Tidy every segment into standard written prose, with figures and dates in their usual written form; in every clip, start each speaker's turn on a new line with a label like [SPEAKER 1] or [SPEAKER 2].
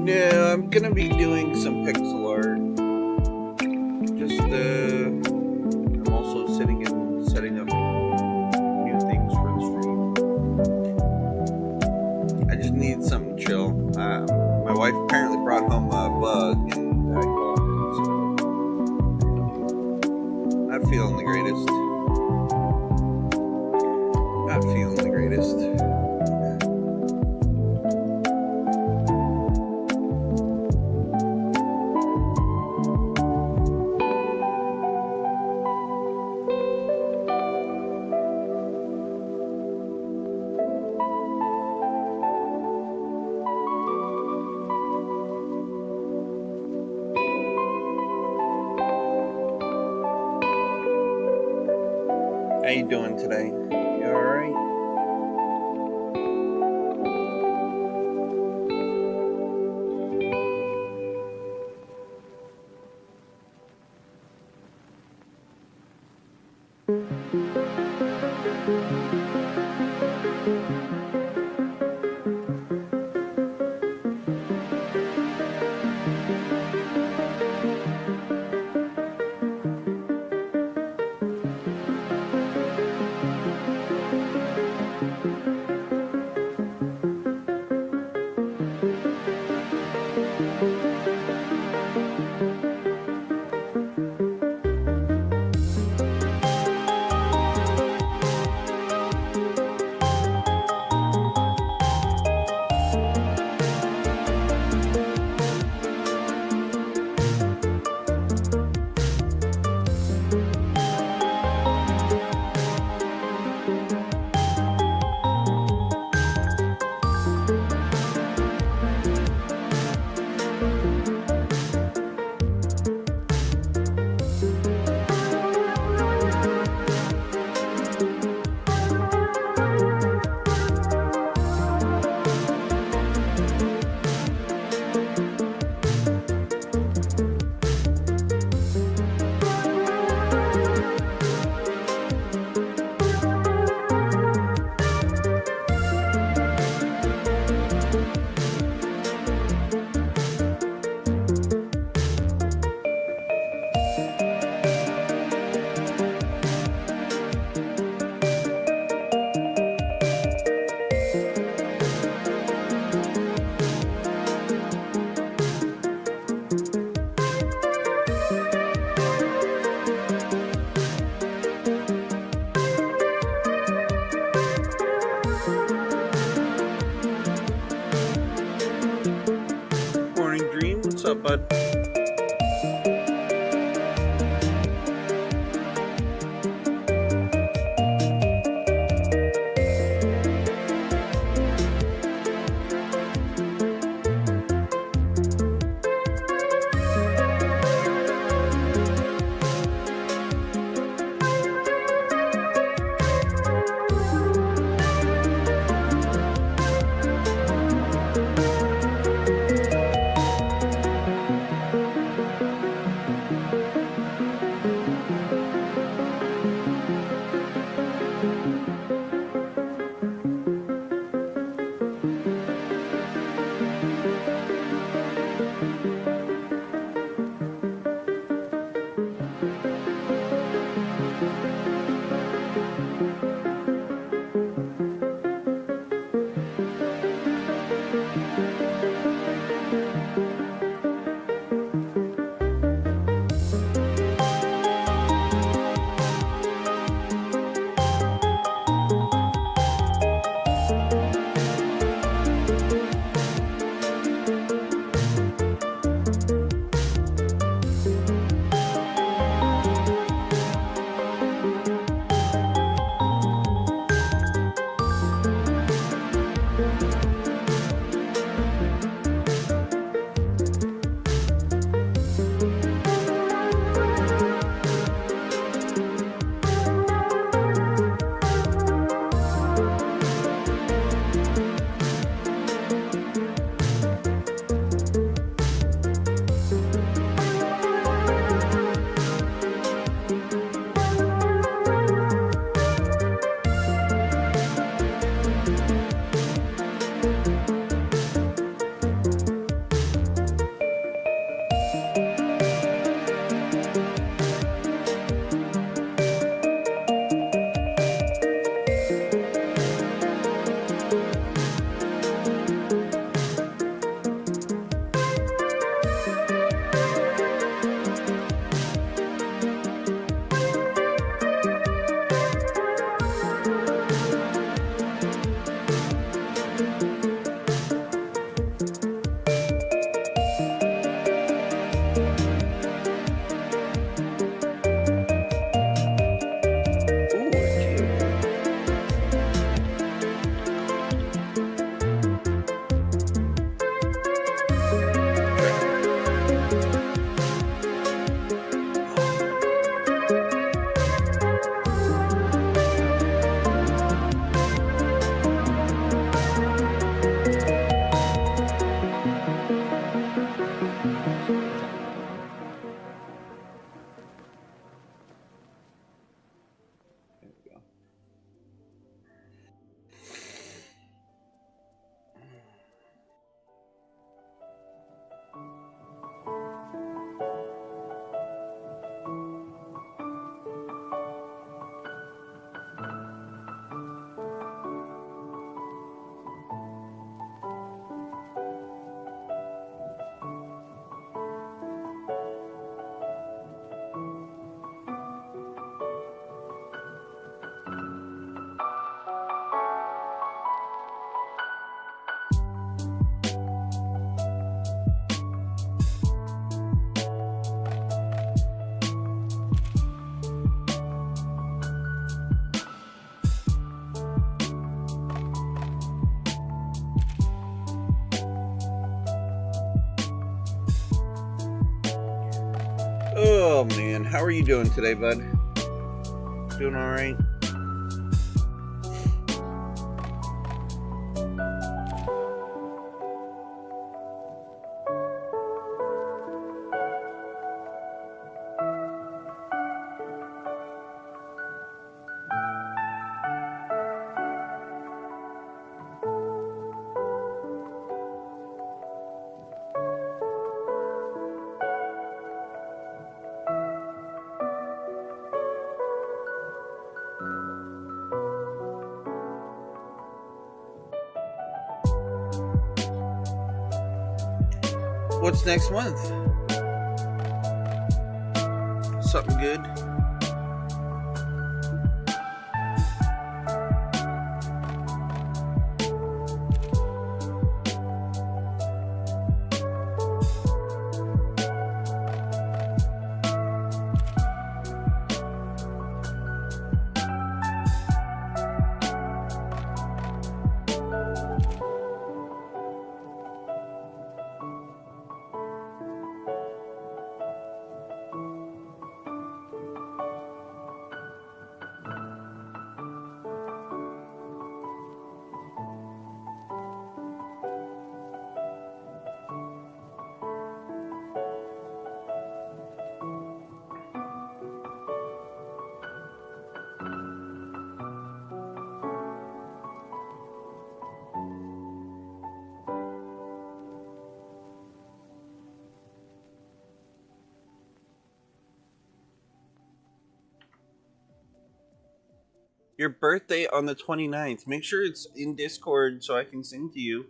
[SPEAKER 1] No, I'm gonna be doing some pixel art. I'm also setting up new things for the stream. I just need something chill. My wife apparently brought home a bug and I caught it, so not feeling the greatest. Not feeling the greatest. How you doing today? You alright? What's up, bud? Oh man, how are you doing today, bud? Doing alright? What's next month? Something good? Your birthday on the 29th. Make sure it's in Discord so I can sing to you.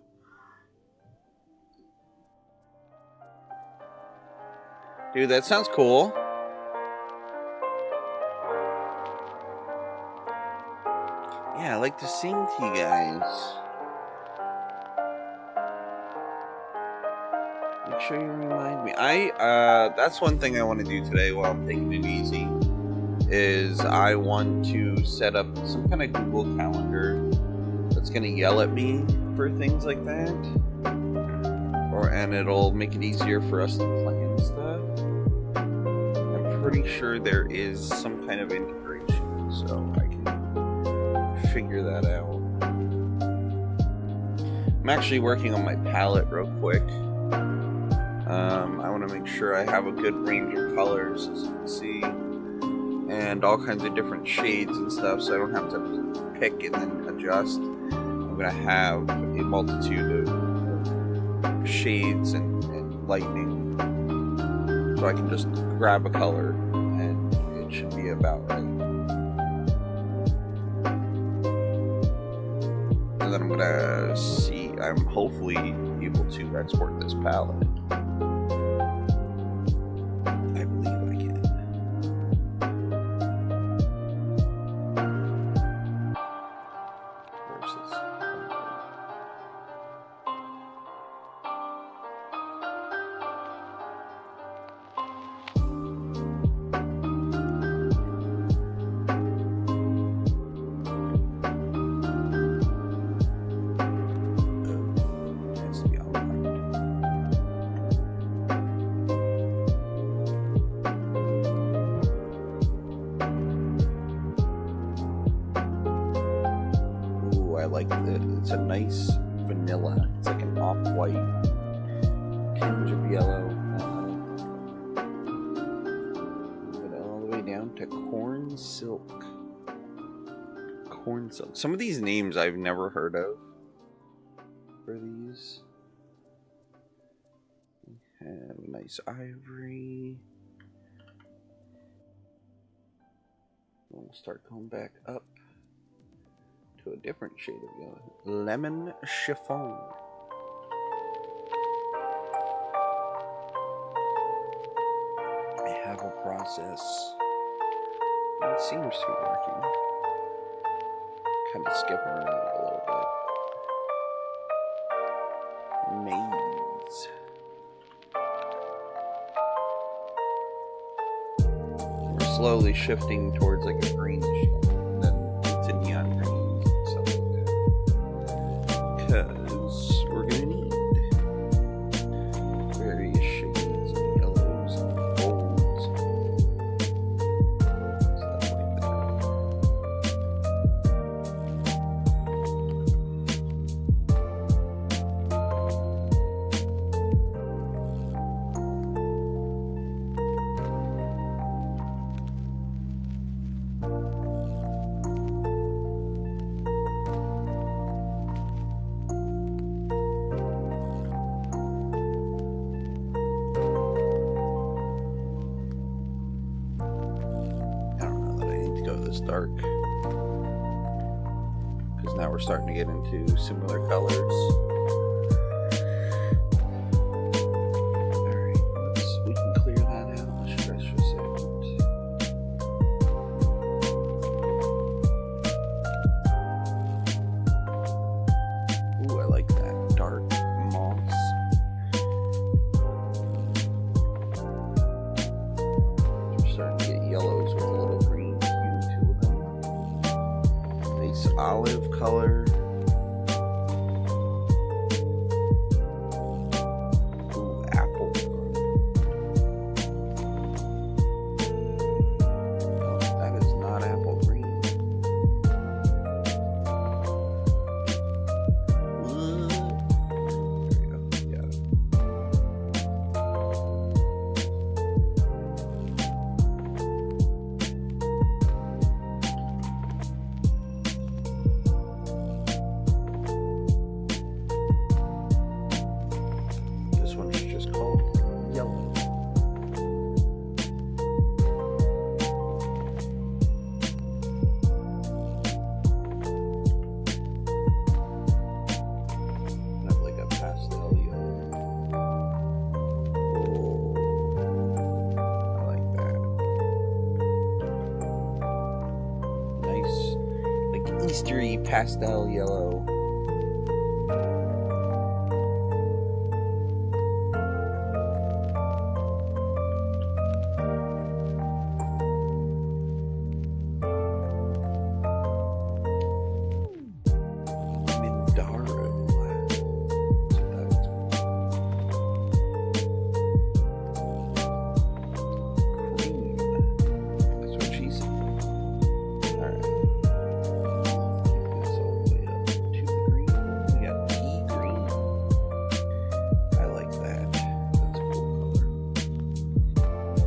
[SPEAKER 1] Dude, that sounds cool. Yeah, I like to sing to you guys. Make sure you remind me. That's one thing I want to do today while I'm taking it easy. Is I want to set up some kind of Google Calendar that's going to yell at me for things like that. And it'll make it easier for us to plan stuff. I'm pretty sure there is some kind of integration, so I can figure that out. I'm actually working on my palette real quick. I want to make sure I have a good range of colors, as you can see. And all kinds of different shades and stuff, so I don't have to pick and then adjust. I'm going to have a multitude of shades and lighting, so I can just grab a color and it should be about right. And then I'm going to see, I'm hopefully able to export this palette. It's a nice vanilla. It's like an off-white tinge of yellow. Move it all the way down to corn silk. Corn silk. Some of these names I've never heard of for these. We have a nice ivory. We'll start going back up to a different shade of yellow. Lemon chiffon. I have a process. It seems to be working. Kind of skipping around a little bit. Maize. We're slowly shifting towards like a greenish yellow, then to neon green and stuff like that. Because we're gonna need various shades of yellows and golds. this dark. Because now we're starting to get into similar colors. We can clear that out. Let's stress for a second. Ooh, I like that dark moss. We're starting to get yellows with a little green hue to them. Nice olive color. Eastery pastel yellow.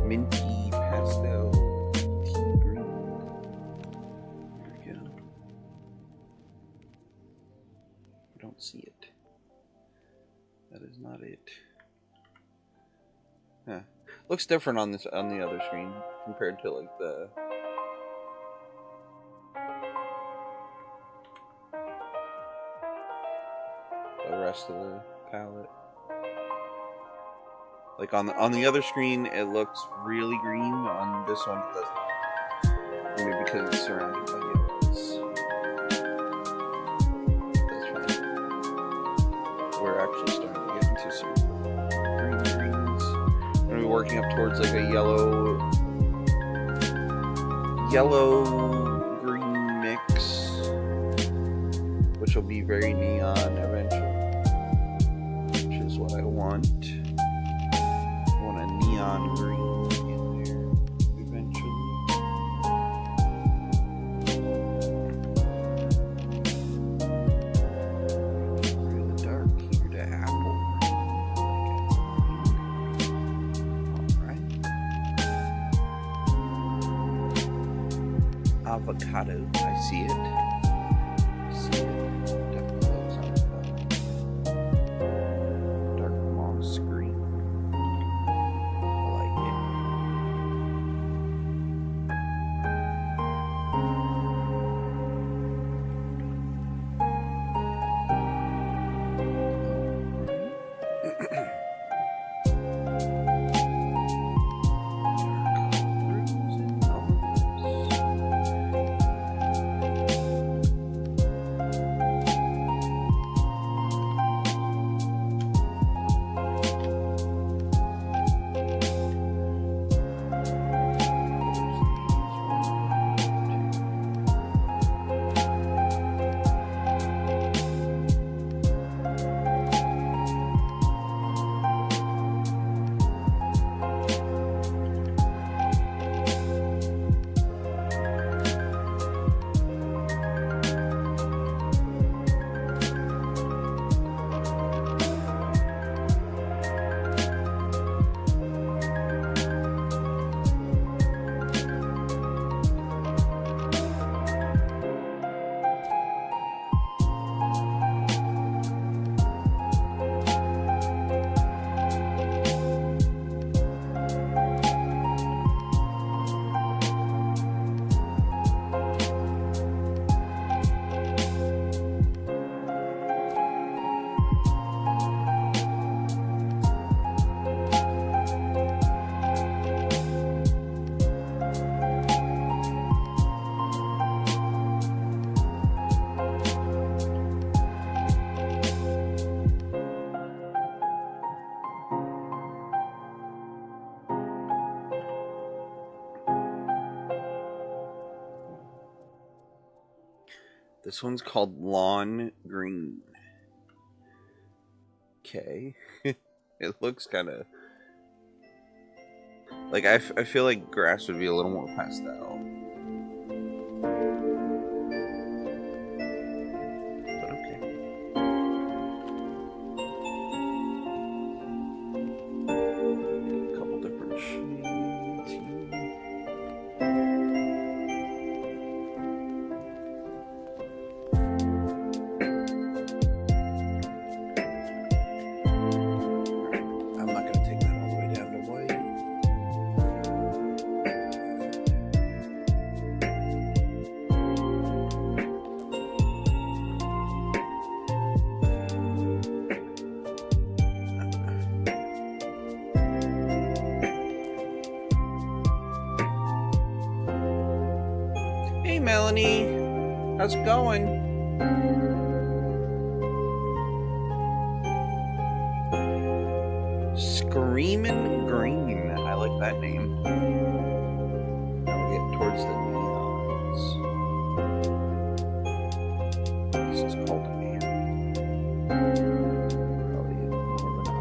[SPEAKER 1] Minty pastel tea green. There we go. I don't see it. That is not it. Huh. Looks different on this on the other screen compared to like the rest of the palette. Like on the other screen, it looks really green. On this one, it doesn't. Maybe because it's surrounded by yellows. That's right. We're actually starting to get into some greens. We're gonna be working up towards like a yellow green mix, which will be very neon eventually, which is what I want. Neon green in there eventually. We're in the dark here to apple. Alright. Avocado, I see it. Definitely looks like dark moss green. This one's called Lawn Green. Okay. It looks kind of... like, I feel like grass would be a little more pastel. But okay. A couple different shades here. I'm not going to take that all the way down to white. Hey, Melanie. How's it going? Screamin' Green. I like that name. Now we're getting towards the neons. This is called neon. Probably more of an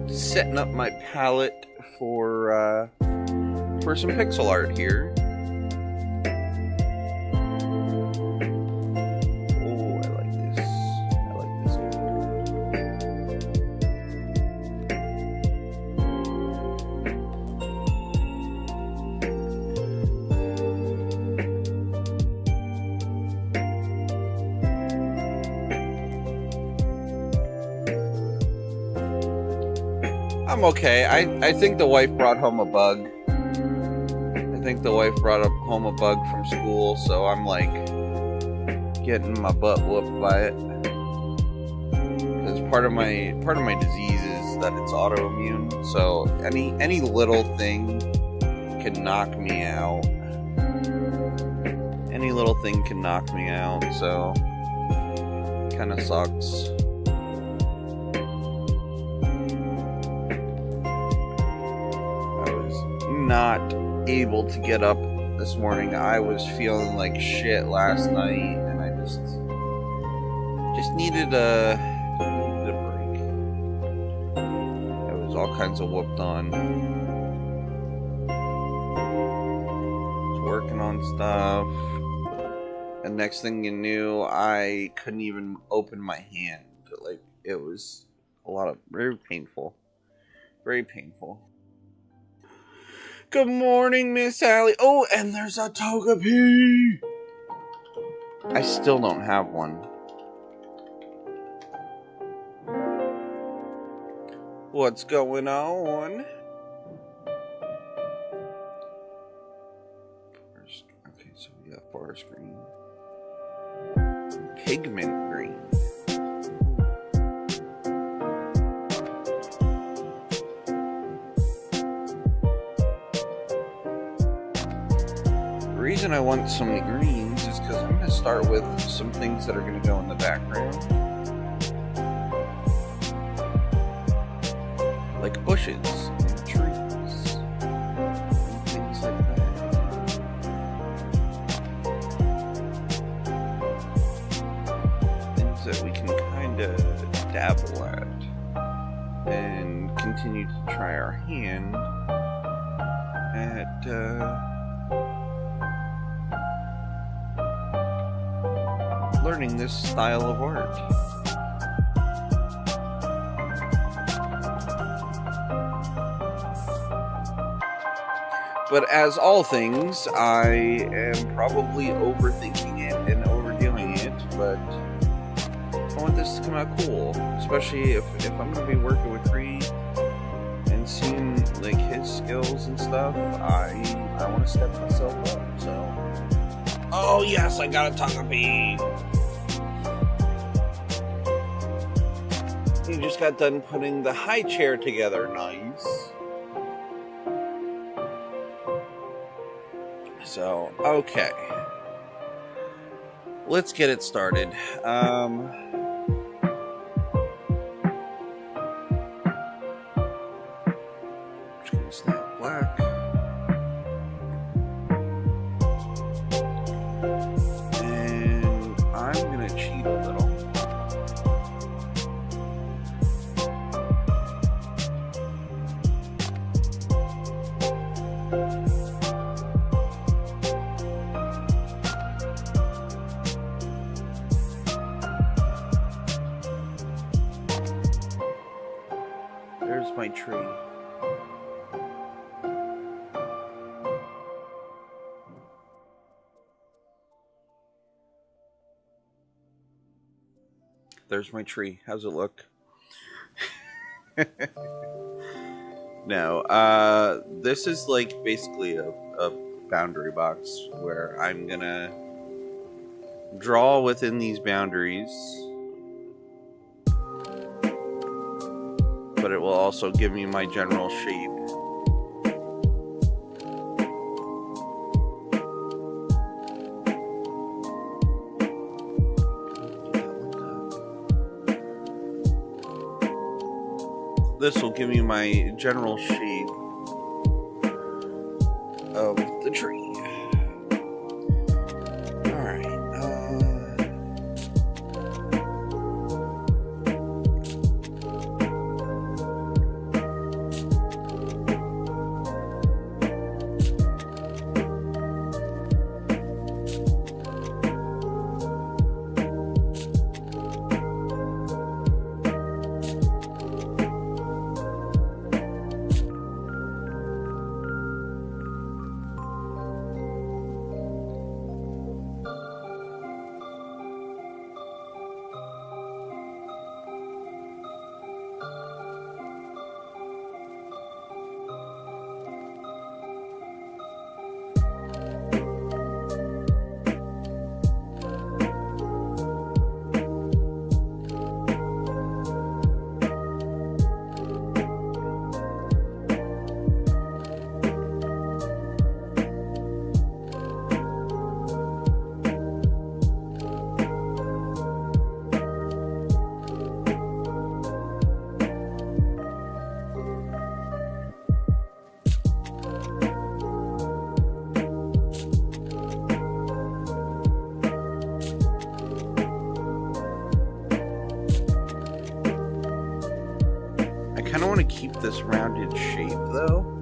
[SPEAKER 1] Irish. Setting up my palette for some pixel art here. I'm okay. I think the wife brought home a bug. I think the wife brought home a bug from school, so I'm like getting my butt whooped by it. Because part of my disease is that it's autoimmune, so any little thing can knock me out. Any little thing can knock me out, so kind of sucks. Not able to get up this morning. I was feeling like shit last night, and I just needed a break. I was all kinds of whooped on. Was working on stuff, and next thing you knew, I couldn't even open my hand. Like, it was very painful. Very painful. Good morning, Miss Allie. Oh, and there's a Togepi. I still don't have one. What's going on? Okay, so we got forest green. Pigment green. The reason I want so many greens is because I'm going to start with some things that are going to go in the background. Like bushes and trees and things like that. Things that we can kind of dabble at and continue to try our hand at learning this style of art. But as all things, I am probably overthinking it and overdoing it, but I want this to come out cool, especially if I'm going to be working with Creed and seeing like his skills and stuff. I want to step myself up, so. Oh yes, I got a Togepi! You just got done putting the high chair together. Nice. So, okay. Let's get it started. Just gonna snap recede a little. There's my tree. There's my tree. How's it look? No, this is like basically a boundary box where I'm gonna draw within these boundaries, but it will also give me my general shape. This will give me my general shape of the tree. I kind of want to keep this rounded shape though.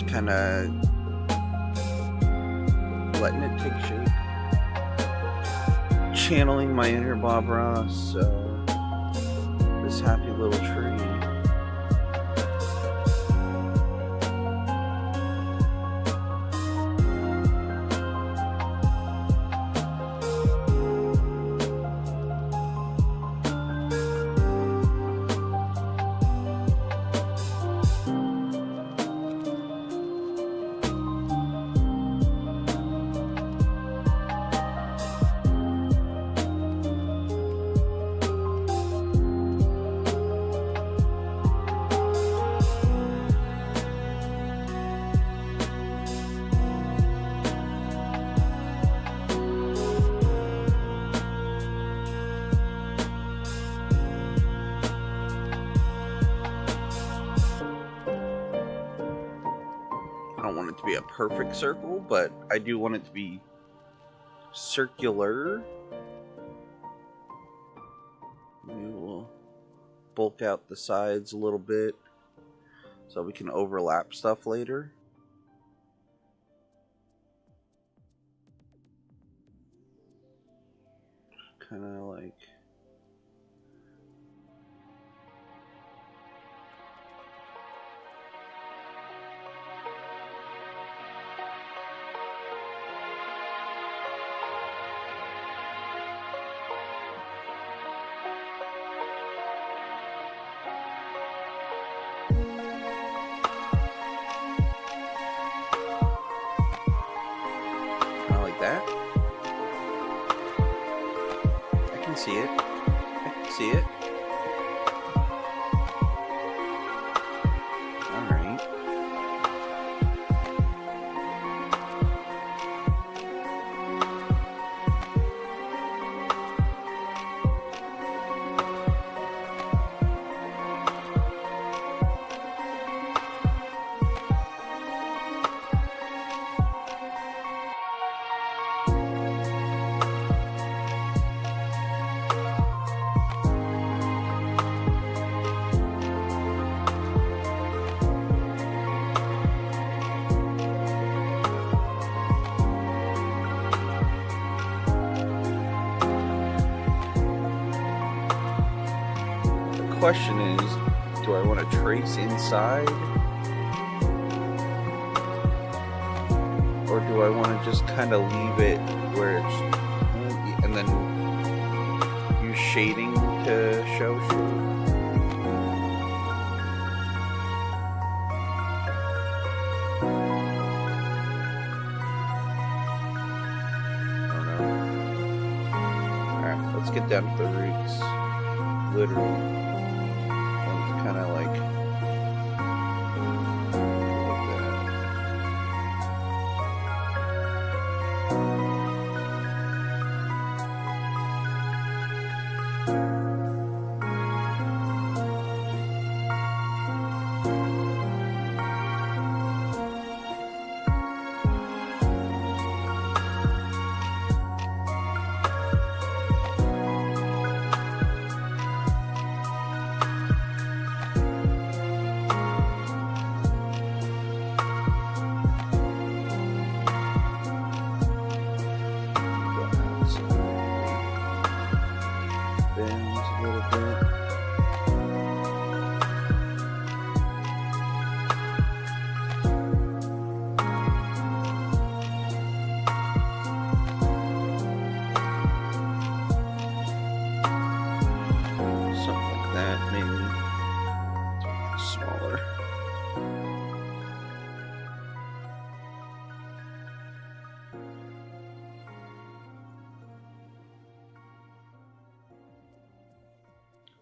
[SPEAKER 1] just kind of letting it take shape. Channeling my inner Bob Ross, this happy little tree. I don't want it to be a perfect circle, but I do want it to be circular. We will bulk out the sides a little bit so we can overlap stuff later. Kind of like... that. I can see it. I can see it. Alright. Question is, do I want to trace inside, or do I want to just kind of leave it where it's, and then use shading to show shade? I don't know. Alright, let's get down to the roots. Literally. Kind of like that.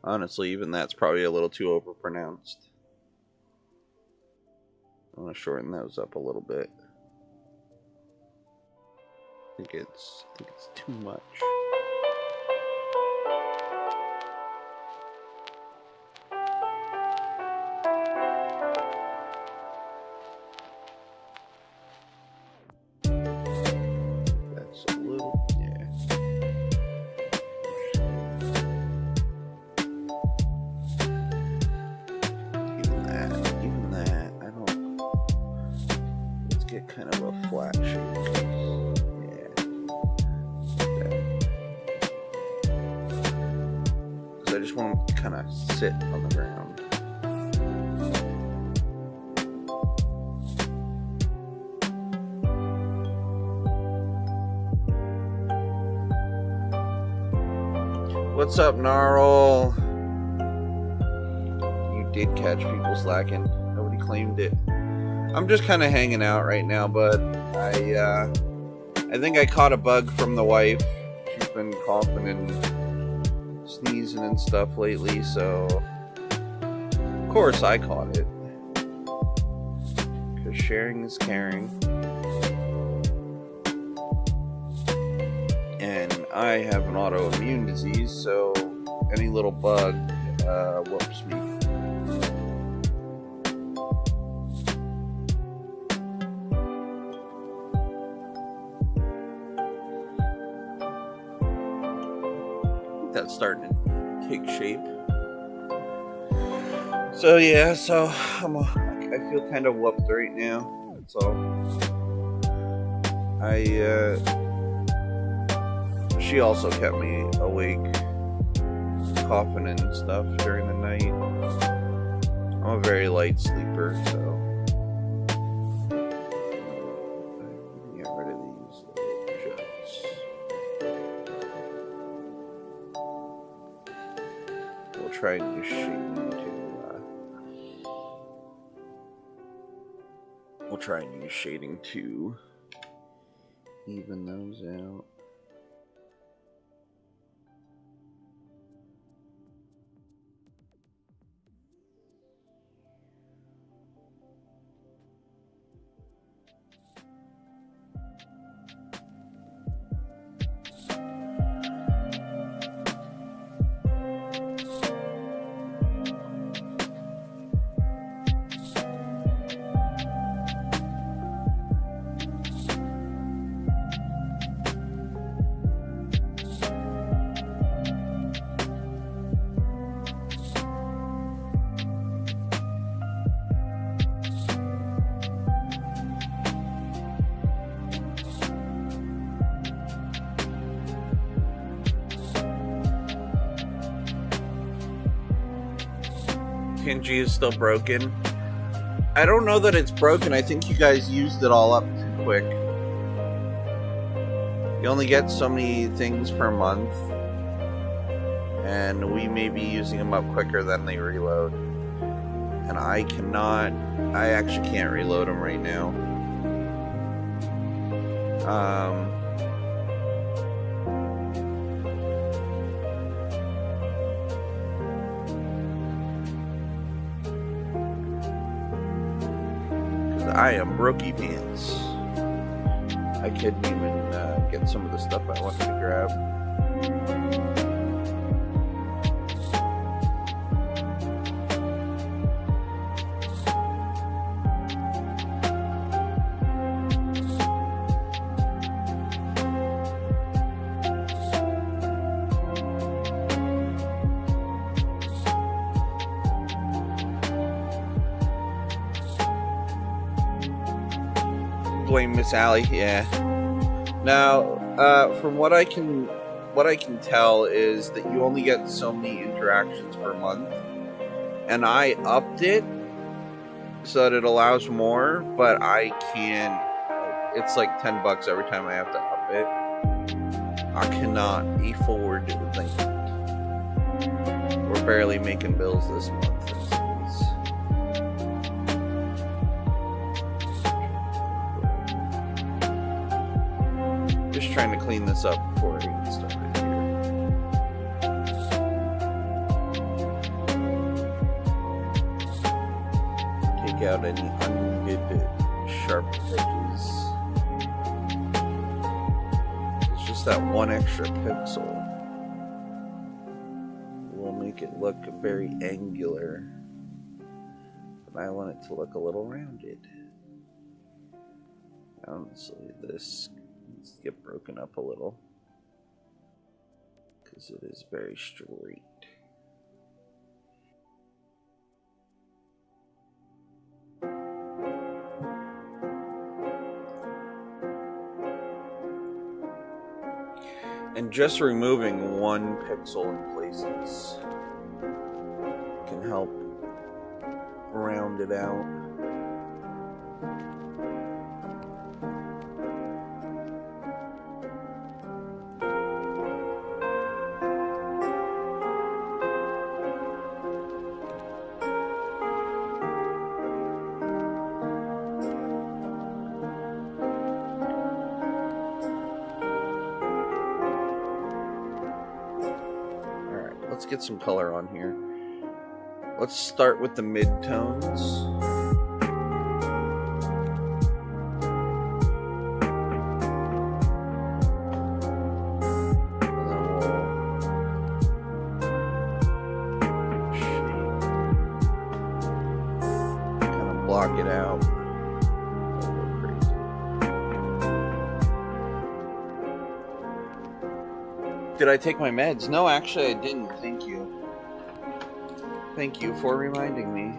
[SPEAKER 1] Honestly, even that's probably a little too overpronounced. I want to shorten those up a little bit. I think it's too much. That's a little, yeah. Even that, I don't get kind of a flat shape. Yeah. Because I just want them to kind of sit on the ground. What's up, Gnarl? You did catch people slacking. Nobody claimed it. I'm just kind of hanging out right now, but I think I caught a bug from the wife. She's been coughing and sneezing and stuff lately, so of course I caught it. Because sharing is caring. And I have an autoimmune disease, so any little bug whoops me. That's starting to take shape. So yeah, I feel kind of whooped right now. That's all. She also kept me awake, coughing and stuff during the night. I'm a very light sleeper, so get rid of these little jugs. We'll try and use shading to even those out. Kenji is still broken. I don't know that it's broken. I think you guys used it all up too quick. You only get so many things per month, and we may be using them up quicker than they reload. And I actually can't reload them right now. I am brokey pants. I couldn't even get some of the stuff I wanted to grab. Blame Miss Allie, yeah. Now, from what I can tell is that you only get so many interactions per month, and I upped it so that it allows more, but I can't. It's like $10 every time I have to up it. I cannot be forward thinking. We're barely making bills this month. Just trying to clean this up before I get started here. Take out any unneeded sharp edges. It's just that one extra pixel will make it look very angular, but I want it to look a little rounded. Honestly, this needs to get broken up a little because it is very straight. And just removing one pixel in places can help round it out. Let's get some color on here. Let's start with the mid-tones. Kind of block it out. Did I take my meds? No, actually I didn't. Thank you. Thank you for reminding me.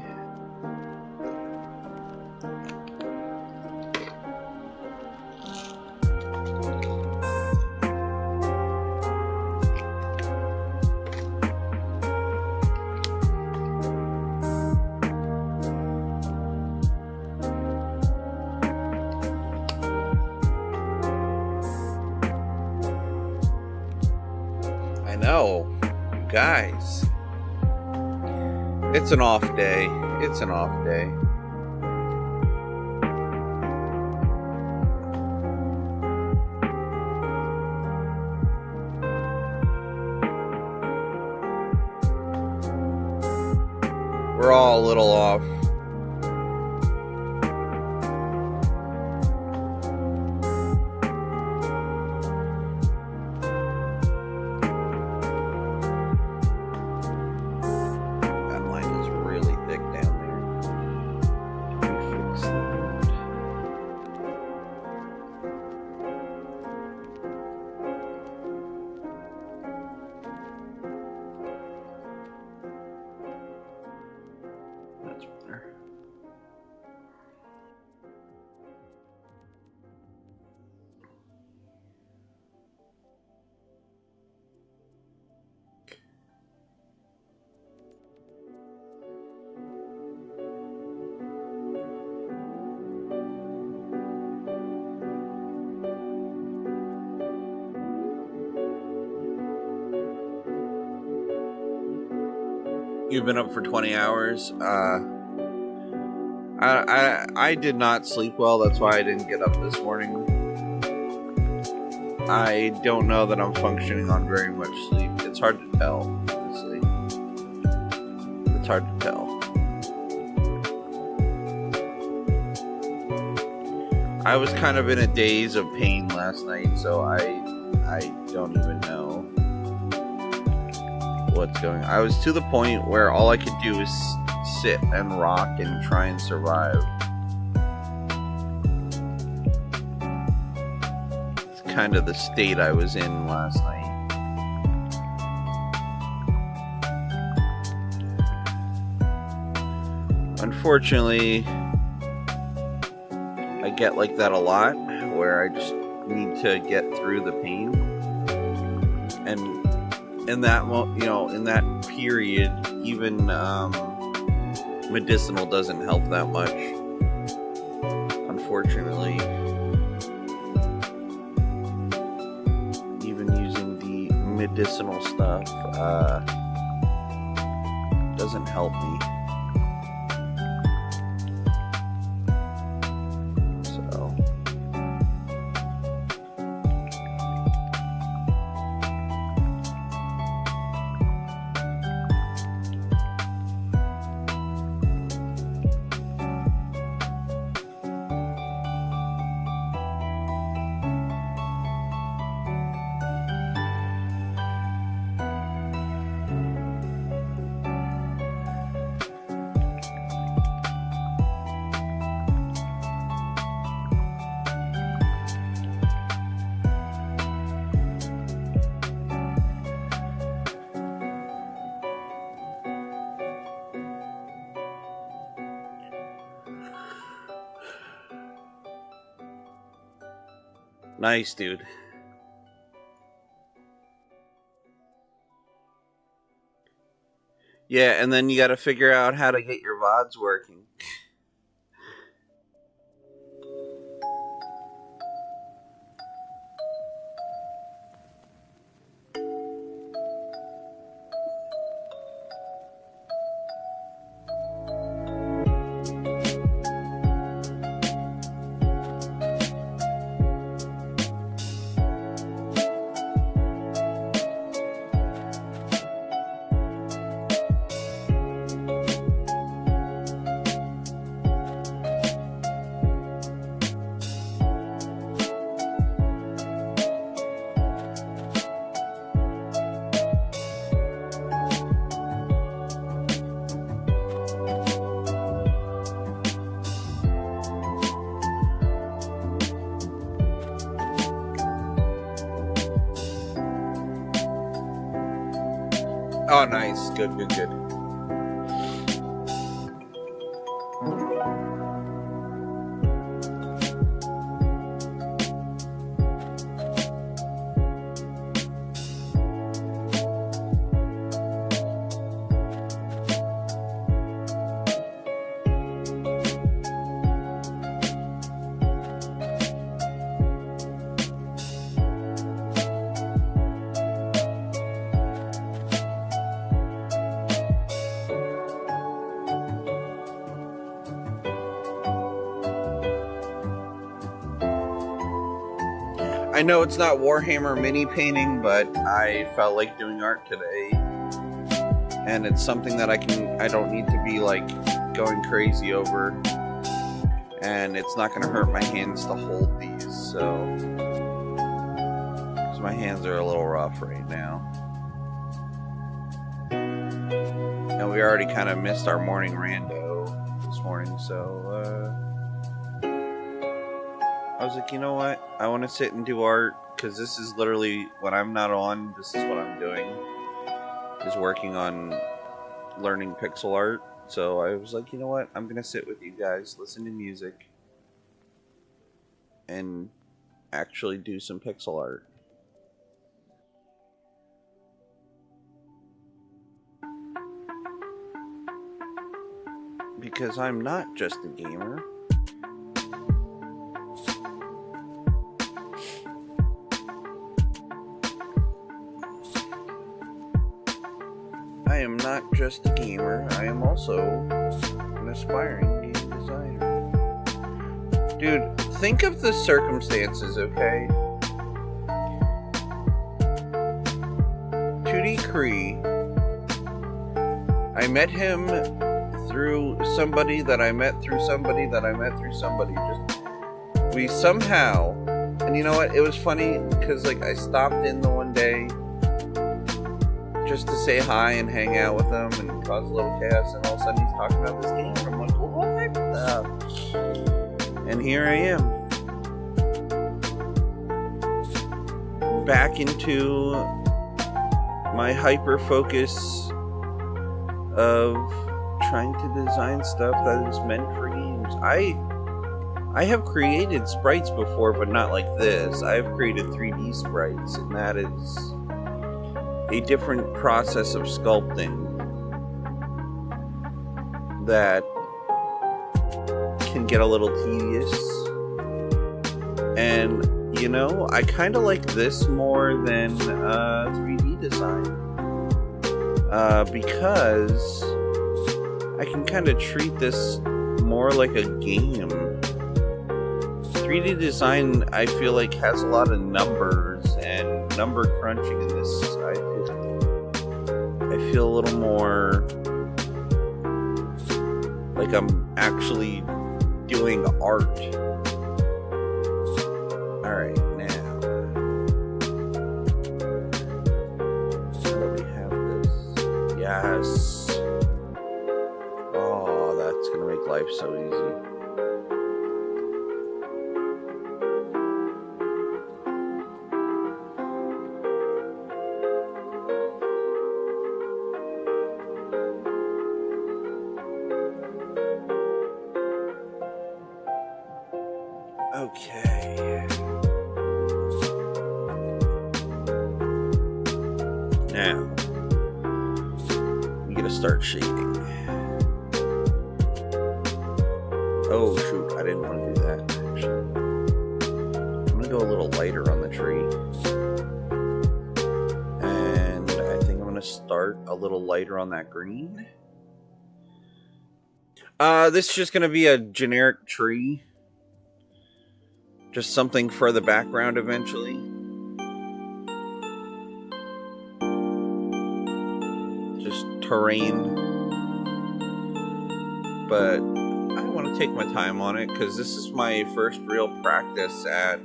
[SPEAKER 1] I know, you guys. It's an off day. It's an off day. We're all a little off. You've been up for 20 hours. I did not sleep well. That's why I didn't get up this morning. I don't know that I'm functioning on very much sleep. It's hard to tell, honestly. It's hard to tell. I was kind of in a daze of pain last night, so I don't even know what's going on. I was to the point where all I could do is sit and rock and try and survive. It's kind of the state I was in last night. Unfortunately, I get like that a lot, where I just need to get through the pain. And in that in that period, even medicinal doesn't help that much, unfortunately. Even using the medicinal stuff doesn't help me. Nice, dude. Yeah, and then you got to figure out how to get your VODs working. Oh, nice. Good, good, good. I know it's not Warhammer mini painting, but I felt like doing art today, and it's something that I don't need to be like going crazy over, and it's not going to hurt my hands to hold these, so, because my hands are a little rough right now, and we already kind of missed our morning rando this morning, so I was like, you know what? I want to sit and do art, because this is literally, when I'm not on, this is what I'm doing, is working on learning pixel art. So I was like, you know what? I'm going to sit with you guys, listen to music, and actually do some pixel art. Because I'm not just a gamer. I am not just a gamer, I am also an aspiring game designer. Dude, think of the circumstances, okay? 2D Cree, I met him through somebody that I met through somebody that I met through somebody. We somehow, and you know what, it was funny, because like I stopped in the one day just to say hi and hang out with him and cause a little chaos, and all of a sudden he's talking about this game, and I'm like, what? And here I am, back into my hyper focus of trying to design stuff that is meant for games. I have created sprites before, but not like this. I have created 3D sprites, and that is a different process of sculpting that can get a little tedious. And, you know, I kind of like this more than 3D design. Because I can kind of treat this more like a game. 3D design, I feel like, has a lot of numbers and number crunching in this. I feel a little more like I'm actually doing art. Alright, now let me have this. Yes. Oh, that's gonna make life so easy. Okay. Now, we gonna start shading. Oh shoot, I didn't want to do that. Actually, I'm gonna go a little lighter on the tree. And I think I'm gonna start a little lighter on that green. This is just gonna be a generic tree. Just something for the background eventually. Just terrain. But I want to take my time on it because this is my first real practice at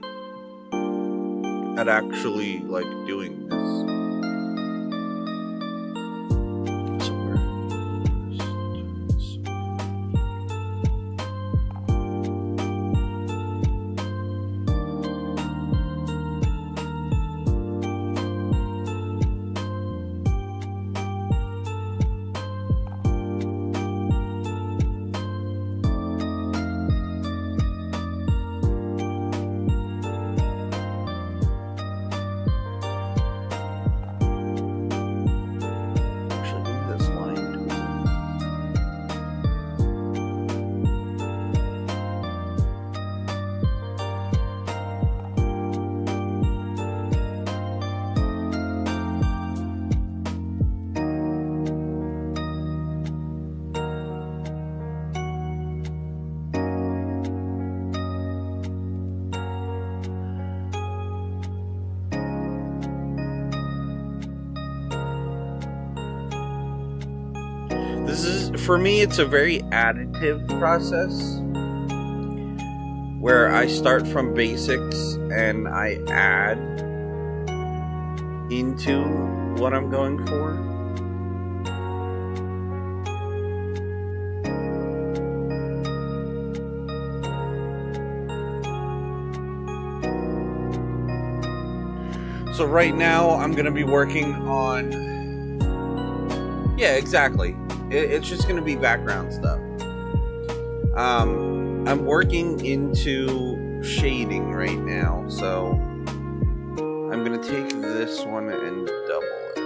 [SPEAKER 1] actually like doing this. For me, it's a very additive process where I start from basics and I add into what I'm going for. So right now I'm going to be working on, yeah, exactly. It's just going to be background stuff. I'm working into shading right now, so I'm going to take this one and double it.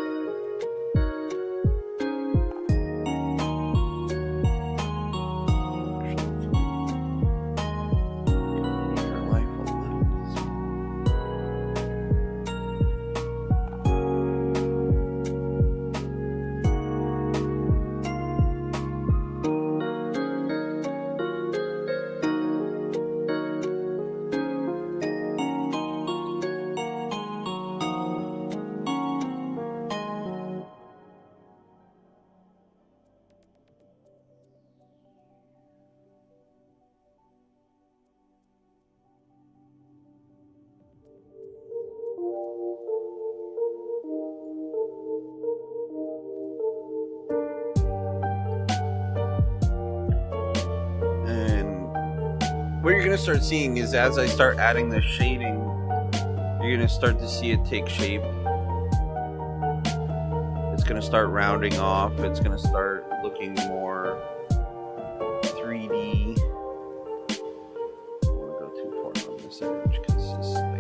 [SPEAKER 1] What you're going to start seeing is as I start adding the shading, you're going to start to see it take shape. It's going to start rounding off. It's going to start looking more 3D. I don't want to go too far on this edge because this is like...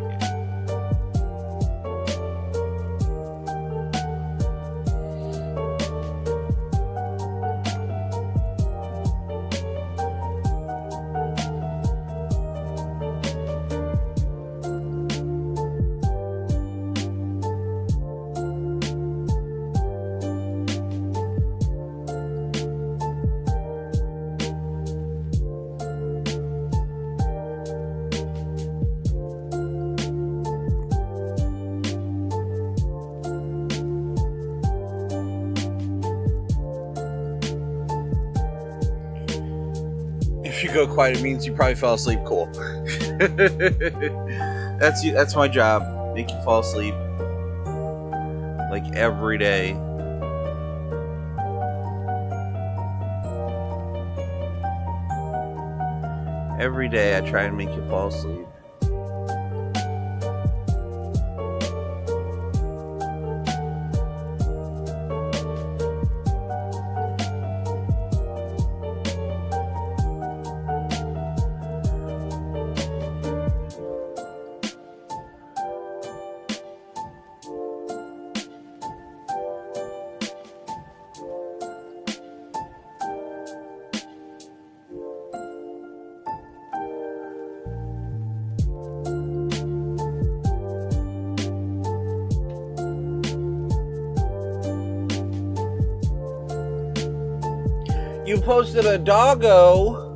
[SPEAKER 1] If you go quiet, it means you probably fell asleep. Cool. That's my job. Make you fall asleep. Like every day. Every day I try and make you fall asleep. You posted a doggo.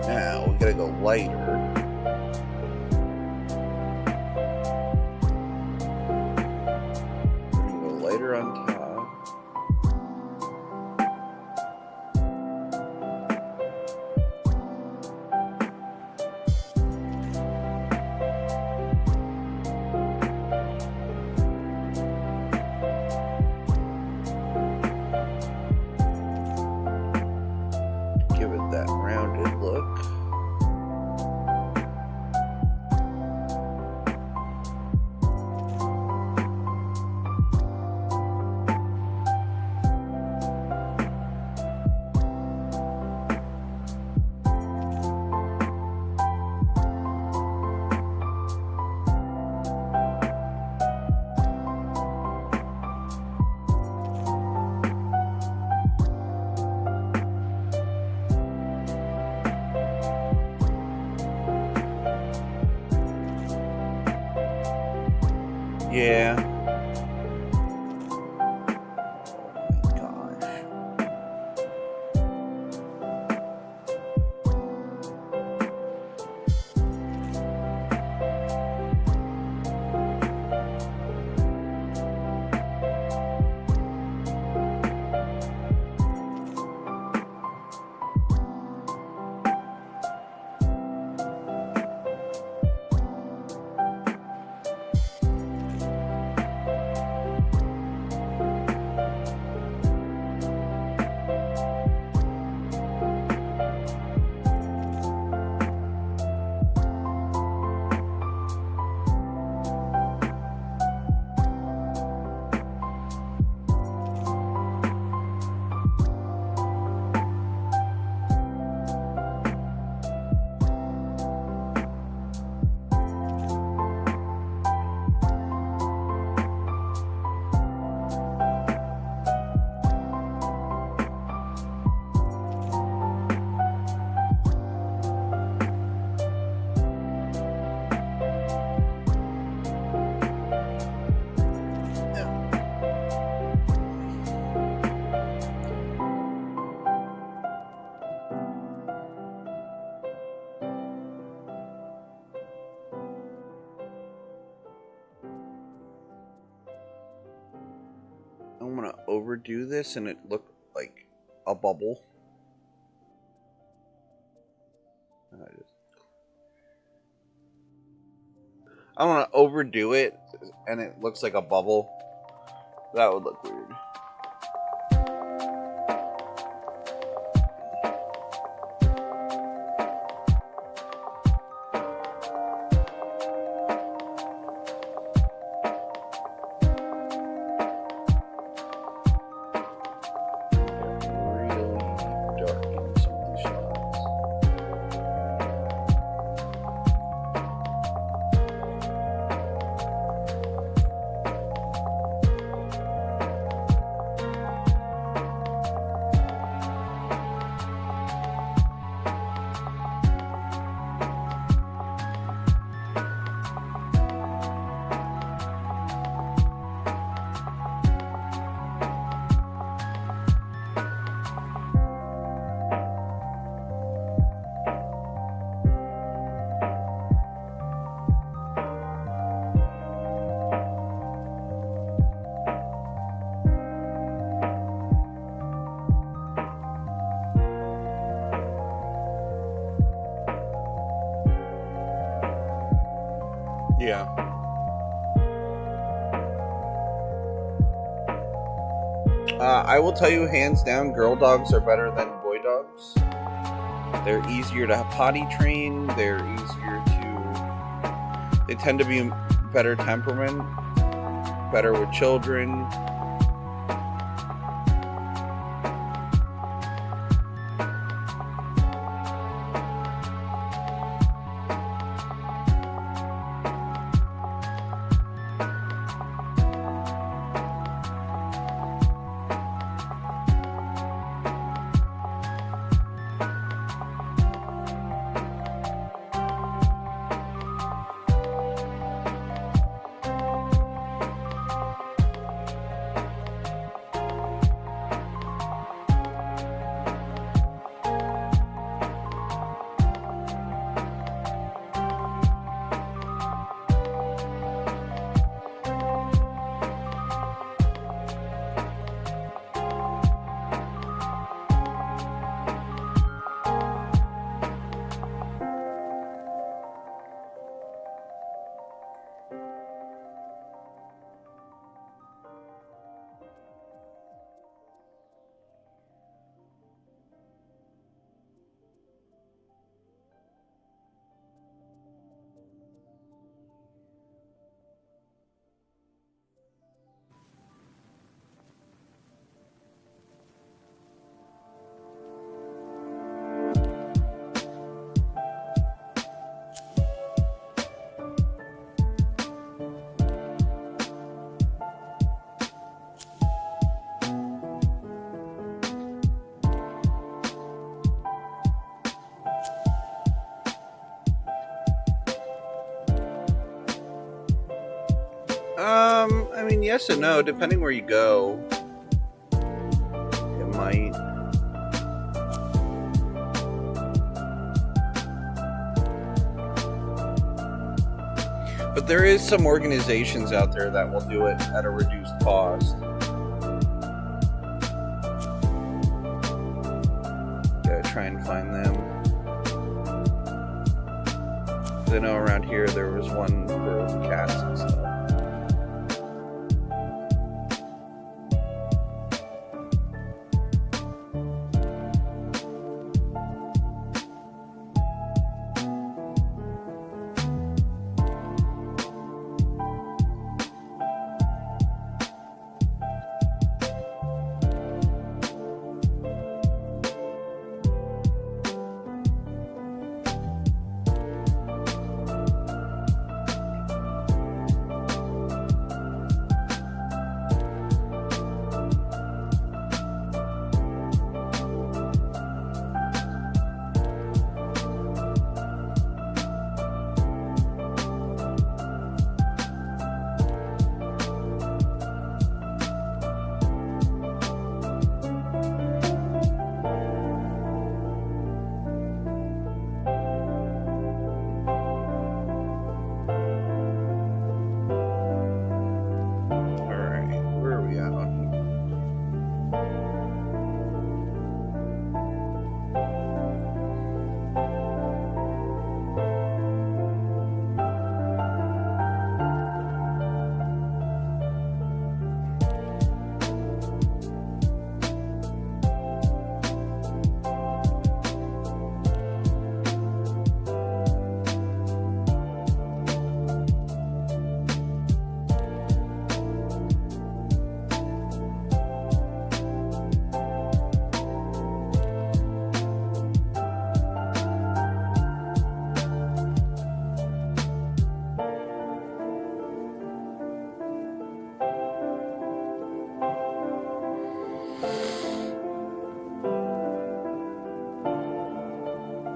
[SPEAKER 1] Now we gotta go lighter. We're gonna go lighter on top. Give it that rounded look. Yeah. Oh my gosh. I'm gonna overdo this and it looked like a bubble. I want to overdo it and it looks like a bubble. That would look weird. Yeah. I will tell you, hands down, girl dogs are better than boy dogs. They're easier to potty train. They're easier to. They tend to be better temperament, better with children. I mean, yes and no, depending where you go. It might. But there is some organizations out there that will do it at a reduced cost. Gotta try and find them. I know around here there was one for cats and stuff.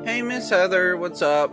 [SPEAKER 1] Hey, Miss Heather, what's up?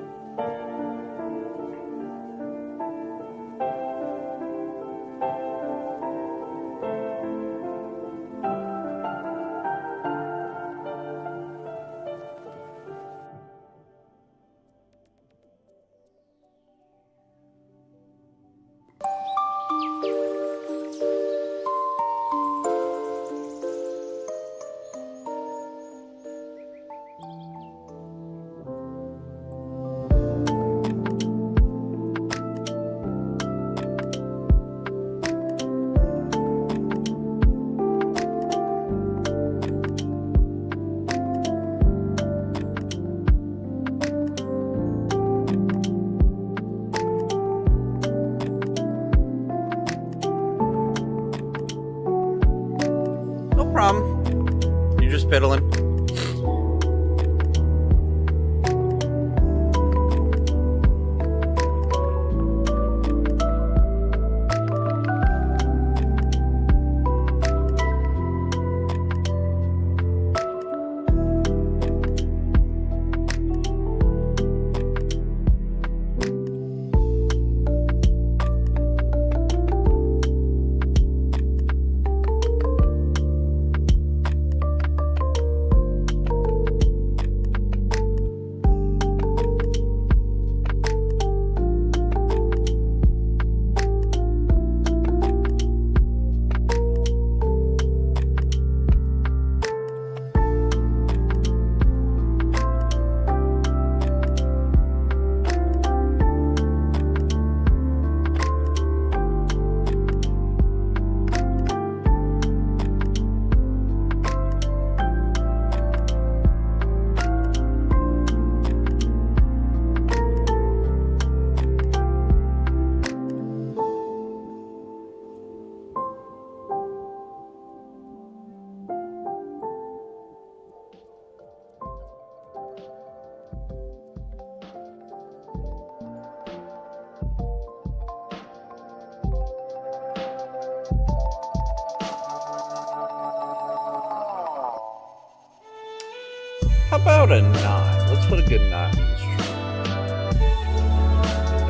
[SPEAKER 1] How about a knot? Let's put a good knot in this tree.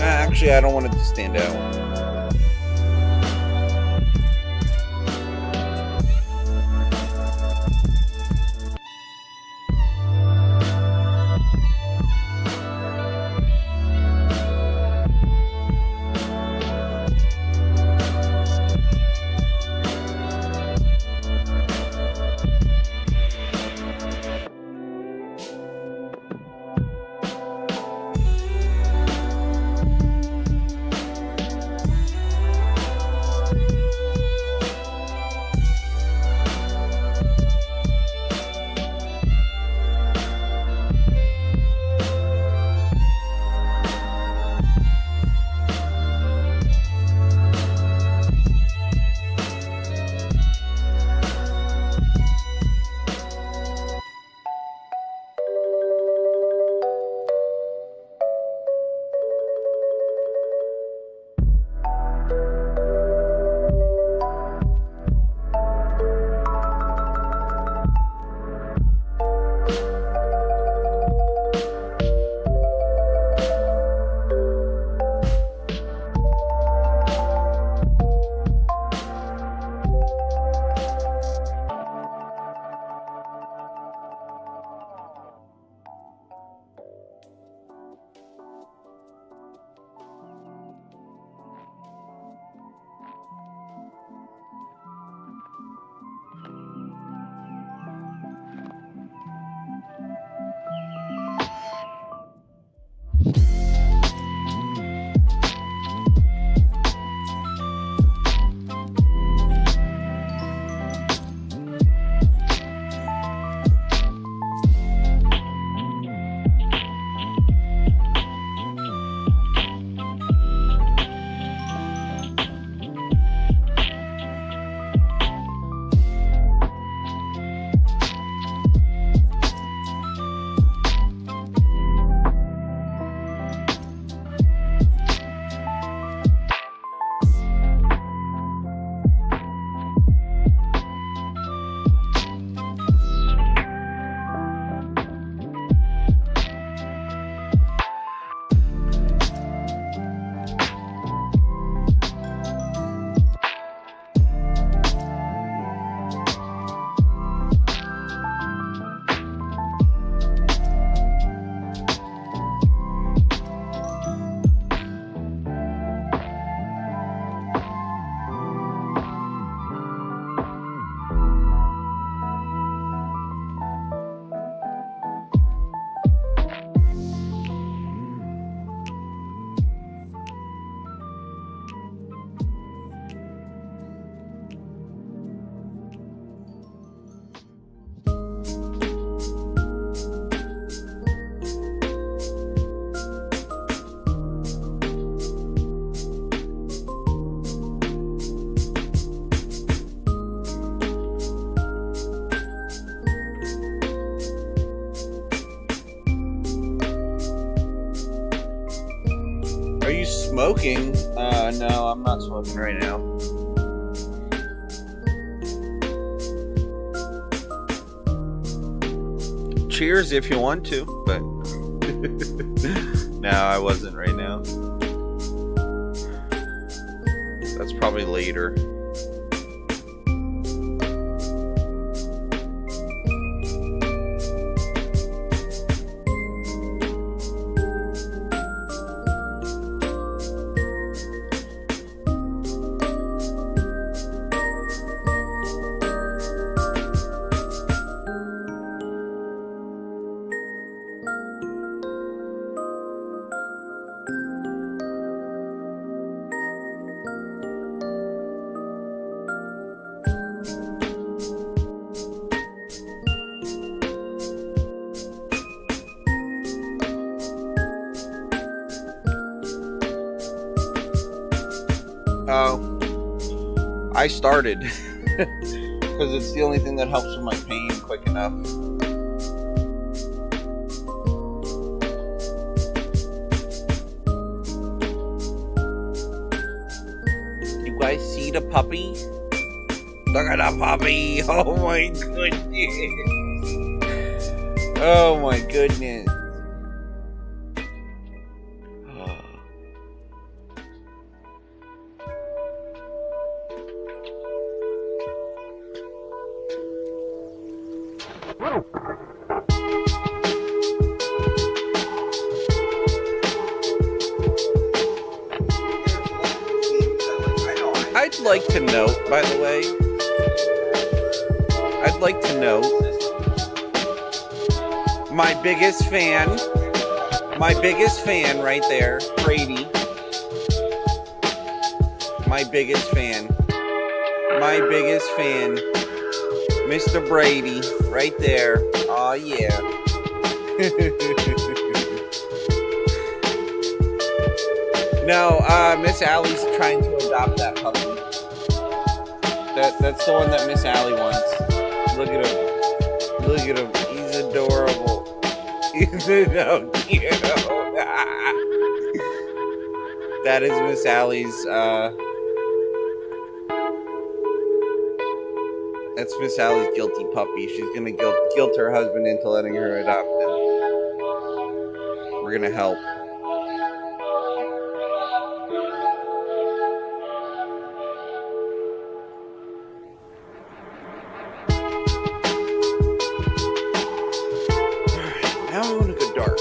[SPEAKER 1] Actually, I don't want it to stand out. Are you smoking? No, I'm not smoking right now. Cheers if you want to, but no, I wasn't right now. That's probably later. Oh, I started because it's the only thing that helps with my pain quick enough. You guys see the puppy? Look at the puppy! Oh my goodness! Oh my goodness. I'd like to note, by the way, my biggest fan right there, Brady. My biggest fan, Mr. Brady, right there. Aw, yeah. No, Miss Allie's trying to adopt that puppy. That's the one that Miss Allie wants. Look at him. He's adorable. He's so cute. That is Miss Allie's, that's Miss Allie's guilty puppy. She's gonna guilt her husband into letting her adopt him. We're gonna help. Now I want to go darker.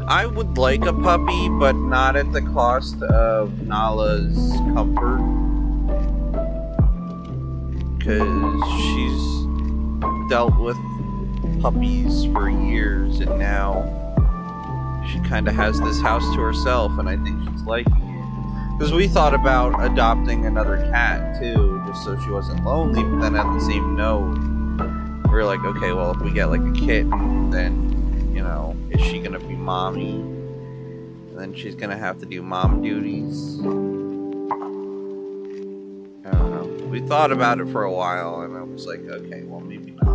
[SPEAKER 1] I would like a puppy, but not at the cost of Nala's comfort. Because she's dealt with puppies for years, and now she kind of has this house to herself, and I think she's liking it. Because we thought about adopting another cat, too, just so she wasn't lonely, but then at the same note, we were like, okay, well, if we get like a kitten, then, you know, is she gonna be mommy? And then she's gonna have to do mom duties. I don't know. We thought about it for a while, and I was like, okay, well, maybe not.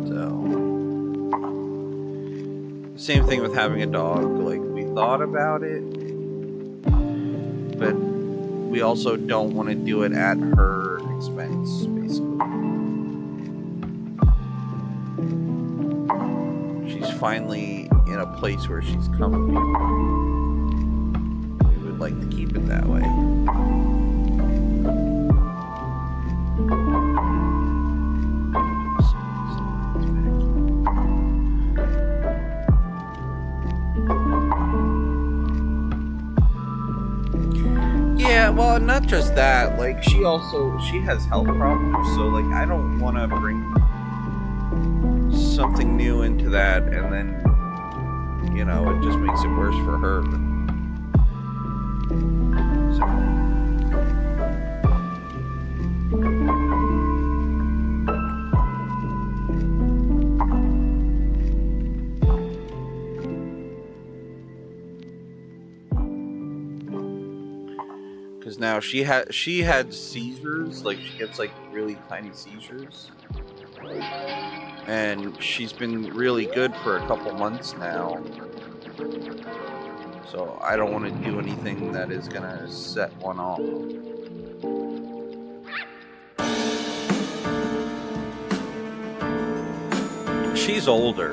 [SPEAKER 1] So, same thing with having a dog. Like, we thought about it, but we also don't want to do it at her expense, basically. She's finally in a place where she's comfortable. We would like to keep it that way. Yeah, well, not just that, like, she has health problems, so, like, I don't want to bring something new into that, and then, you know, it just makes it worse for her. So. Because now she had seizures, like she gets like really tiny seizures, and she's been really good for a couple months now. So I don't want to do anything that is gonna set one off. She's older.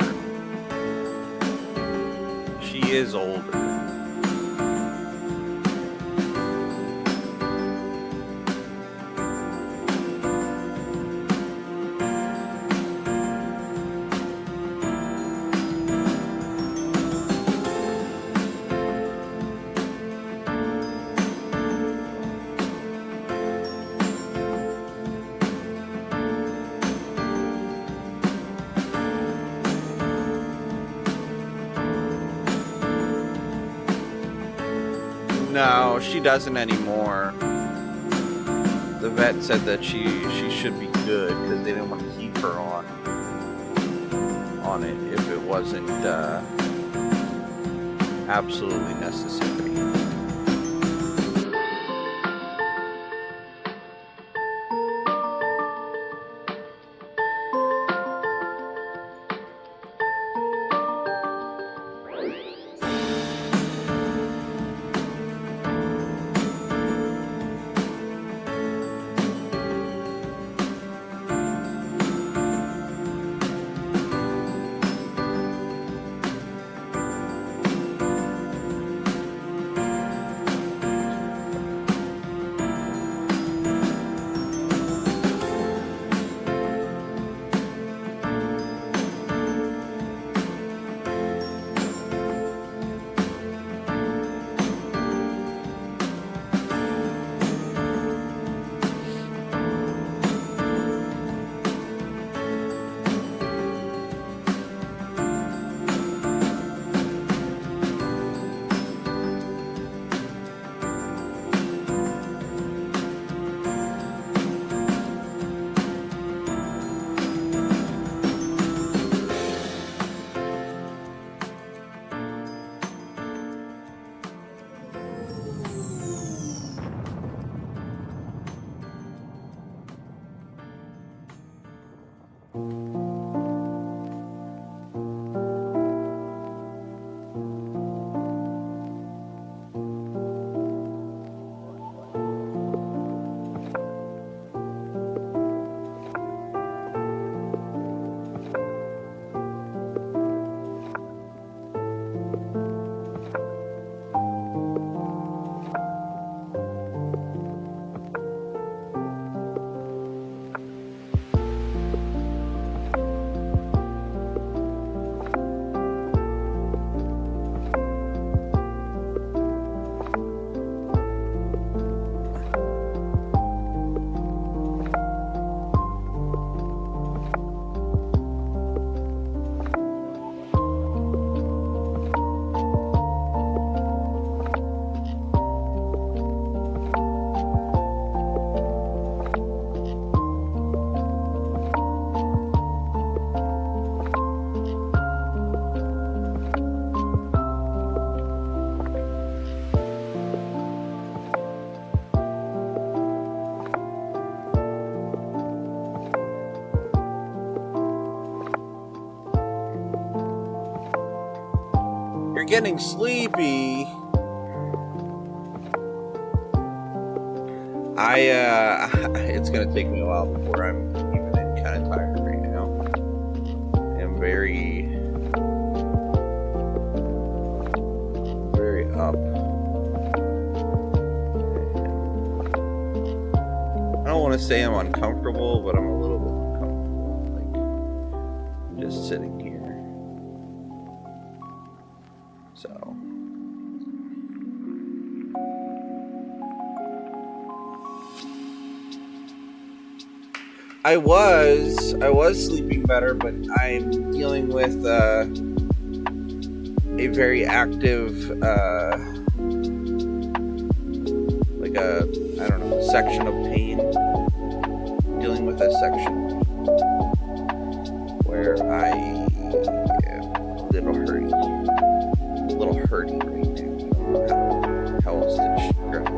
[SPEAKER 1] She he is older. No, she doesn't anymore. The vet said that she should be good because they didn't want to keep her on it if it wasn't absolutely necessary. Getting sleepy. It's gonna take me a while before I'm even kind of tired right now. I'm very up. I don't want to say I'm uncomfortable, but I'm a little bit uncomfortable, like just sitting here. So I was sleeping better, but I'm dealing with a very active like a section of pain. I'm dealing with a section where I am a little hurty right now. I don't know how else to describe it.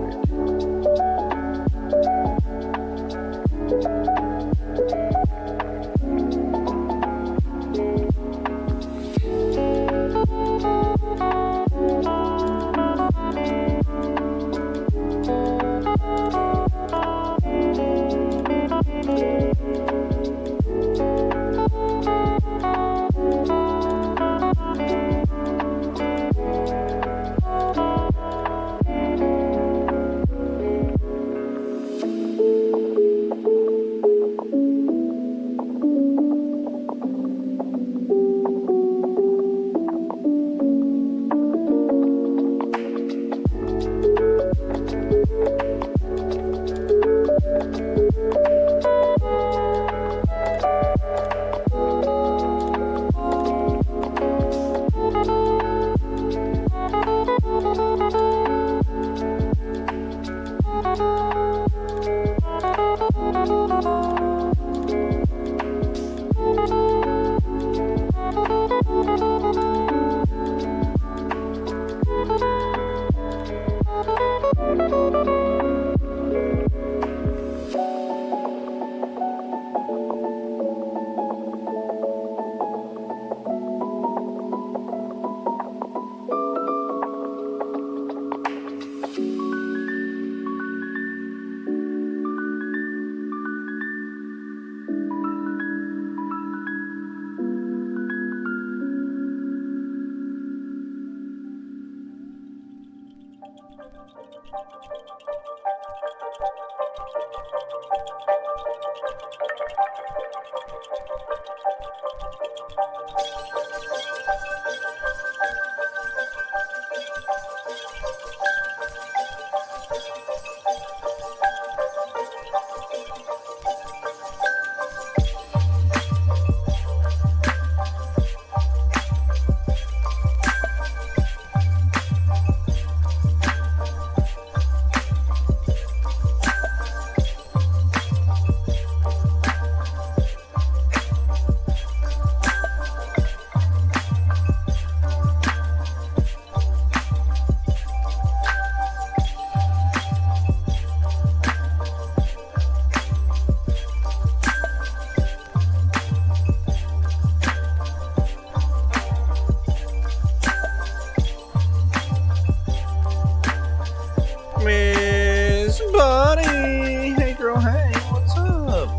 [SPEAKER 1] Miss Bunny! Hey girl, hey, what's up?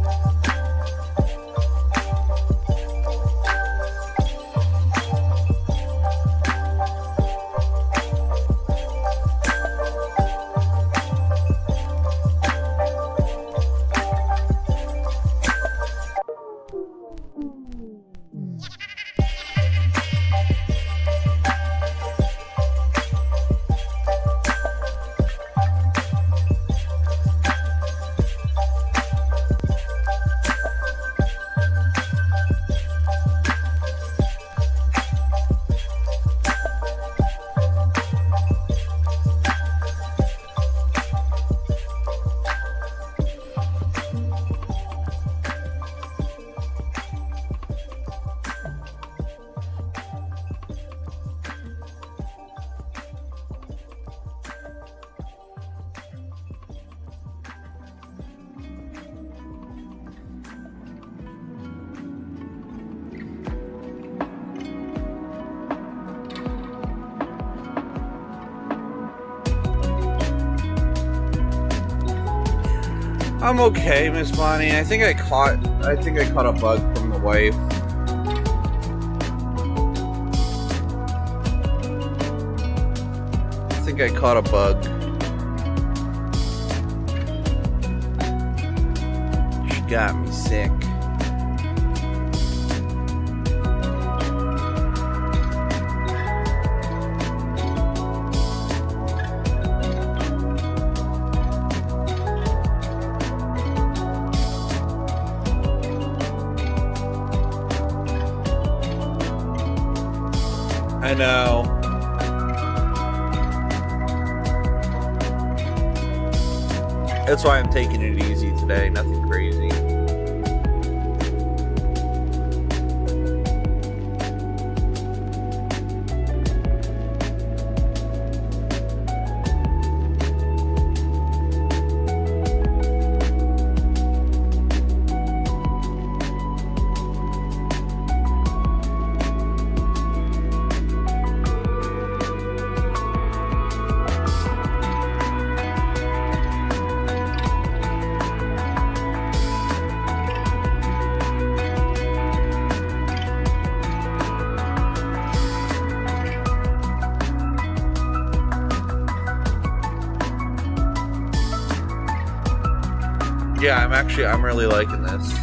[SPEAKER 1] I'm okay, Miss Bonnie. I think I caught a bug from the wife. I think I caught a bug. She got me sick. I know. That's why I'm taking it easy today. Nothing crazy. Yeah, I'm really liking this.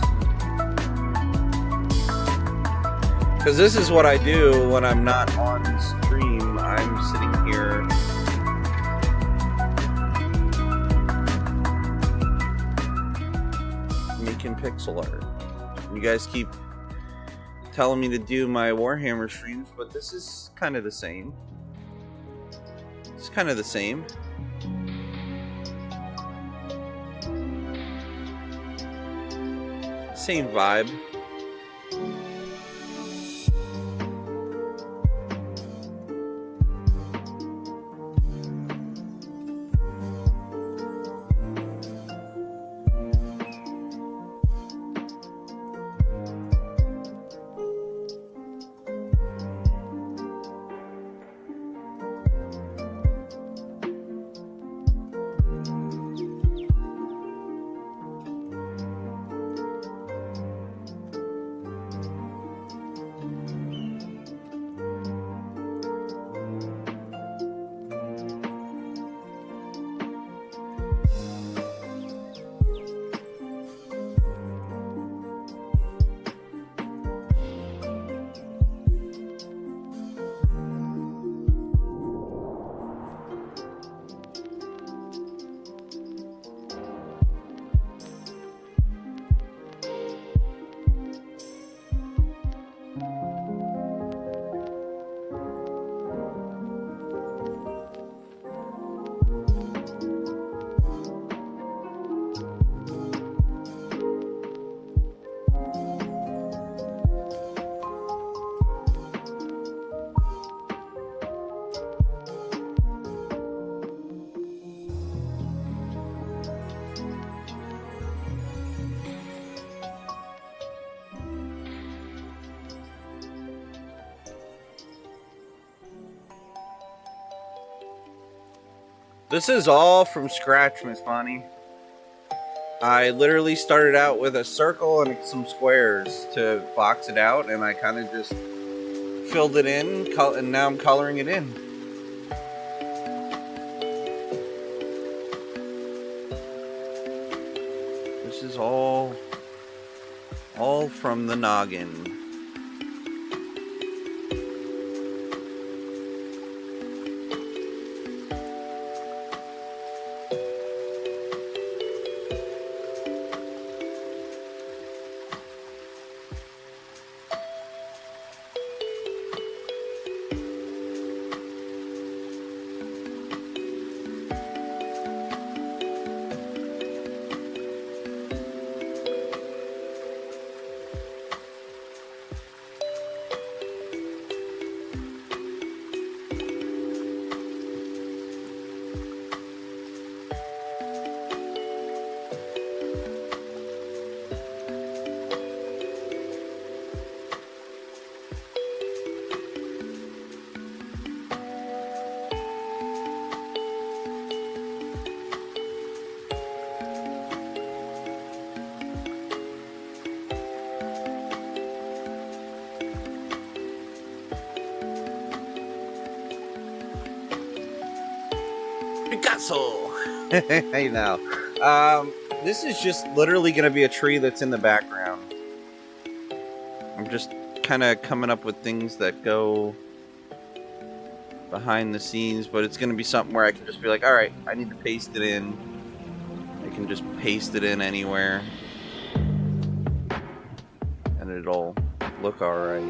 [SPEAKER 1] Because this is what I do when I'm not on stream. I'm sitting here making pixel art. You guys keep telling me to do my Warhammer streams, but this is kind of the same. It's kind of the same. Same vibe. This is all from scratch, Miss Bonnie. I literally started out with a circle and some squares to box it out, and I kind of just filled it in, and now I'm coloring it in. This is all from the noggin. Picasso! Hey now. This is just literally going to be a tree that's in the background. I'm just kind of coming up with things that go behind the scenes, but it's going to be something where I can just be like, alright, I need to paste it in. I can just paste it in anywhere. And it'll look alright.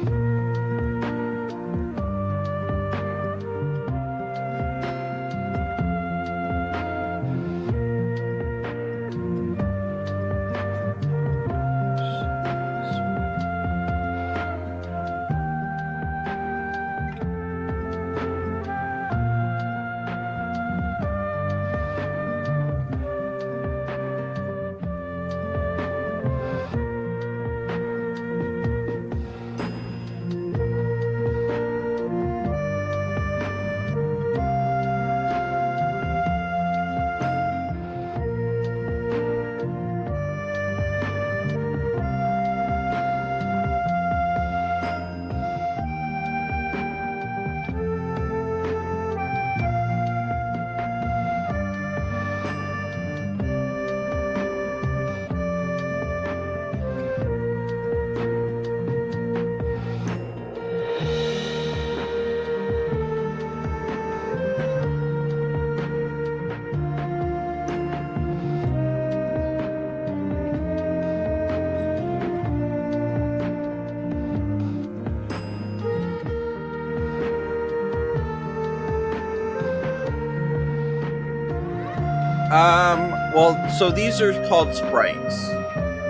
[SPEAKER 1] Well, so these are called sprites.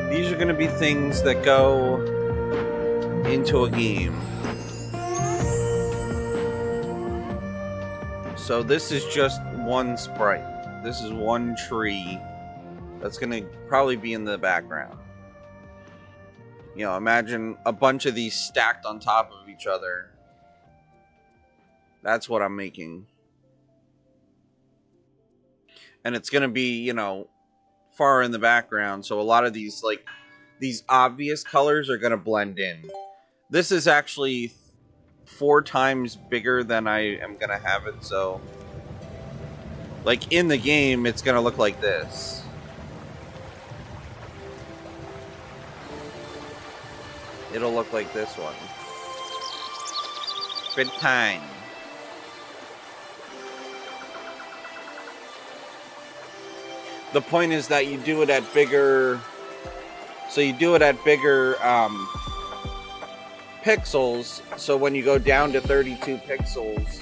[SPEAKER 1] These are going to be things that go into a game. So this is just one sprite. This is one tree that's going to probably be in the background. You know, imagine a bunch of these stacked on top of each other. That's what I'm making. And it's going to be, you know, far in the background. So a lot of these, like, these obvious colors are going to blend in. This is actually 4 times bigger than I am going to have it. So, like, in the game, it's going to look like this. It'll look like this one. Bedtime. The point is that you do it at bigger... So you do it at bigger pixels. So when you go down to 32 pixels,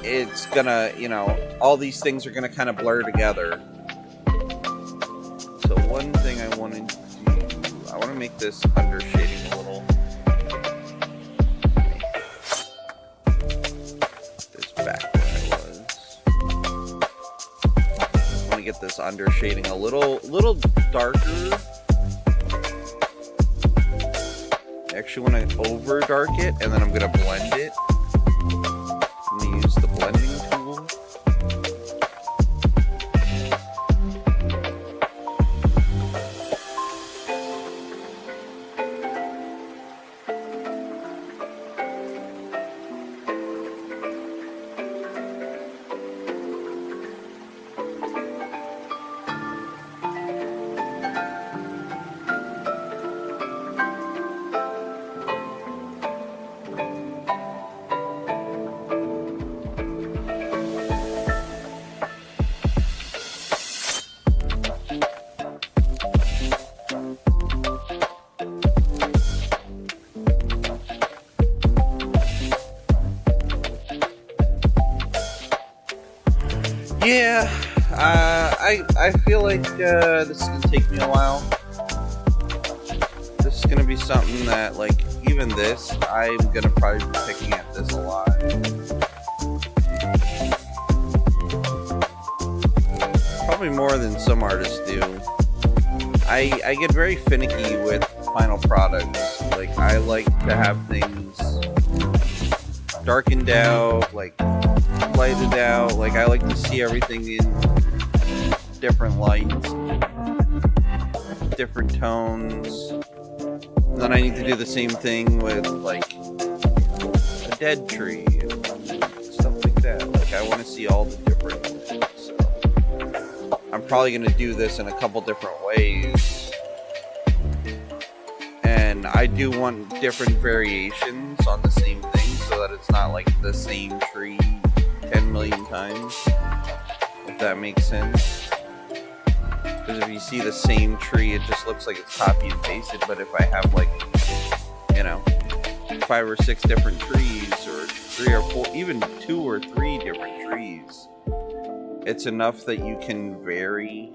[SPEAKER 1] it's gonna, you know, all these things are gonna kind of blur together. So one thing I want to do... I want to make this undershading a little. This back where I was. I want to get this undershading a little darker. I actually want to over dark it, and then I'm going to blend it. I'm going to use the blending tool. Yeah, I feel like this is gonna take me a while. This is gonna be something that, like, even this, I'm gonna probably be picking at this a lot. Probably more than some artists do. I get very finicky with final products. Like, I like to have things darkened out, like lighted out. Like, I like to see everything in different lights, different tones. And then I need to do the same thing with, like, a dead tree and stuff like that. Like, I want to see all the different things. So I'm probably going to do this in a couple different ways. And I do want different variations on the same thing so that it's not like the same tree 10 million times, if that makes sense. Because if you see the same tree, it just looks like it's copy and pasted. But if I have, like, you know, 5 or 6 different trees, or 3 or 4, even 2 or 3 different trees, it's enough that you can vary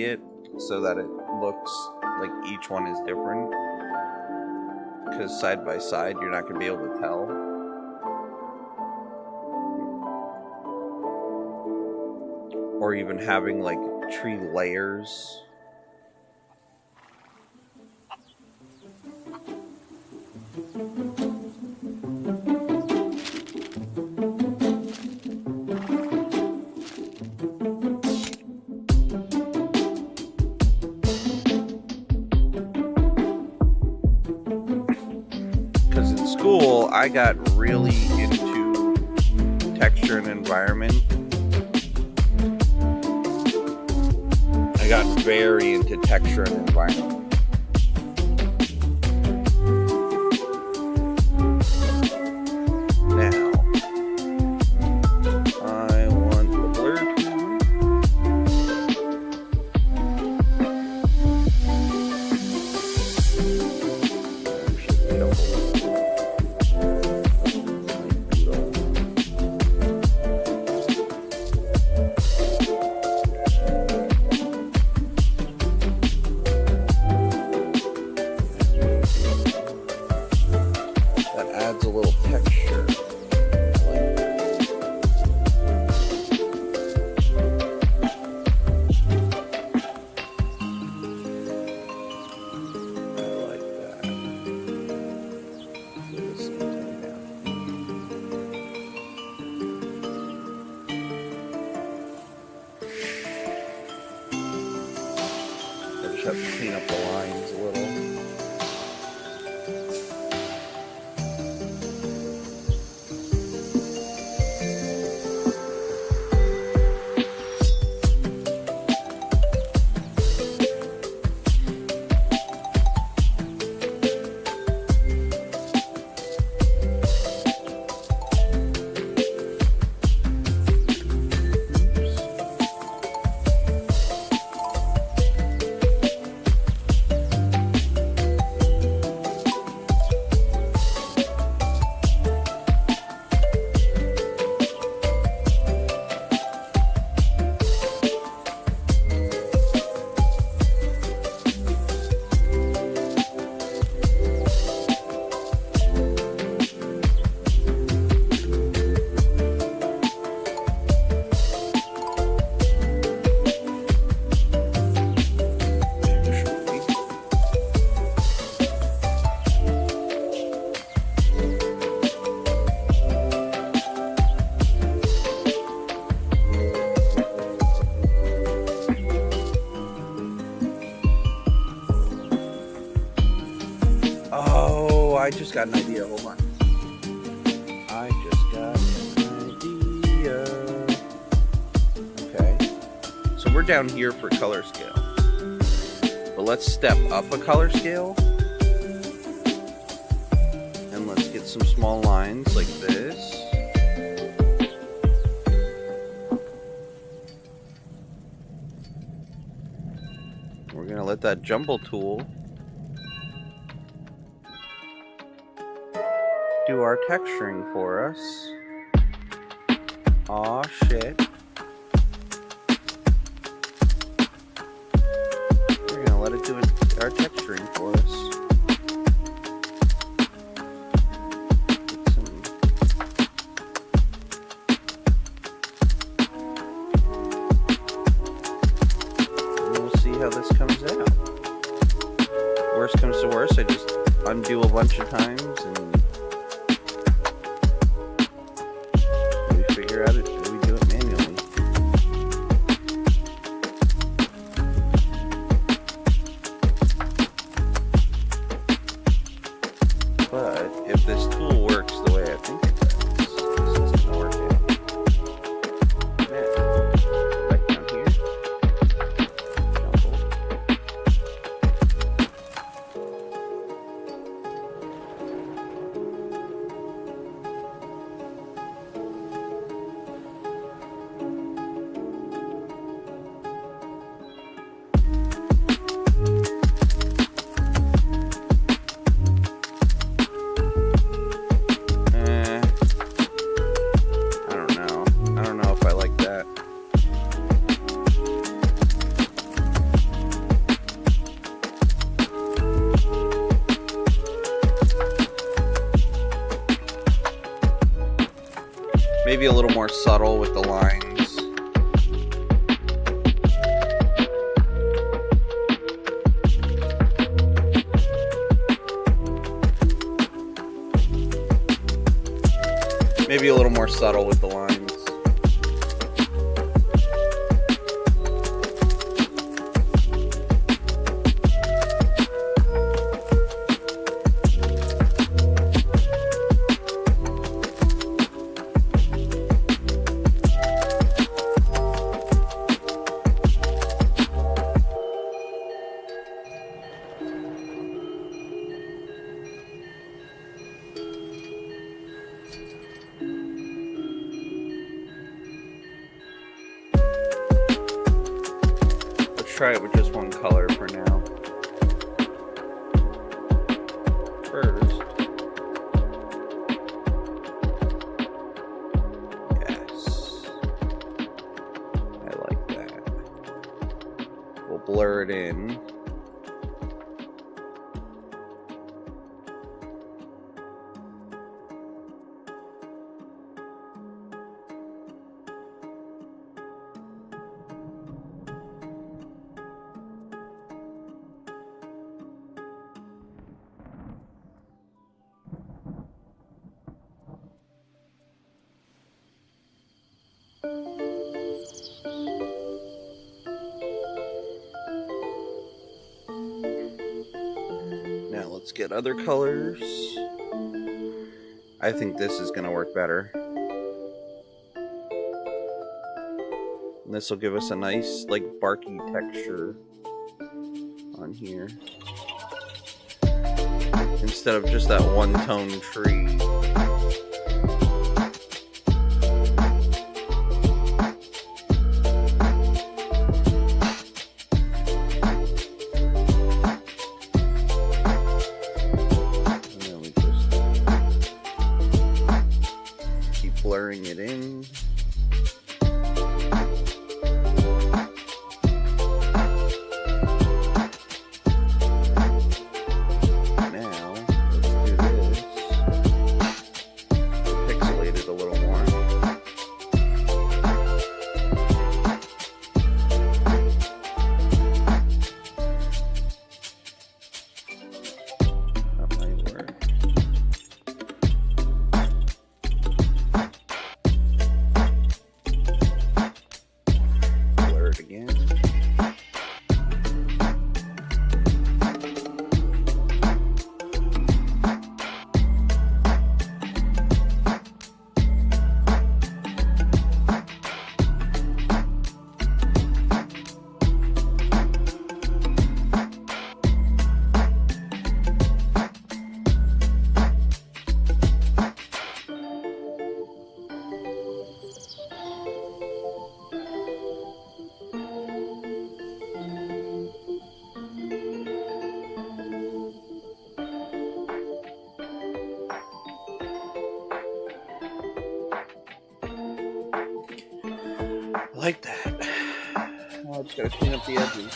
[SPEAKER 1] it so that it looks like each one is different. Because side by side, you're not going to be able to tell. Or even having, like, tree layers. Because in school, I got really into texture and environment. I got very into texture and environment. Now, I want the blur tool. That adds a little texture. I like that. I like that. Do the same thing now. I just have to clean up the lines a little. I just got an idea. Hold on. I just got an idea. Okay. So we're down here for color scale. But let's step up a color scale. And let's get some small lines like this. We're going to let that jumble tool do our texturing for us. Aw, shit. We're gonna let it do our texturing for us. And we'll see how this comes out. Worst comes to worst, I just undo a bunch of times and we figure out it. We do it manually. But if this tool works the way I think it does, this is gonna work out. Now, back down here. Jumble. I don't know if I like that. Maybe a little more subtle with the lines. Maybe a little more subtle with the lines. Try it with just one color for now. First, yes, I like that. We'll blur it in. Now let's get other colors. I think this is going to work better. And this will give us a nice, like, barky texture on here. Instead of just that one-tone tree. Blurring it in. Now, let's do this. Pixelate it a little more. That might work. Like that. Now I just gotta clean up the edges.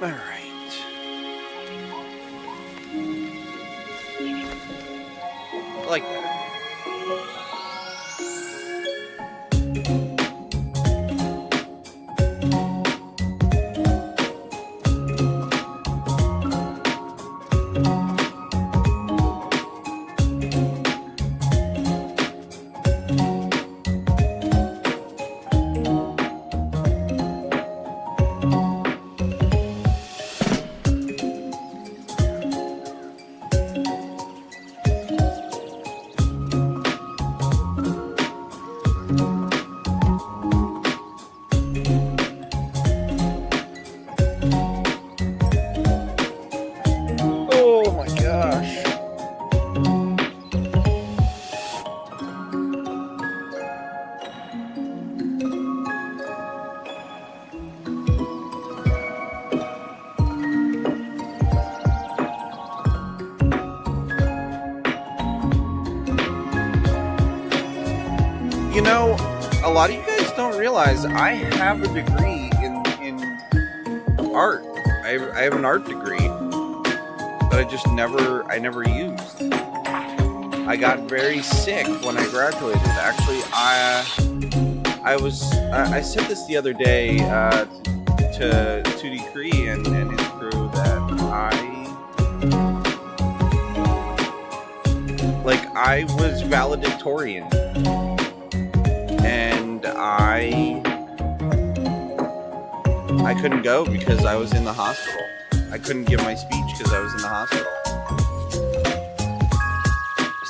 [SPEAKER 1] All right. Like that. Oh my gosh. You know, a lot of you guys don't realize I have a degree in art. I have an art degree that I never used. I got very sick when I graduated. Actually, I said this the other day to 2D Cree and his crew that I was valedictorian. And I couldn't go because I was in the hospital. I couldn't give my speech because I was in the hospital.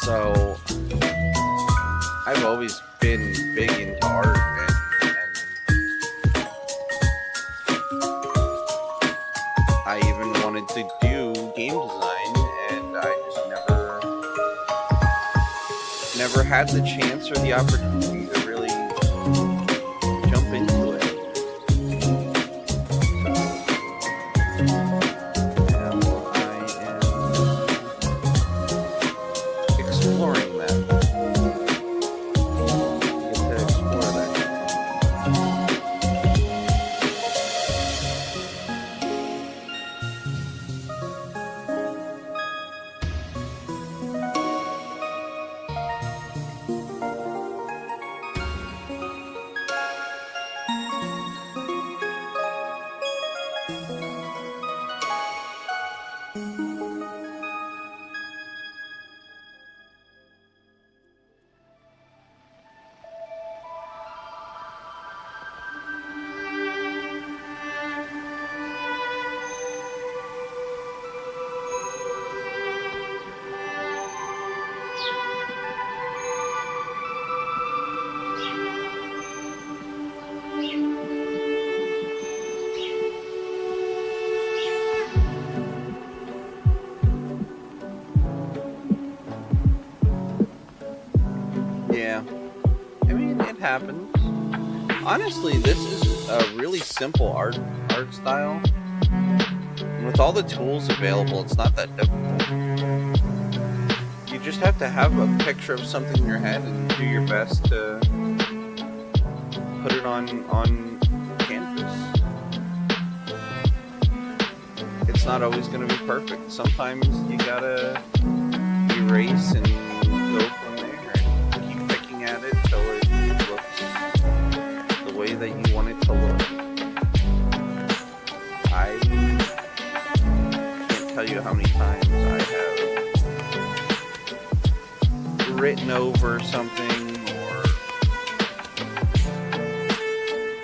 [SPEAKER 1] So I've always been big into art and I even wanted to do game design, and I just never had the chance or the opportunity to really jump into it. So now I am exploring that. I get to explore that. happens. Honestly, this is a really simple art style. And with all the tools available, it's not that difficult. You just have to have a picture of something in your head and do your best to put it on canvas. It's not always going to be perfect. Sometimes you gotta erase and go from there and keep picking at it till it looks the way that you want it to look. I can't tell you how many times I have written over something or,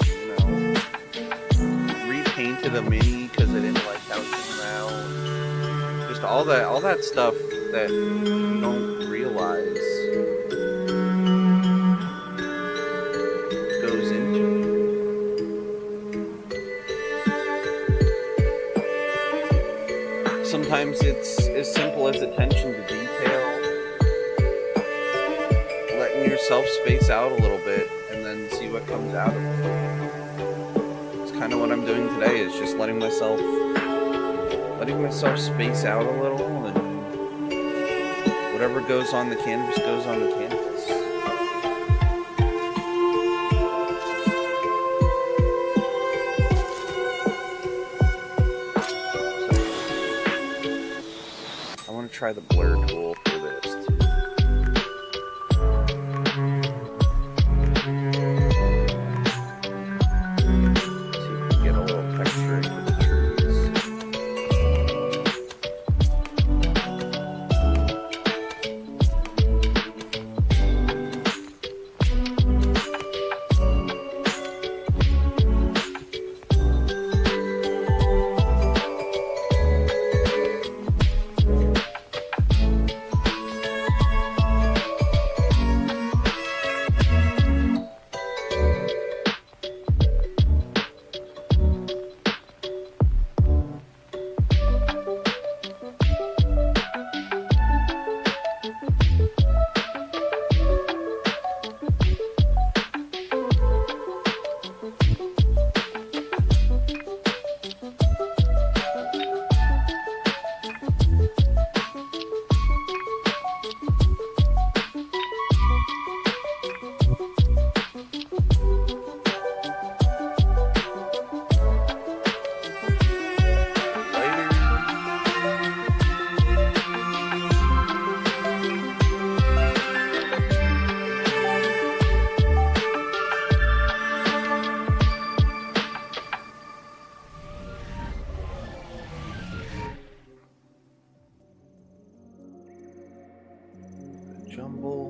[SPEAKER 1] you know, repainted a mini because I didn't like how it came out. Just all that stuff that you don't realize goes into it. Sometimes it's as simple as attention to detail, letting yourself space out a little bit and then see what comes out of it. It's kind of what I'm doing today, is just letting myself space out a little, and whatever goes on the canvas goes on the canvas. So, I want to try the blur tool for this too. See if we can get a little texture into the trees. Jumble.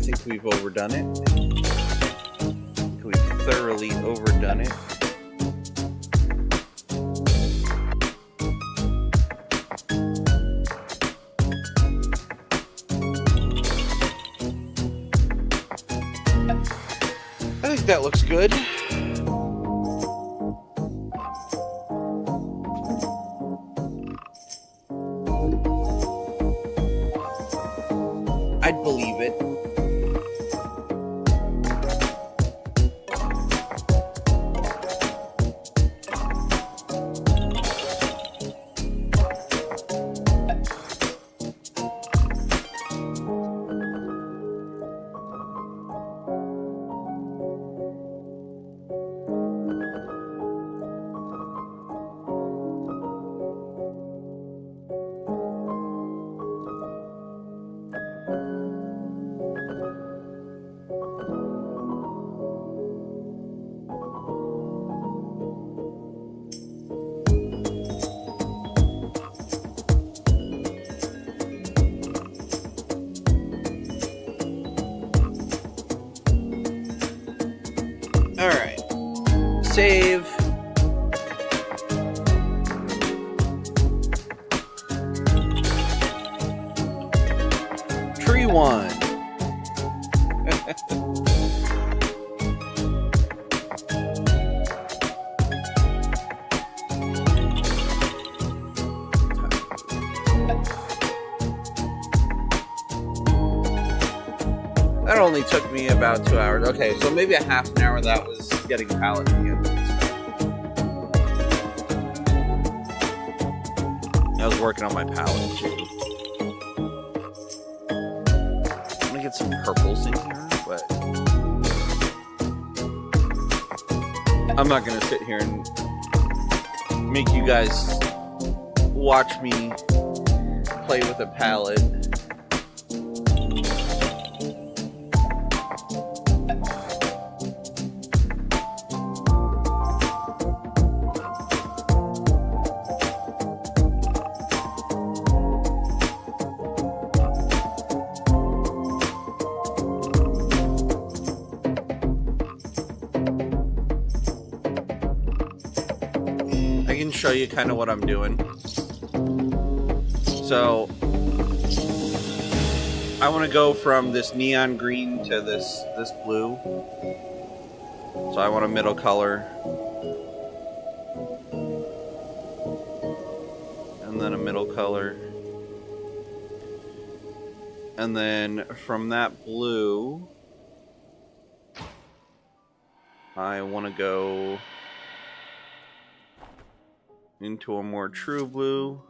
[SPEAKER 1] think we've overdone it. We've thoroughly overdone it. I think that looks good. I'd believe it. Alright. Save. Tree 1. That only took me about 2 hours. Okay, so maybe a half an hour that was getting palette together. I was working on my palette too. I'm gonna get some purples in here, but I'm not gonna sit here and make you guys watch me play with a palette. I can show you kind of what I'm doing. So I want to go from this neon green to this blue. So I want a middle color. And then a middle color. And then from that blue, I want to go into a more true blue.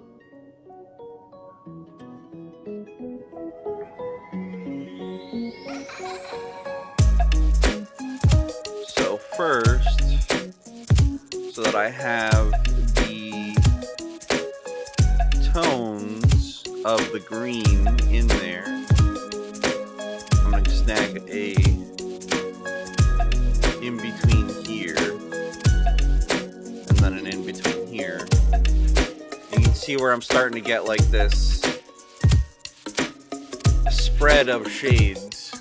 [SPEAKER 1] So first, so that I have the tones of the green in there, I'm going to snag a in between here, and then an in between here. You can see where I'm starting to get like this spread of shades.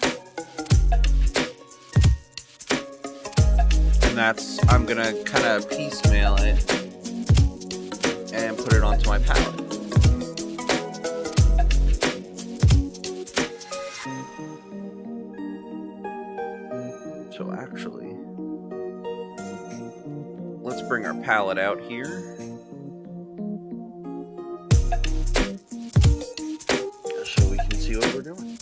[SPEAKER 1] And that's, I'm gonna kind of piecemeal it and put it onto my palette. So actually, let's bring our palette out here. So we can see what we're doing.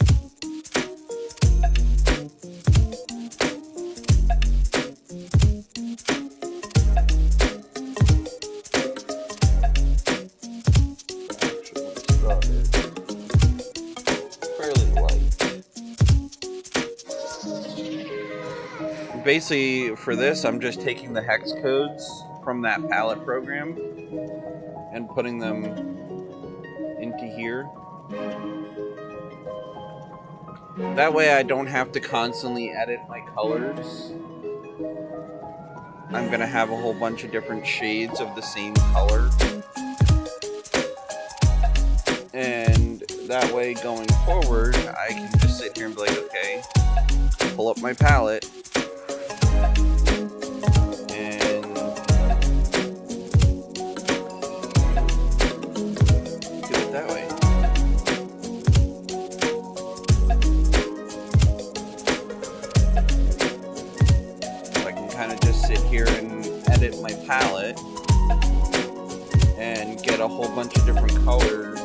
[SPEAKER 1] Basically, for this, I'm just taking the hex codes from that palette program and putting them into here. That way I don't have to constantly edit my colors. I'm gonna have a whole bunch of different shades of the same color. And that way going forward, I can just sit here and be like, okay, pull up my palette, and do it that way. So I can kind of just sit here and edit my palette and get a whole bunch of different colors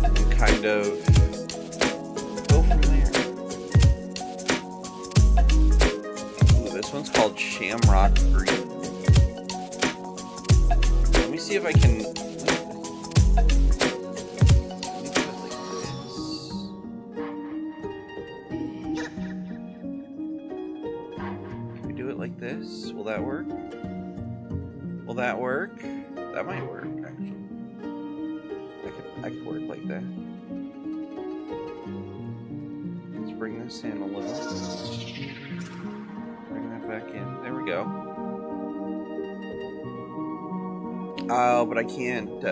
[SPEAKER 1] and kind of go from there. Ooh, this one's called Shamrock Green. Let me see if I can. Like this. Will that work? Will that work? That might work, actually. I could work like that. Let's bring this in a little. Bring that back in. There we go. Oh, but I can't,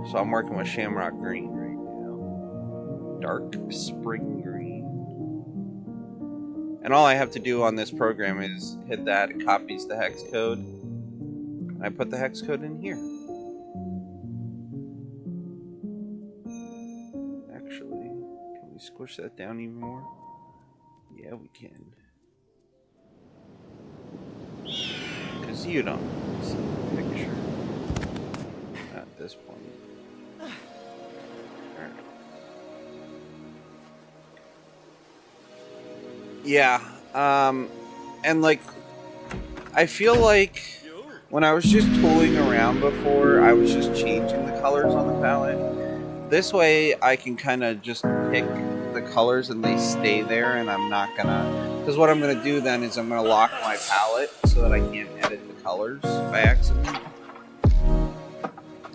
[SPEAKER 1] So I'm working with Shamrock Green right now. Dark Spring Green. And all I have to do on this program is hit that, it copies the hex code. And I put the hex code in here. Actually, can we squish that down even more? Yeah, we can. Because you don't see the picture at this point. Yeah, and like, I feel like when I was just tooling around before, I was just changing the colors on the palette. This way, I can kind of just pick the colors and they stay there, and I'm not gonna, because what I'm gonna do then is I'm gonna lock my palette so that I can't edit the colors by accident.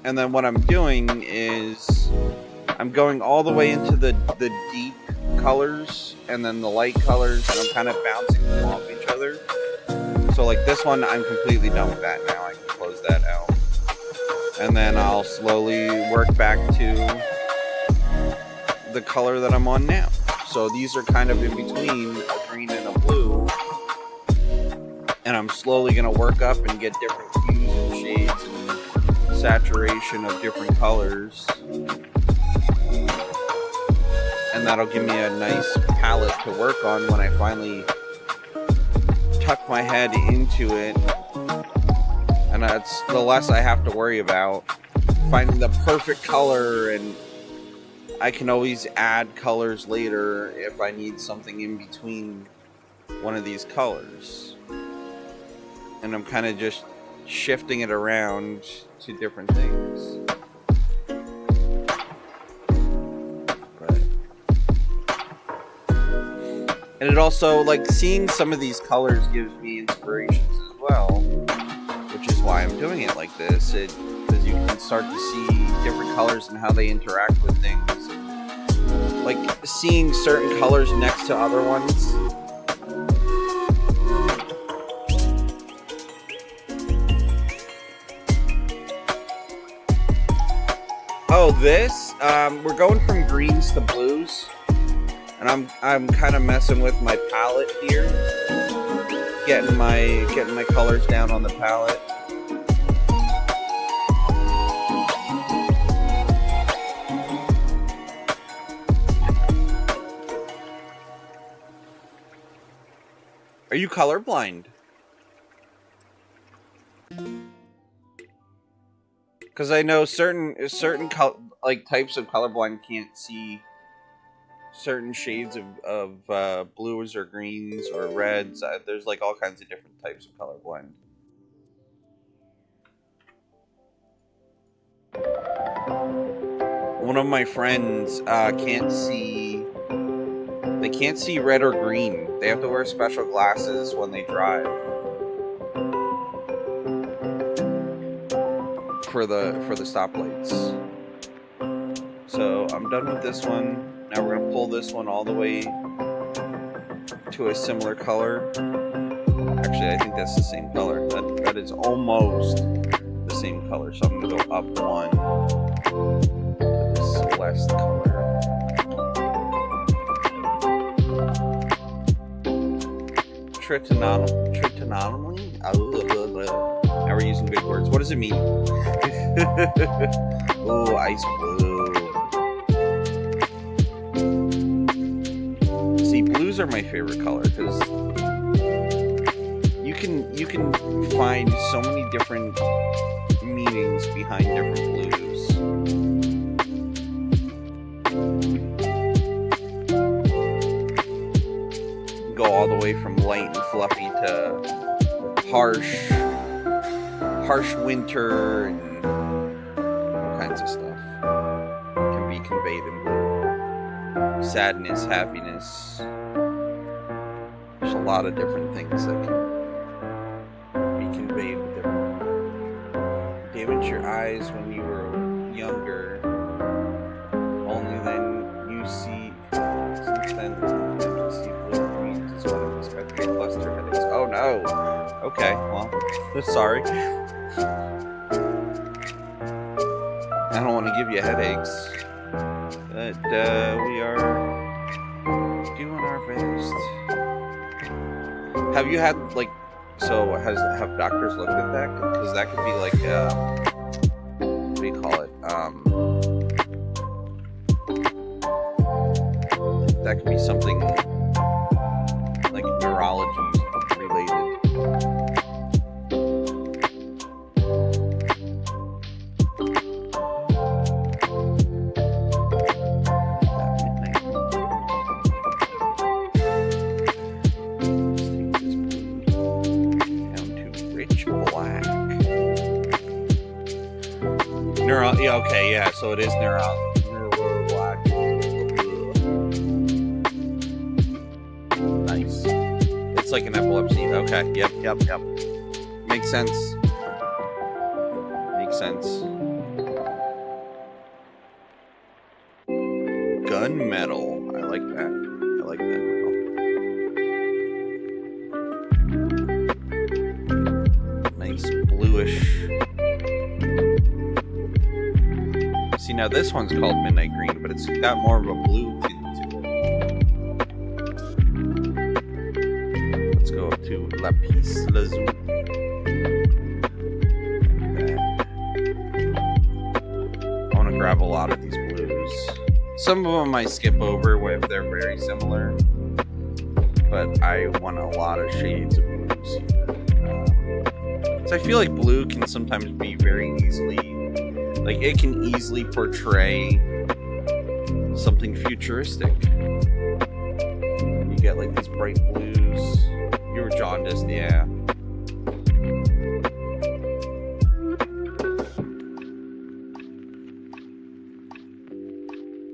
[SPEAKER 1] And then what I'm doing is I'm going all the way into the deep colors and then the light colors, and I'm kind of bouncing them off each other. So like this one, I'm completely done with that now. I can close that out. And then I'll slowly work back to the color that I'm on now. So these are kind of in between a green and a blue. And I'm slowly going to work up and get different hues and shades and saturation of different colors. And that'll give me a nice palette to work on when I finally tuck my head into it. And that's the less I have to worry about finding the perfect color, and I can always add colors later if I need something in between one of these colors. And I'm kind of just shifting it around to different things. And it also, like, seeing some of these colors gives me inspirations as well, which is why I'm doing it like this. Because you can start to see different colors and how they interact with things. Like, seeing certain colors next to other ones. Oh, this? We're going from greens to blues. And I'm kind of messing with my palette here, getting my colors down on the palette. Are you colorblind? Because I know certain types of colorblind can't see certain shades of blues or greens or reds. There's like all kinds of different types of colorblind. One of my friends can't see red or green. They have to wear special glasses when they drive for the stoplights. So I'm done with this one. Now we're gonna pull this one all the way to a similar color. Actually, I think that's the same color. That is almost the same color. So I'm gonna go up one to this Celeste color. Tritonally? Now we're using big words. What does it mean? Oh, ice blue. See, blues are my favorite color because you can find so many different meanings behind different blues. Go all the way from light and fluffy to harsh winter and all kinds of stuff can be conveyed in blue. Sadness, happiness. There's a lot of different things that can be conveyed with different. Damage your eyes when you were younger. Only then you see. Since then, you see blue greens as one of these country cluster headaches. Oh no. Okay, well, sorry. I don't want to give you headaches, but we are doing our best. Have you had have doctors looked at that? Because that could be like what do you call it? That could be something like neurology related. Yeah, okay, yeah, so it is neuro black. Nice. It's like an epilepsy. Okay, yep. Makes sense. Gunmetal. I like that. Nice bluish. See, now this one's called Midnight Green, but it's got more of a blue tint to it. Let's go up to Lapis Lazuli. I want to grab a lot of these blues. Some of them I skip over if they're very similar, but I want a lot of shades of blues. So I feel like blue can sometimes be very easily. Like, it can easily portray something futuristic. You get, like, these bright blues. You were jaundiced, yeah.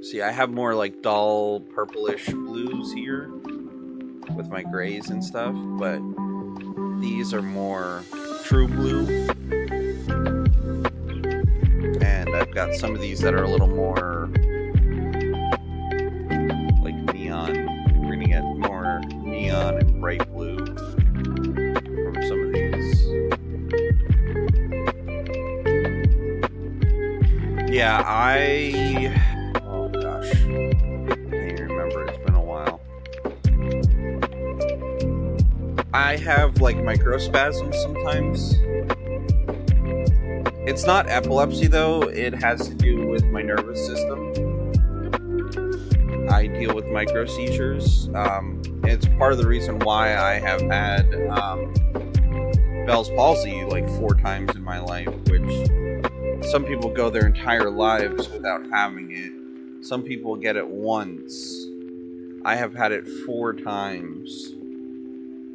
[SPEAKER 1] See, I have more, like, dull purplish blues here with my grays and stuff, but these are more true blue. I've got some of these that are a little more like neon. We're gonna get more neon and bright blue from some of these. Yeah, oh gosh, I can't even remember. It's been a while. I have like microspasms sometimes. It's not epilepsy though, it has to do with my nervous system. I deal with micro seizures. It's part of the reason why I have had Bell's palsy like 4 times in my life, which some people go their entire lives without having it. Some people get it once. I have had it 4 times,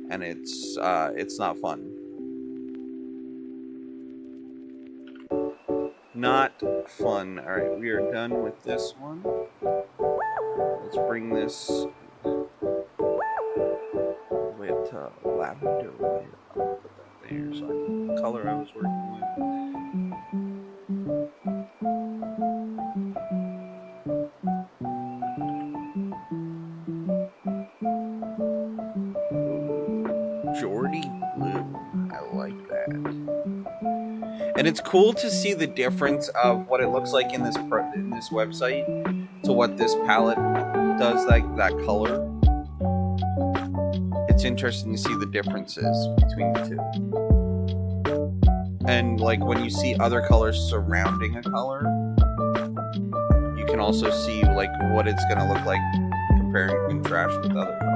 [SPEAKER 1] and it's not fun. Not fun. Alright, we are done with this one. Let's bring this way up to lavender. I'll put that there so I can the color I was working with. bad. And it's cool to see the difference of what it looks like in this website to what this palette does, like that color. It's interesting to see the differences between the two. And like when you see other colors surrounding a color, you can also see like what it's gonna look like comparing contrast with other colors.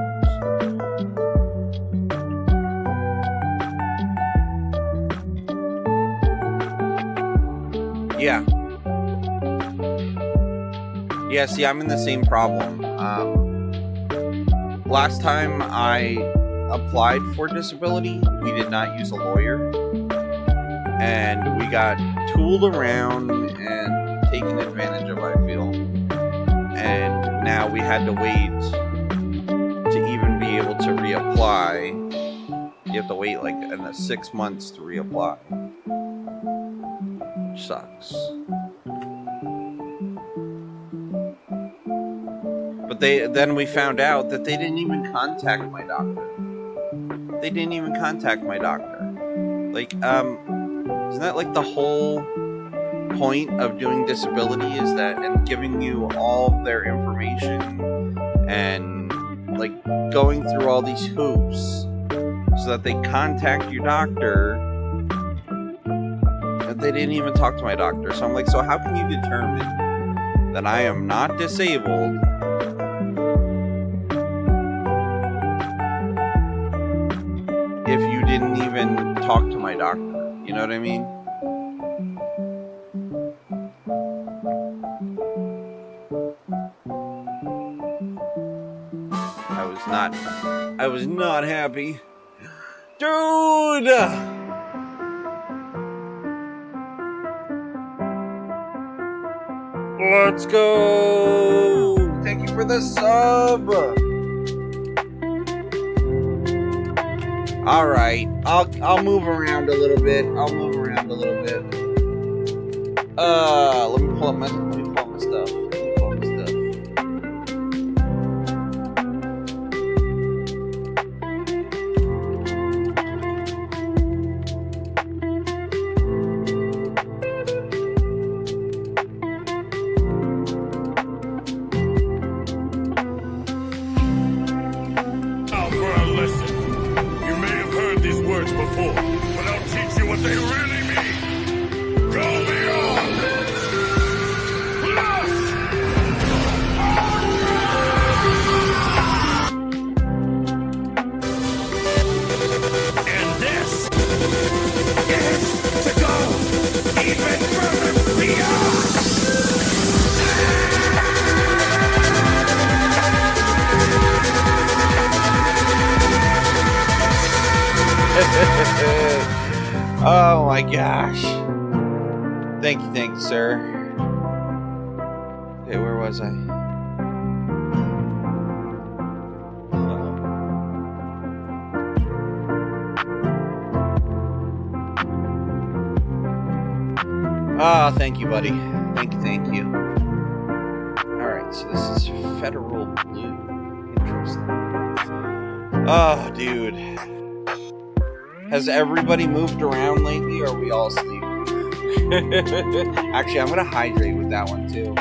[SPEAKER 1] Yeah. Yeah, see, I'm in the same problem. Last time I applied for disability, we did not use a lawyer. And we got tooled around and taken advantage of, I feel. And now we had to wait to even be able to reapply. You have to wait like 6 months to reapply. Sucks. But then we found out that they didn't even contact my doctor. They didn't even contact my doctor. Like, isn't that like the whole point of doing disability, is that, and giving you all of their information and like going through all these hoops so that they contact your doctor? They didn't even talk to my doctor. So I'm like, so how can you determine that I am not disabled if you didn't even talk to my doctor? You know what I mean? I was not happy. Dude! Let's go! Thank you for the sub! Alright, I'll move around a little bit. Let me pull up my stuff.
[SPEAKER 2] Before, but I'll teach you what they really mean. Romeo! Plus! And this is to go even further beyond!
[SPEAKER 1] Oh my gosh. Thank you, sir. Okay, where was I? Ah, thank you, buddy. Thank you. Alright, so this is Federal Blue. Interesting. Oh, dude. Has everybody moved around lately, or are we all asleep? Actually, I'm gonna hydrate with that one too.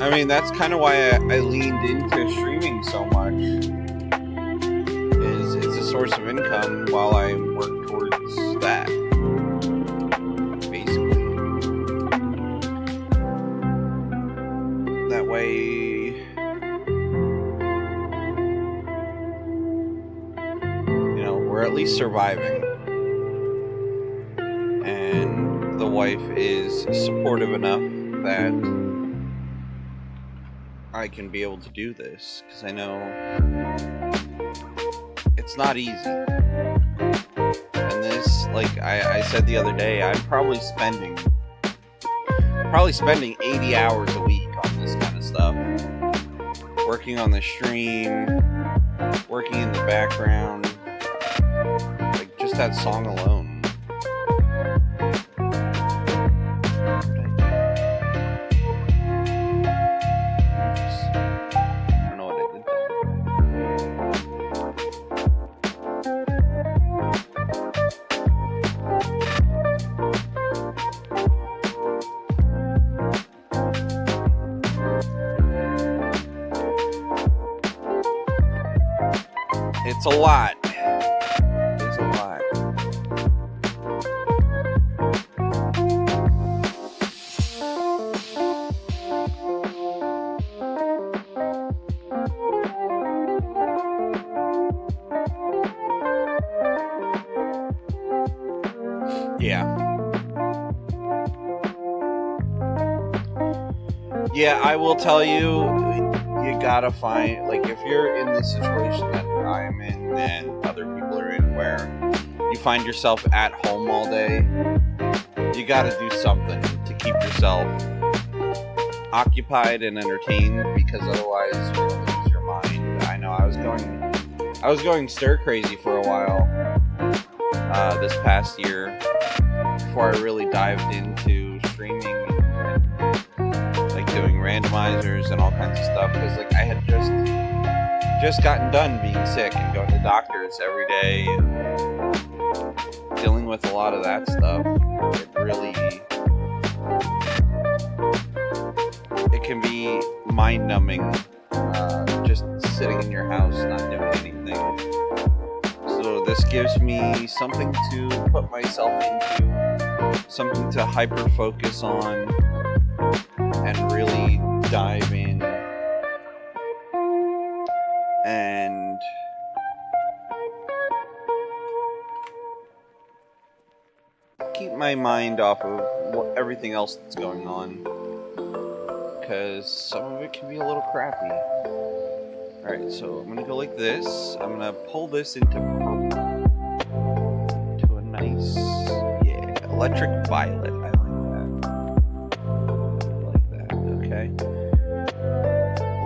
[SPEAKER 1] I mean, that's kind of why I leaned into streaming so much. It's a source of income while I work towards that. We're at least surviving, and the wife is supportive enough that I can be able to do this, because I know it's not easy. And this, like I said the other day, I'm probably spending 80 hours a week on this kind of stuff, working on the stream, working in the background. Just that song alone. It's a lot. It's a lot. Yeah, I will tell you, you gotta find, like, if you're in the situation that I'm in and other people are in, where you find yourself at home all day, you gotta do something to keep yourself occupied and entertained, because otherwise you're gonna lose your mind. I know I was going stir crazy for a while this past year before I really dived into streaming and like doing randomizers and all kinds of stuff, because like I had just gotten done being sick and going to doctors every day and dealing with a lot of that stuff. It can be mind-numbing, just sitting in your house not doing anything. So this gives me something to put myself into, something to hyper-focus on, and really dive in. And keep my mind off of everything else that's going on, because some of it can be a little crappy. Alright, so I'm gonna go like this. I'm gonna pull this into purple. To a nice, electric violet. I like that, okay.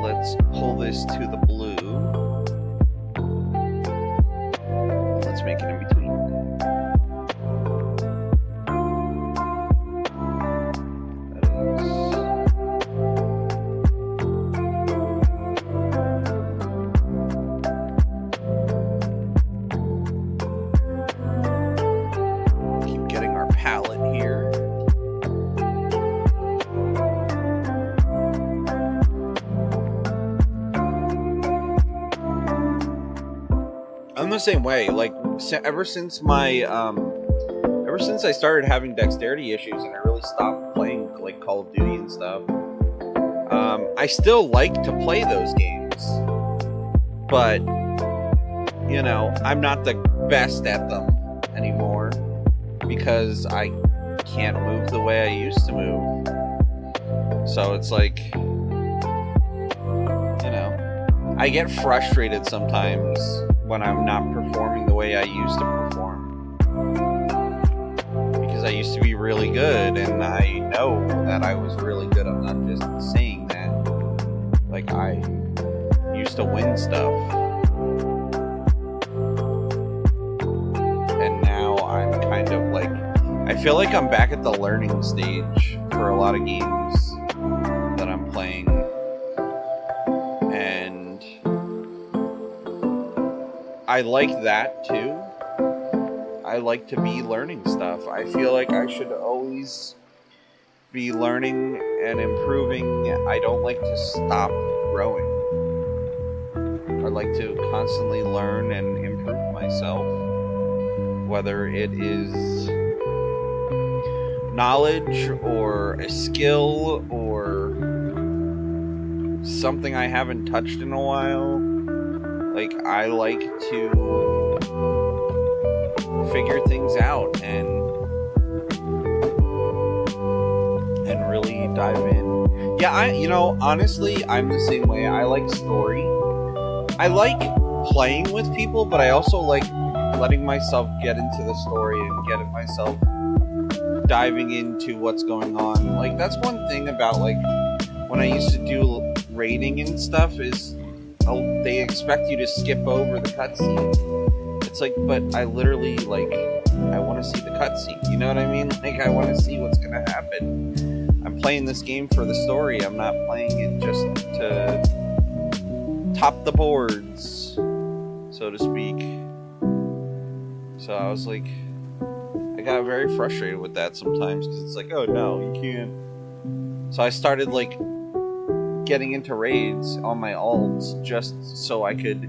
[SPEAKER 1] Let's pull this to the blue. Let's make it in between. I'm the same way. Like ever since I started having dexterity issues and I really stopped playing like Call of Duty and stuff, I still like to play those games, but you know, I'm not the best at them anymore because I can't move the way I used to move. So it's like, you know, I get frustrated sometimes when I'm not performing the way I used to perform, because I used to be really good, and I know that I was really good. I'm not just saying that. Like, I used to win stuff, and now I'm kind of like, I feel like I'm back at the learning stage for a lot of games that I'm playing, and I like that too. I like to be learning stuff. I feel like I should always be learning and improving. I don't like to stop growing. I like to constantly learn and improve myself, whether it is knowledge or a skill or something I haven't touched in a while. Like, I like to figure things out and really dive in. Yeah, honestly, I'm the same way. I like story. I like playing with people, but I also like letting myself get into the story and getting myself diving into what's going on. Like, that's one thing about, like, when I used to do raiding and stuff is they expect you to skip over the cutscene. It's like, but I literally, like, I want to see the cutscene. You know what I mean? Like, I want to see what's gonna happen. I'm playing this game for the story. I'm not playing it just to top the boards, so to speak. So I was like, I got very frustrated with that sometimes, because it's like, oh no, you can't. So I started, like, getting into raids on my alts just so I could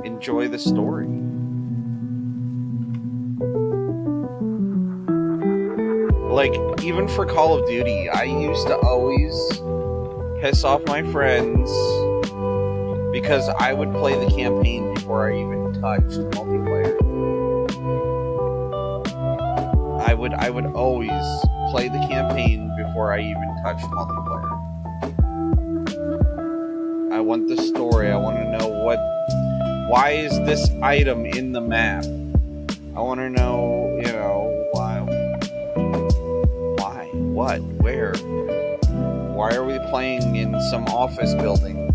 [SPEAKER 1] enjoy the story. Like, even for Call of Duty, I used to always piss off my friends because I would play the campaign before I even touched multiplayer. I would always play the campaign before I even touched multiplayer. I want the story. I want to know why is this item in the map? I want to know, you know, why, what, where? Why are we playing in some office building?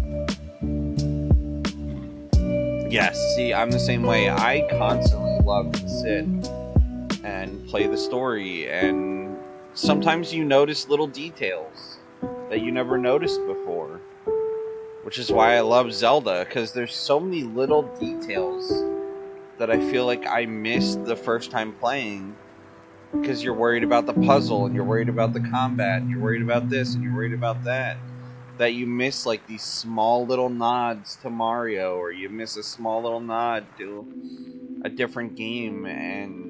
[SPEAKER 1] Yes, see, I'm the same way. I constantly love to sit and play the story, and sometimes you notice little details that you never noticed before, which is why I love Zelda, because there's so many little details that I feel like I missed the first time playing, because you're worried about the puzzle, and you're worried about the combat, and you're worried about this, and you're worried about that you miss like these small little nods to Mario, or you miss a small little nod to a different game, and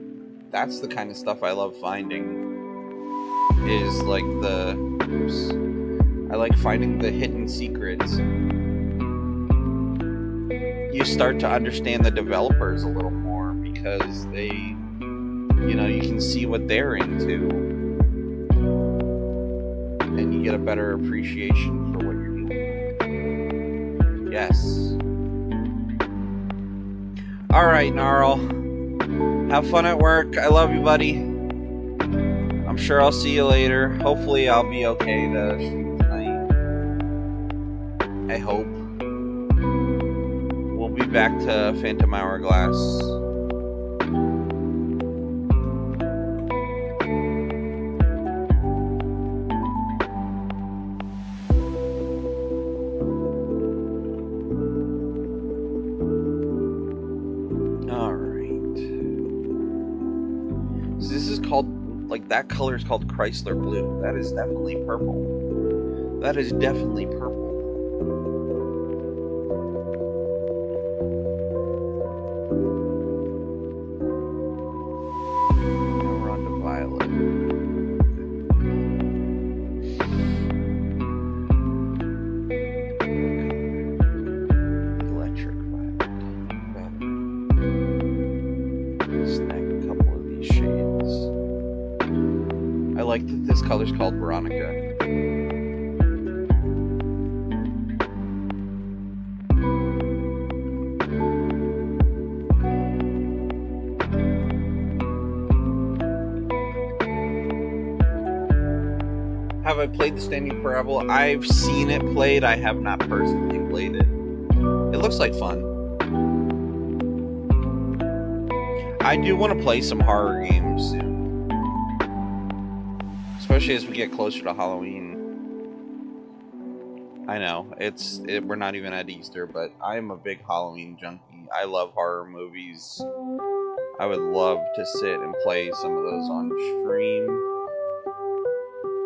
[SPEAKER 1] that's the kind of stuff I love finding. Is like I like finding the hidden secrets. You start to understand the developers a little more because they, you know, you can see what they're into, and you get a better appreciation for what you're doing. Yes. Alright, Gnarl. Have fun at work. I love you, buddy. I'm sure I'll see you later. Hopefully I'll be okay to stream tonight. I hope. We'll be back to Phantom Hourglass. Like, that color is called Chrysler Blue. That is definitely purple. That is definitely purple. Now we're on to violet. Electric violet. Snag a couple of these shades. I like that this color's called Veronica. Have I played The Standing Parable? I've seen it played. I have not personally played it. It looks like fun. I do want to play some horror games soon. Especially as we get closer to Halloween. I know, we're not even at Easter, but I am a big Halloween junkie. I love horror movies. I would love to sit and play some of those on stream.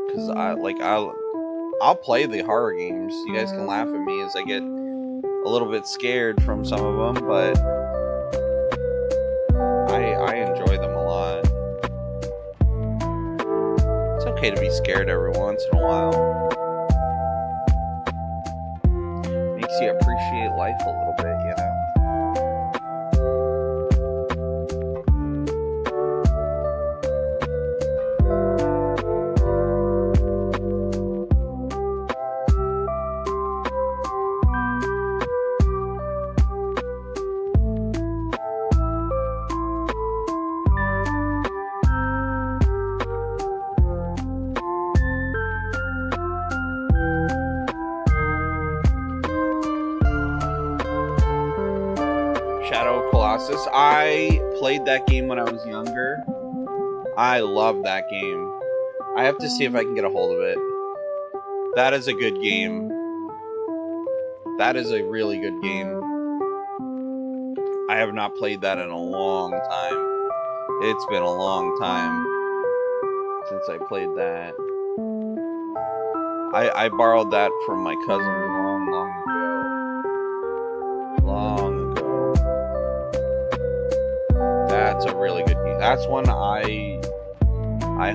[SPEAKER 1] Because I'll play the horror games. You guys can laugh at me as I get a little bit scared from some of them, but I enjoy them a lot. It's okay to be scared every once in a while. Makes you appreciate life a little bit, you know? I played that game when I was younger. I love that game. I have to see if I can get a hold of it. That is a good game. That is a really good game. I have not played that in a long time. It's been a long time since I played that. I borrowed that from my cousin long ago. Long ago. really good game. That's one I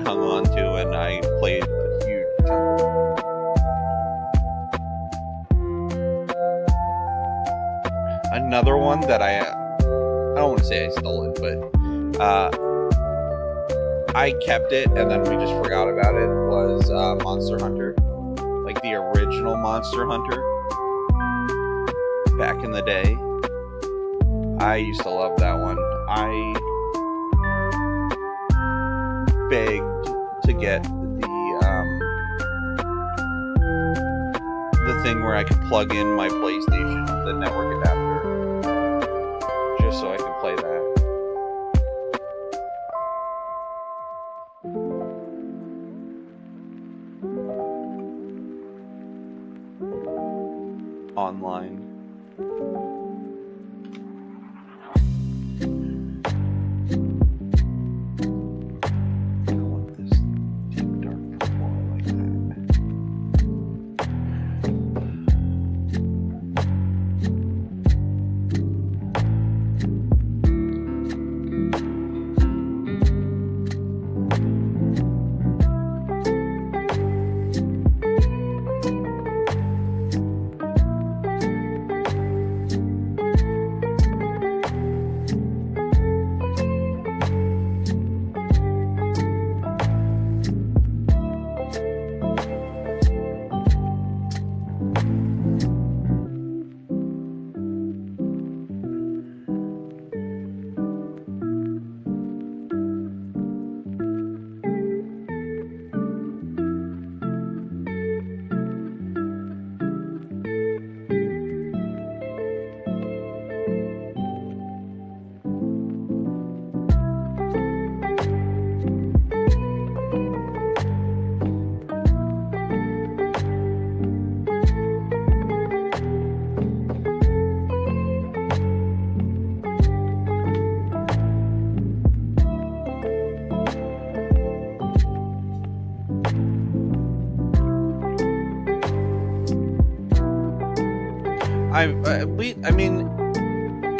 [SPEAKER 1] hung on to and I played a huge chunk of. Another one that I don't want to say I stole it, but I kept it and then we just forgot about it, was Monster Hunter. Like the original Monster Hunter. Back in the day. I used to love that one. I begged to get the thing where I could plug in my PlayStation, the network adapter, just so I could play that. Online.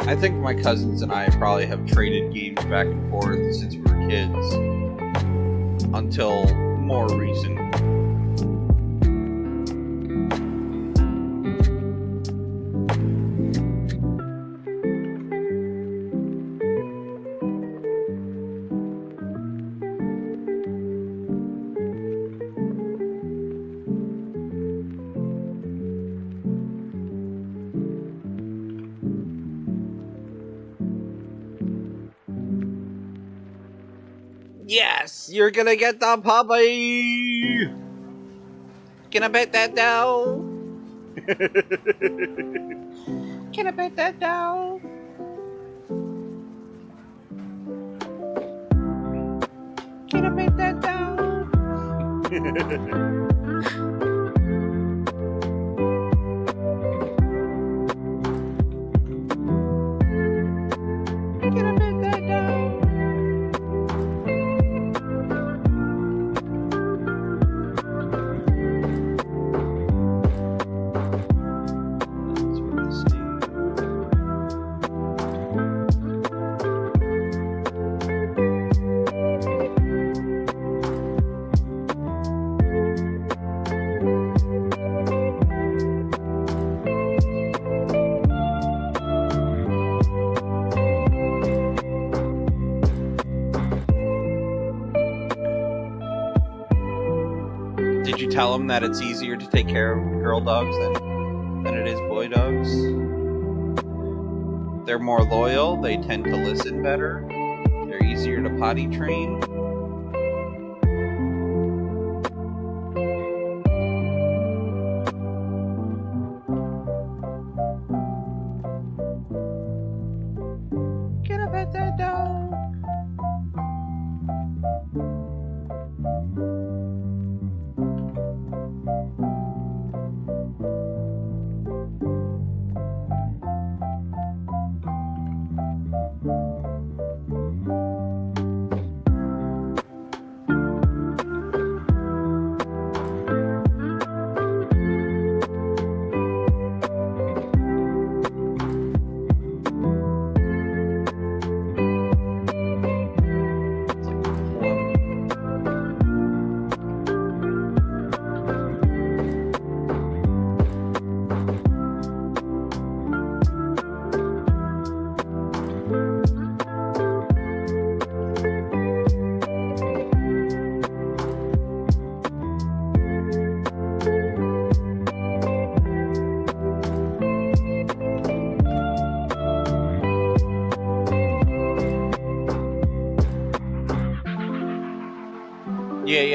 [SPEAKER 1] I think my cousins and I probably have traded games back and forth since we were kids until more recent. Yes, you're gonna get the puppy. Can I bet that down? Can I bet that down? Can I bet that down? Can I bet that down? Did you tell them that it's easier to take care of girl dogs than it is boy dogs? They're more loyal, they tend to listen better, they're easier to potty train. Get up at that dog.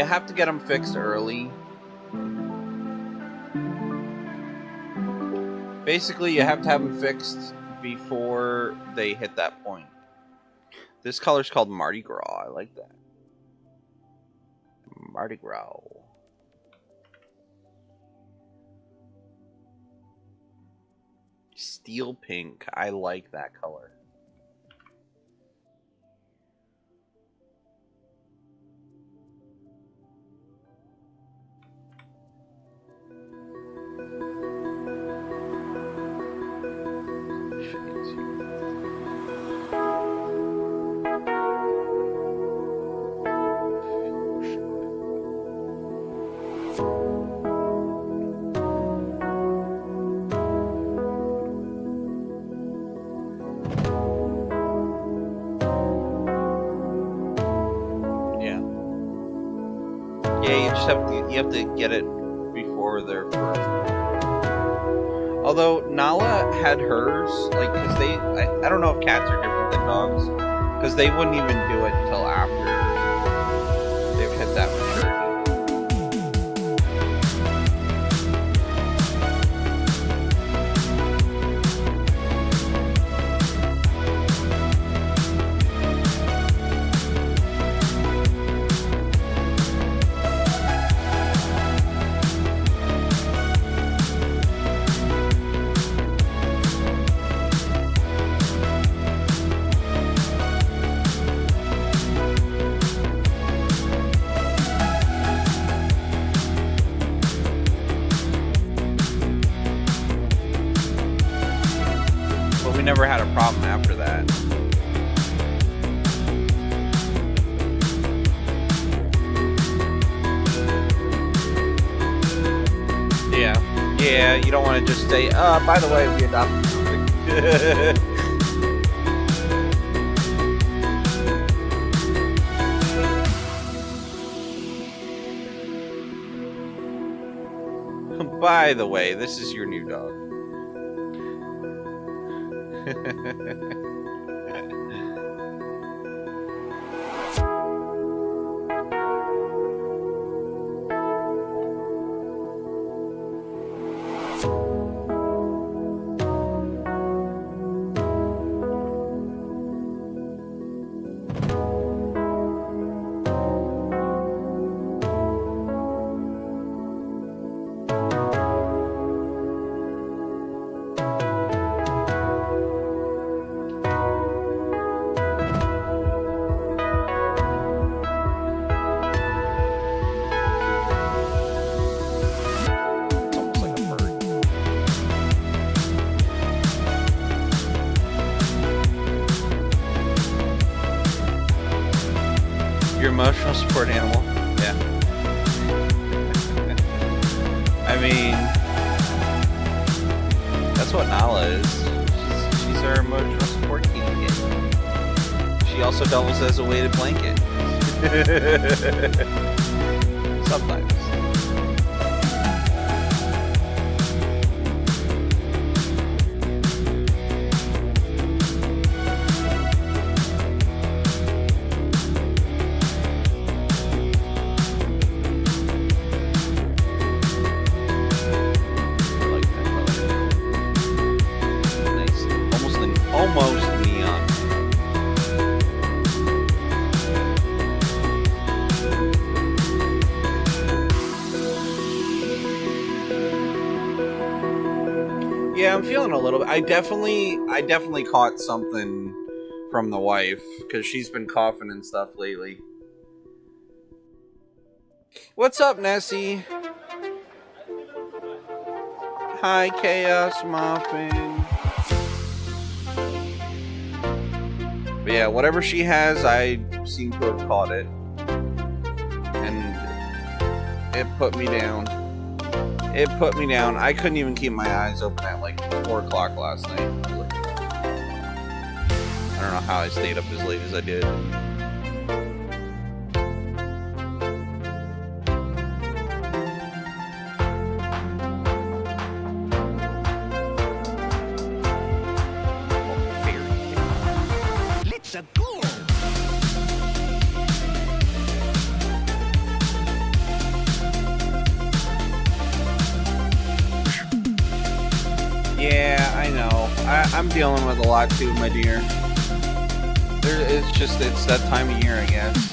[SPEAKER 1] you have to get them fixed early. Basically, you have to have them fixed before they hit that point. This color's called Mardi Gras. I like that. Mardi Gras. Steel pink. I like that color. You have to get it before they're first. Although Nala had hers, like, cause I don't know if cats are different than dogs, cause they wouldn't even do it until after they've hit that maturity. Never had a problem after that. Yeah, you don't want to just say, by the way, we adopted something. By the way, this is your new dog. Emotional support animal. Yeah. I mean, that's what Nala is. She's our emotional support kitty. She also doubles as a weighted blanket. Sometimes. Yeah, I'm feeling a little bit. I definitely caught something from the wife because she's been coughing and stuff lately. What's up, Nessie? Hi, Chaos Muffin. But yeah, whatever she has, I seem to have caught it. And it put me down. It put me down. I couldn't even keep my eyes open at like 4 o'clock last night. I don't know how I stayed up as late as I did. Yeah, I know. I'm dealing with a lot too, my dear. It's that time of year, I guess.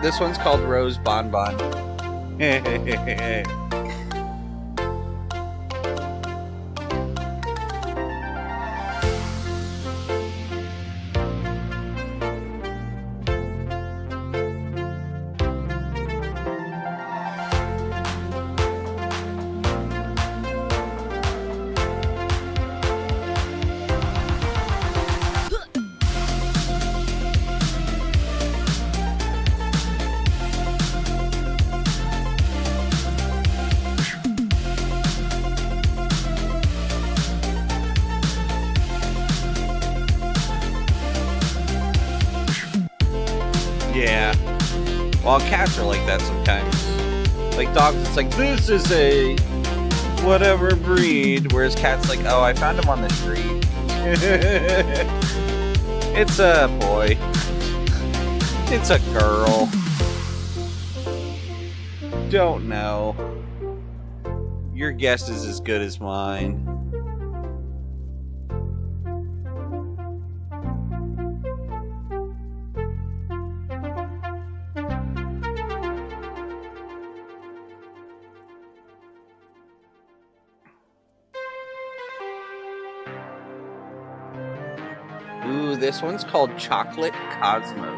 [SPEAKER 1] This one's called Rose Bonbon. Yeah. Well, cats are like that sometimes. Like dogs, it's like, this is a whatever breed. Whereas cats like, oh, I found him on the street. It's a boy. It's a girl. Don't know. Your guess is as good as mine. Ooh, this one's called Chocolate Cosmos.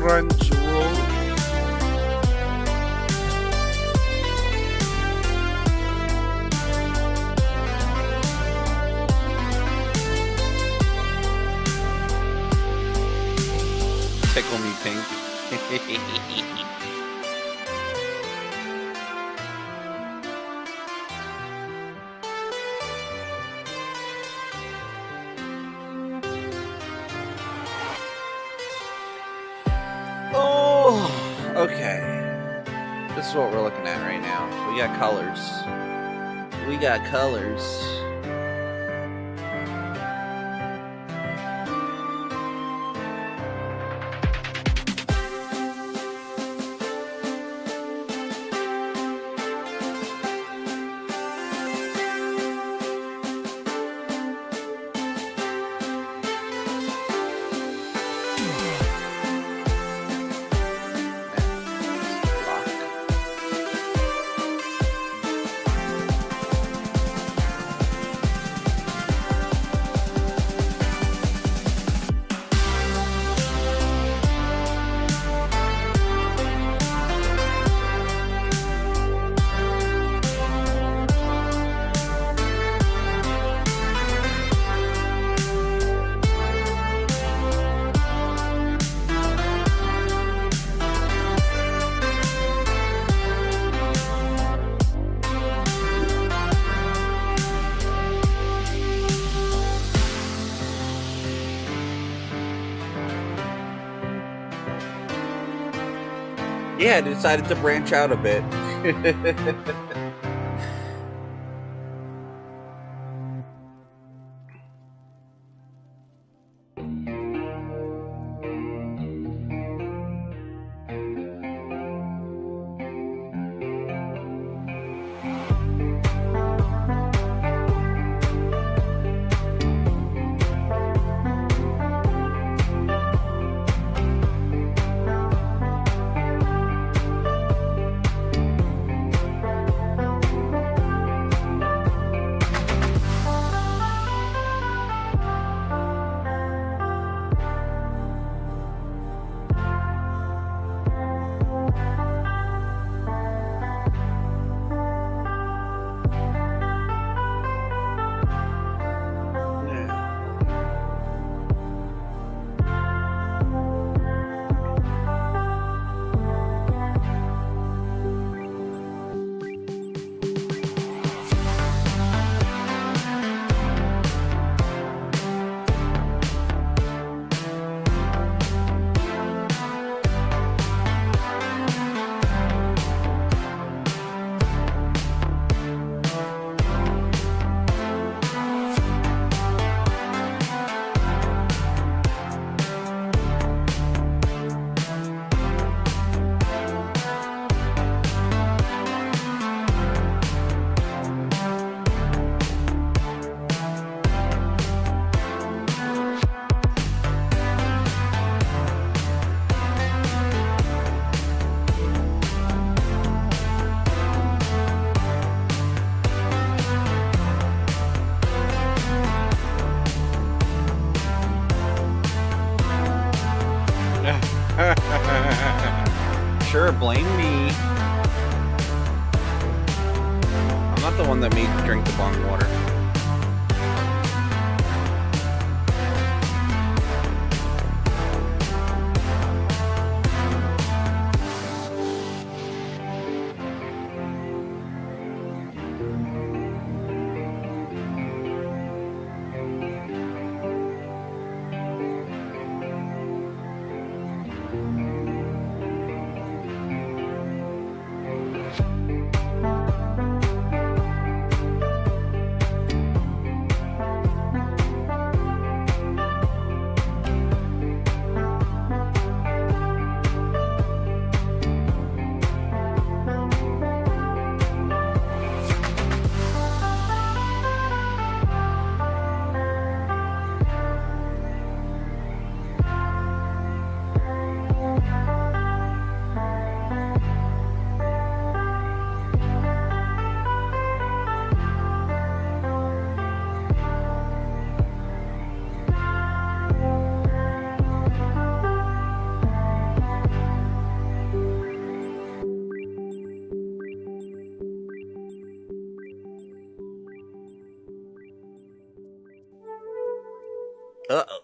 [SPEAKER 1] Crunchyroll. Tickle me pink. Oh, okay. This is what we're looking at right now. We got colors. We got colors. Yeah, I decided to branch out a bit. Sure, blame me. I'm not the one that made you drink the bong water. Uh-oh.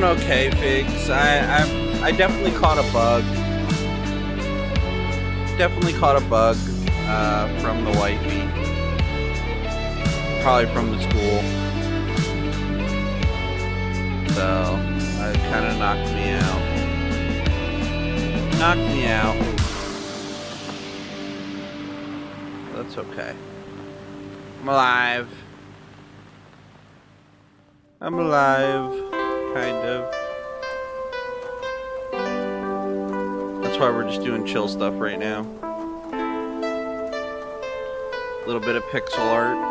[SPEAKER 1] doing okay, Figs. I definitely caught a bug. Definitely caught a bug from the wifey. Probably from the school. So it kind of knocked me out. Knocked me out. That's okay. I'm alive. I'm alive, kind of. That's why we're just doing chill stuff right now. A little bit of pixel art.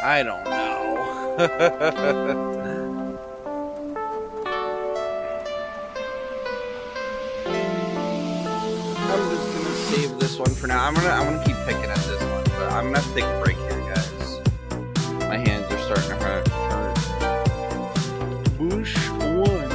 [SPEAKER 1] I don't know. I'm just gonna save this one for now. I'm gonna keep picking at this one, but I'm gonna have to take a break here, guys. My hands are starting to hurt. Bush one.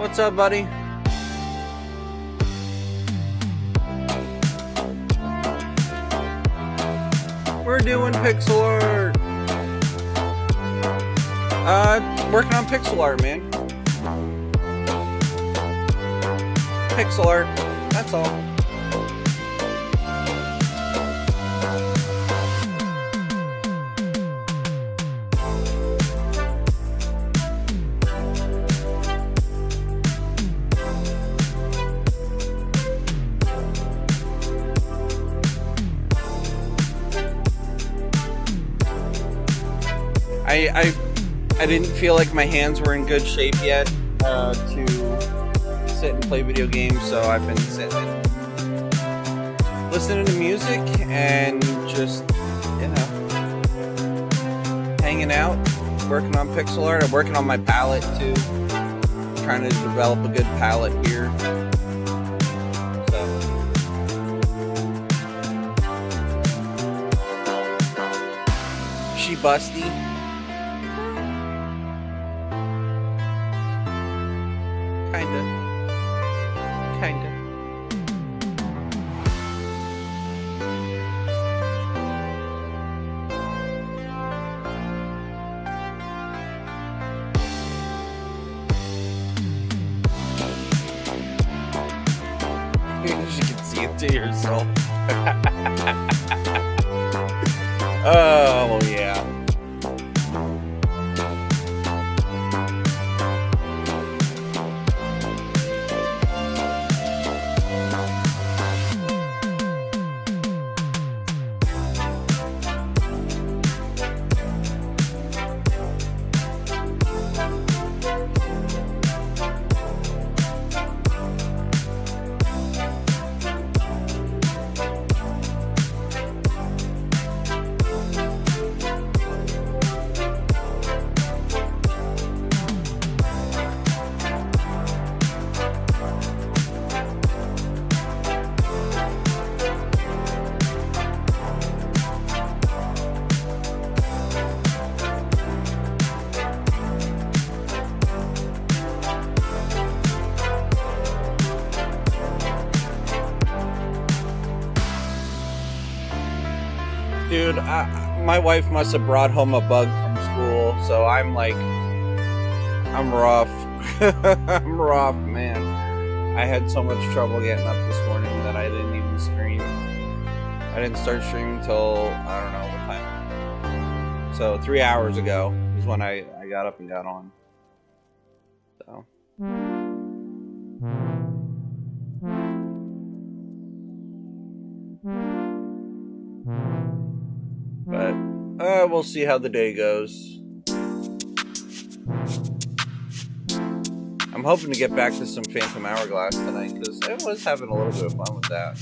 [SPEAKER 1] What's up, buddy? We're doing pixel art. Working on pixel art, man. Pixel art. That's all. I didn't feel like my hands were in good shape yet to sit and play video games, so I've been sitting and listening to music and just, you know, hanging out, working on pixel art. I'm working on my palette too, trying to develop a good palette here. So, she busty. Kinda. You can see it to yourself. Oh, yeah. Dude, my wife must have brought home a bug from school, so I'm like, I'm rough. I'm rough, man. I had so much trouble getting up this morning that I didn't even stream. I didn't start streaming till, I don't know what time. So 3 hours ago is when I got up and got on. So. But we'll see how the day goes. I'm hoping to get back to some Phantom Hourglass tonight because I was having a little bit of fun with that.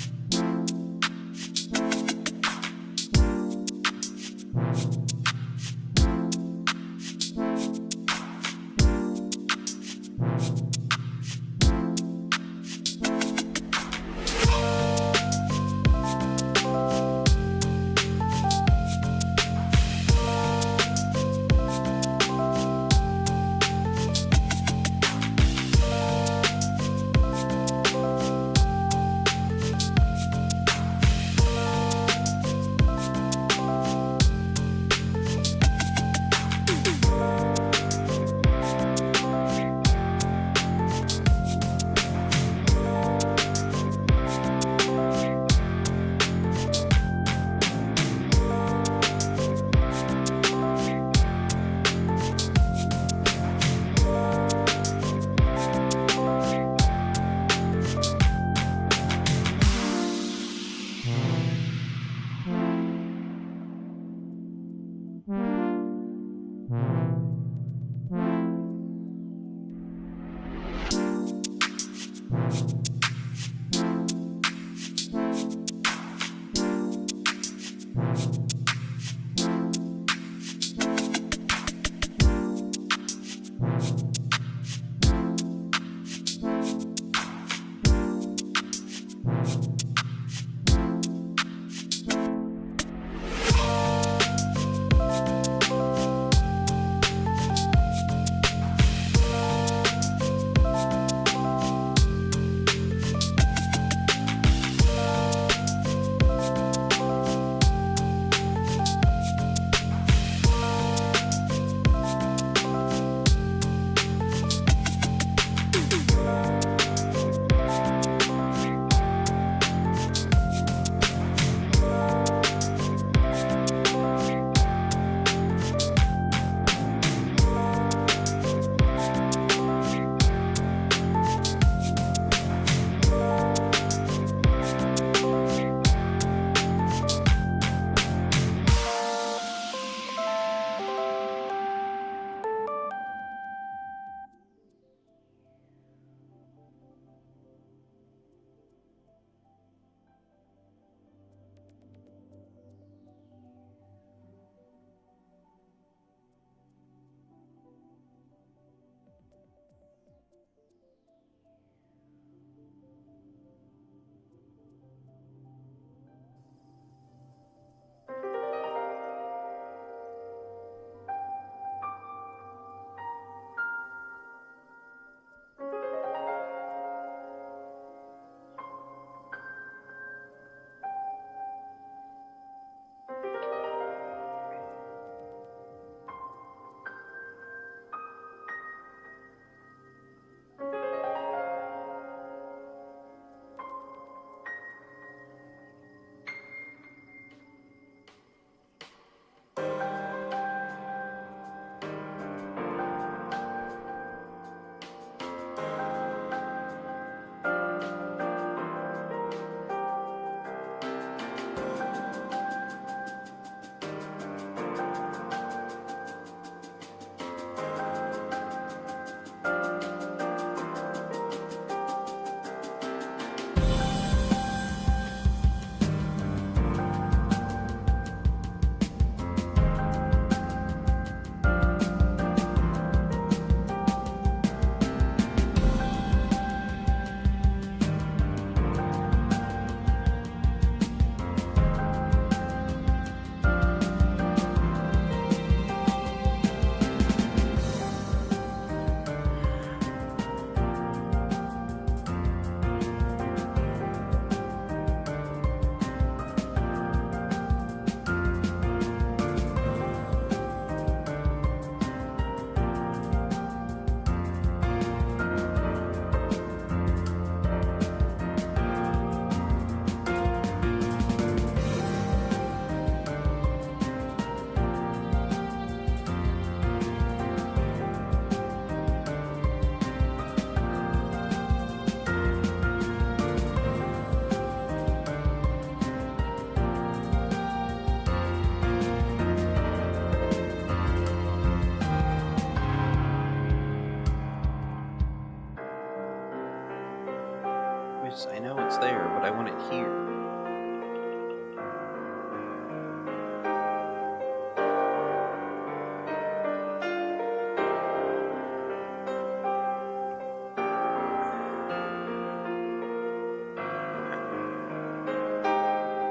[SPEAKER 1] here.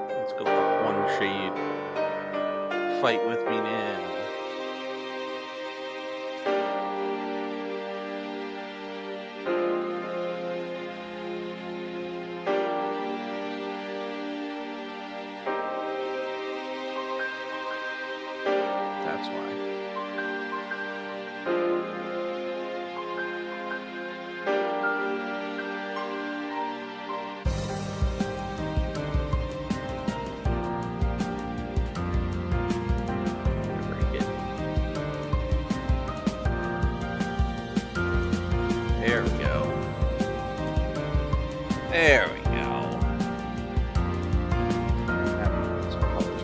[SPEAKER 1] Let's go up one shade. Fight with me now. That's why. Break it. There we go. There we go. Some colors.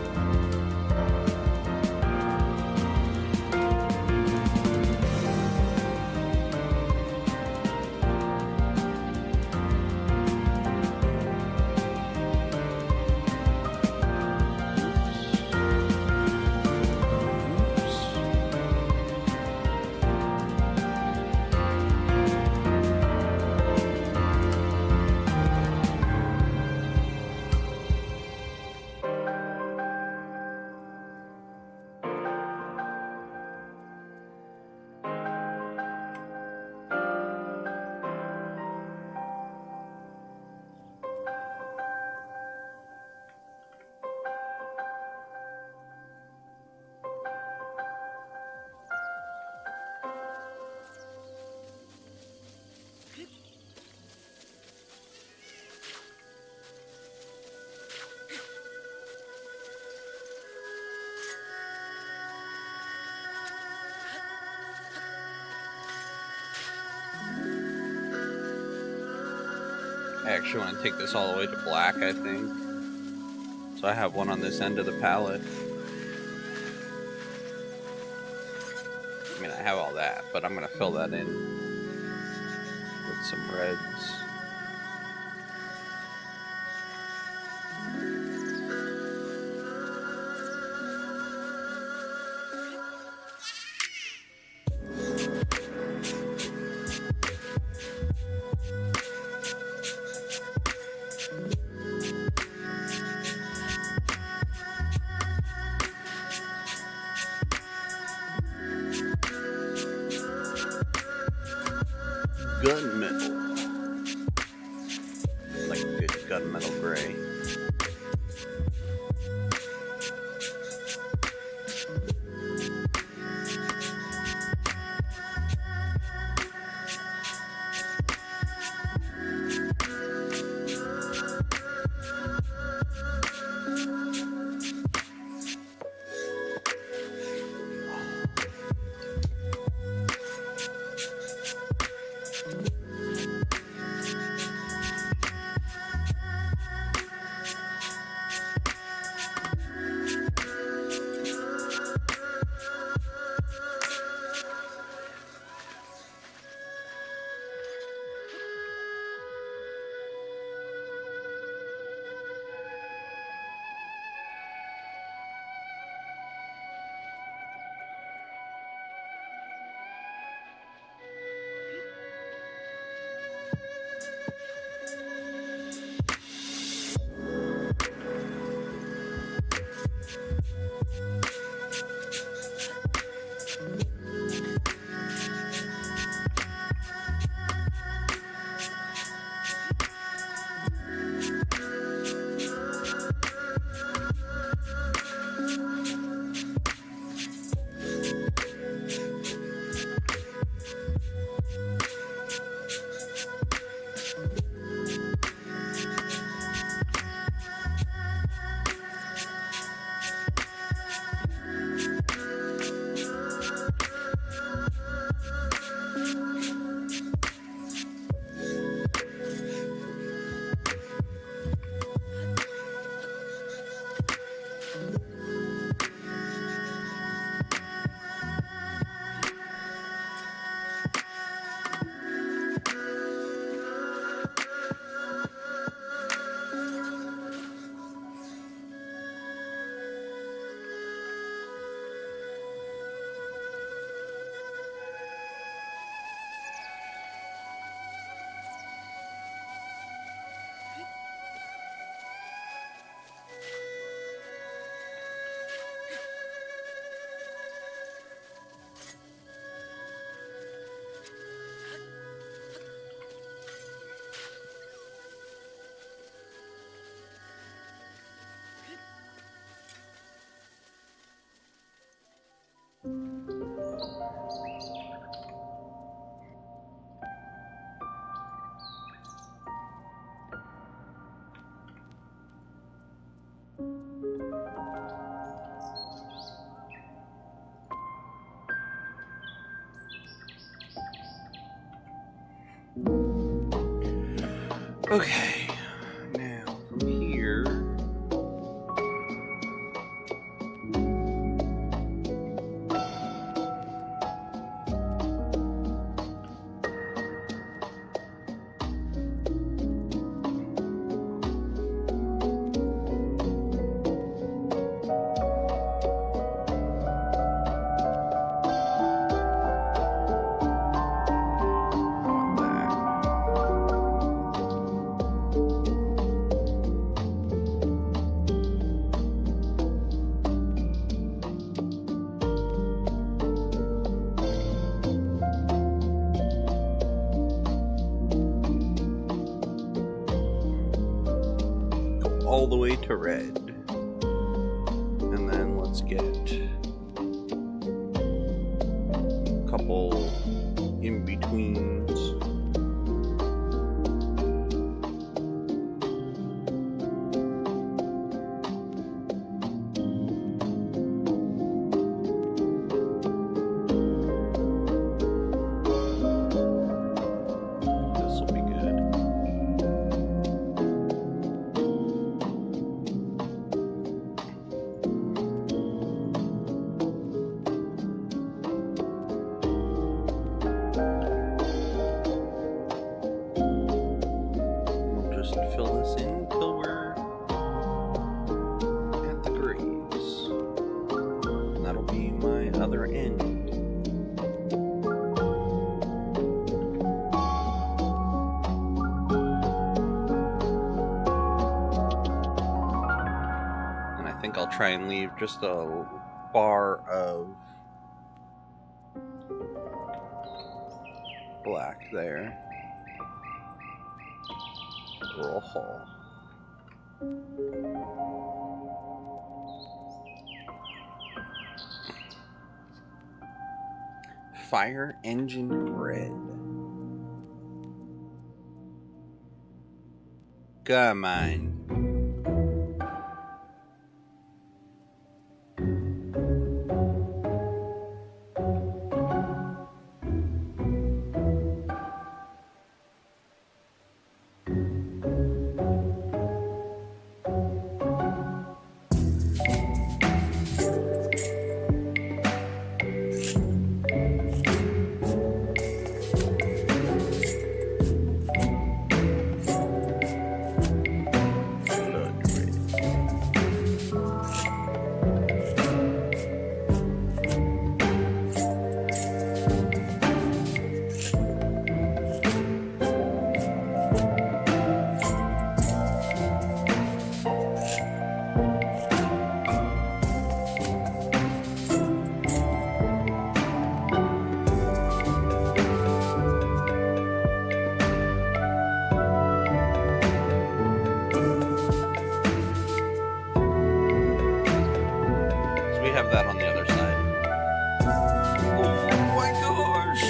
[SPEAKER 1] I actually want to take this all the way to black, I think. So I have one on this end of the palette. I mean, I have all that, but I'm going to fill that in with some reds. Gunmetal. Like a good gunmetal gray. Okay, now from here. All the way to red, and then let's get a couple in betweens. This will be good. Fill this in until we're at the grays. And that'll be my other end. And I think I'll try and leave just a bar of black there. Rojo. Fire engine red. Come on. Have that on the other side. Oh my gosh!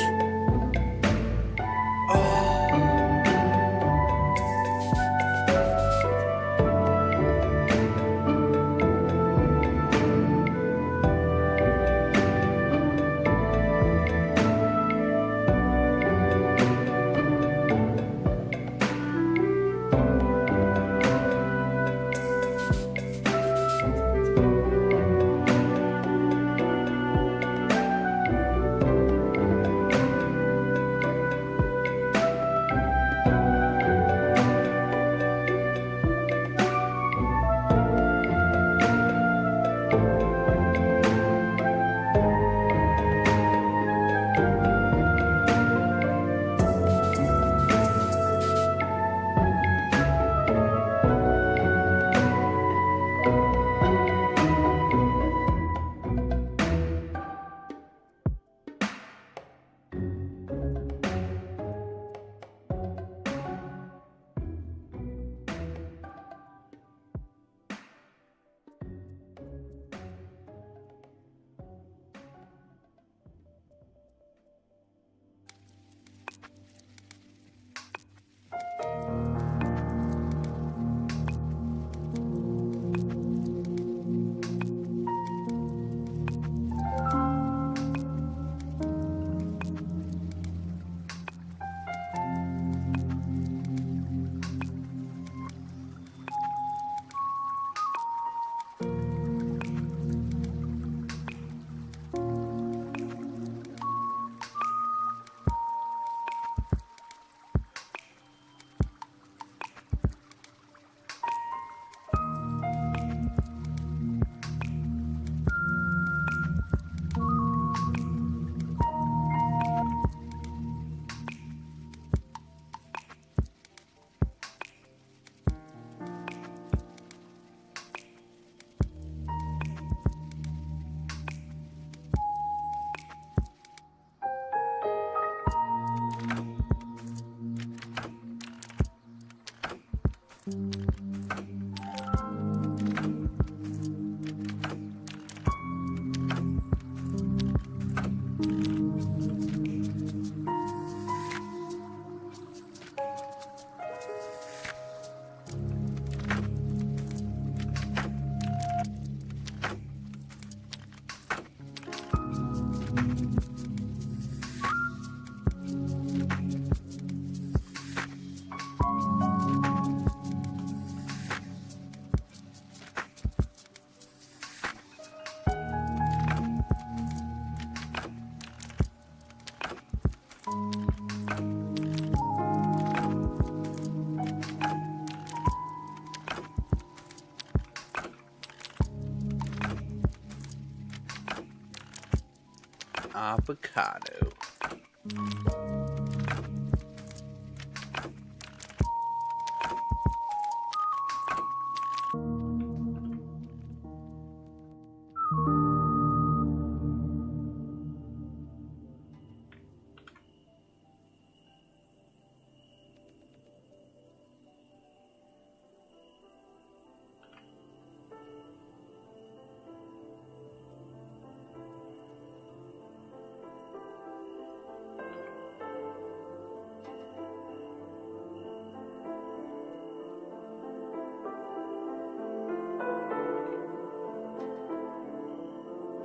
[SPEAKER 1] Avocado.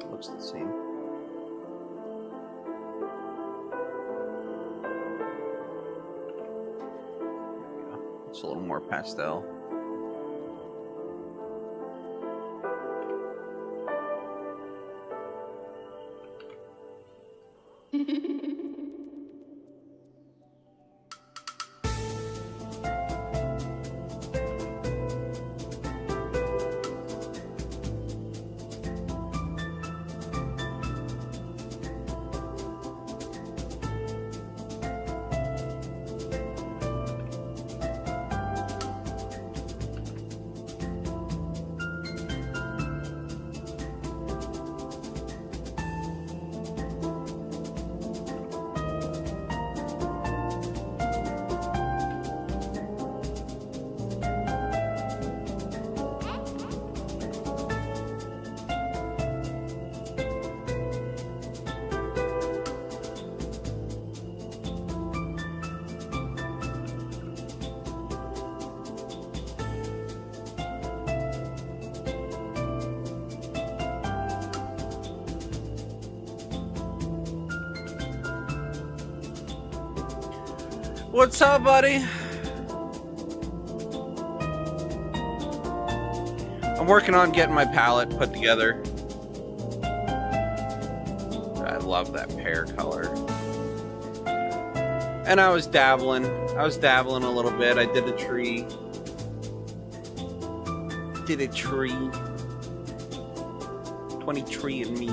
[SPEAKER 1] Looks the same. It's a little more pastel. What's up, buddy? I'm working on getting my palette put together. I love that pear color. And I was dabbling a little bit. I did a tree. Did a tree. 23 and me.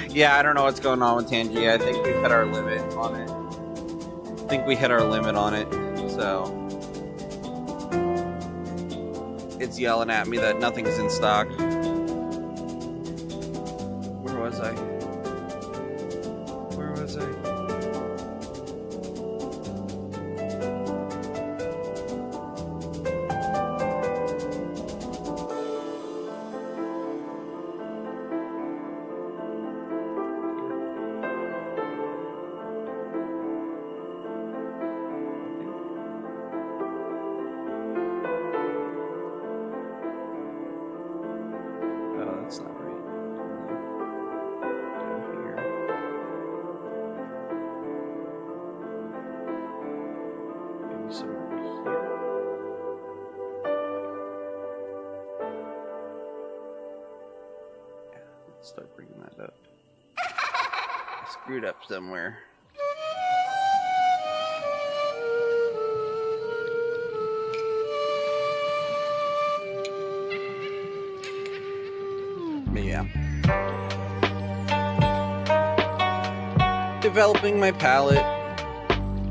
[SPEAKER 1] Yeah, I don't know what's going on with Tangy. I think we've hit our limit on it. So it's yelling at me that nothing's in stock. Where was I? That's not right. Down here. Maybe somewhere here. Yeah, let's start bringing that up. I screwed up somewhere. Yeah. Developing my palette,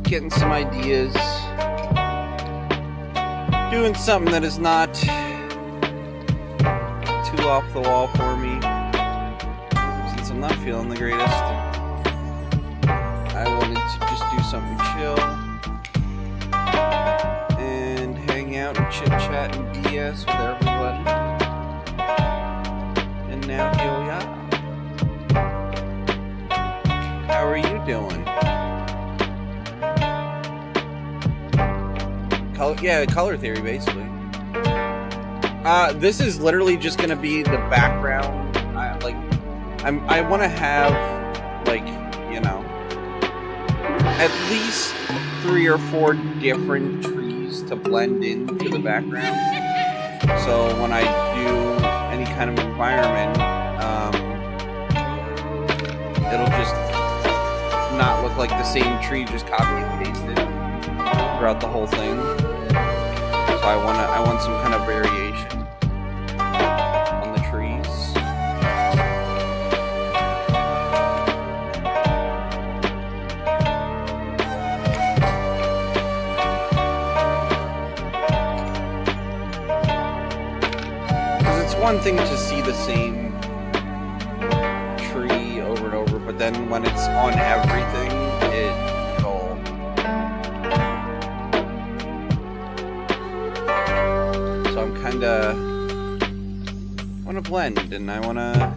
[SPEAKER 1] getting some ideas, doing something that is not too off the wall for me, since I'm not feeling the greatest. I wanted to just do something chill and hang out and chit chat and BS with everybody. Now here we are. How are you doing? color theory, basically. This is literally just gonna be the background. I want to have, like, you know, at least 3 or 4 different trees to blend into the background. So when I do any kind of environment, it'll just not look like the same tree just copy and pasted throughout the whole thing. So I want some kind of variation on the trees. Because it's one thing to see the same tree over and over, but then when it's on everything, it's dull. So I'm kinda wanna blend, and I wanna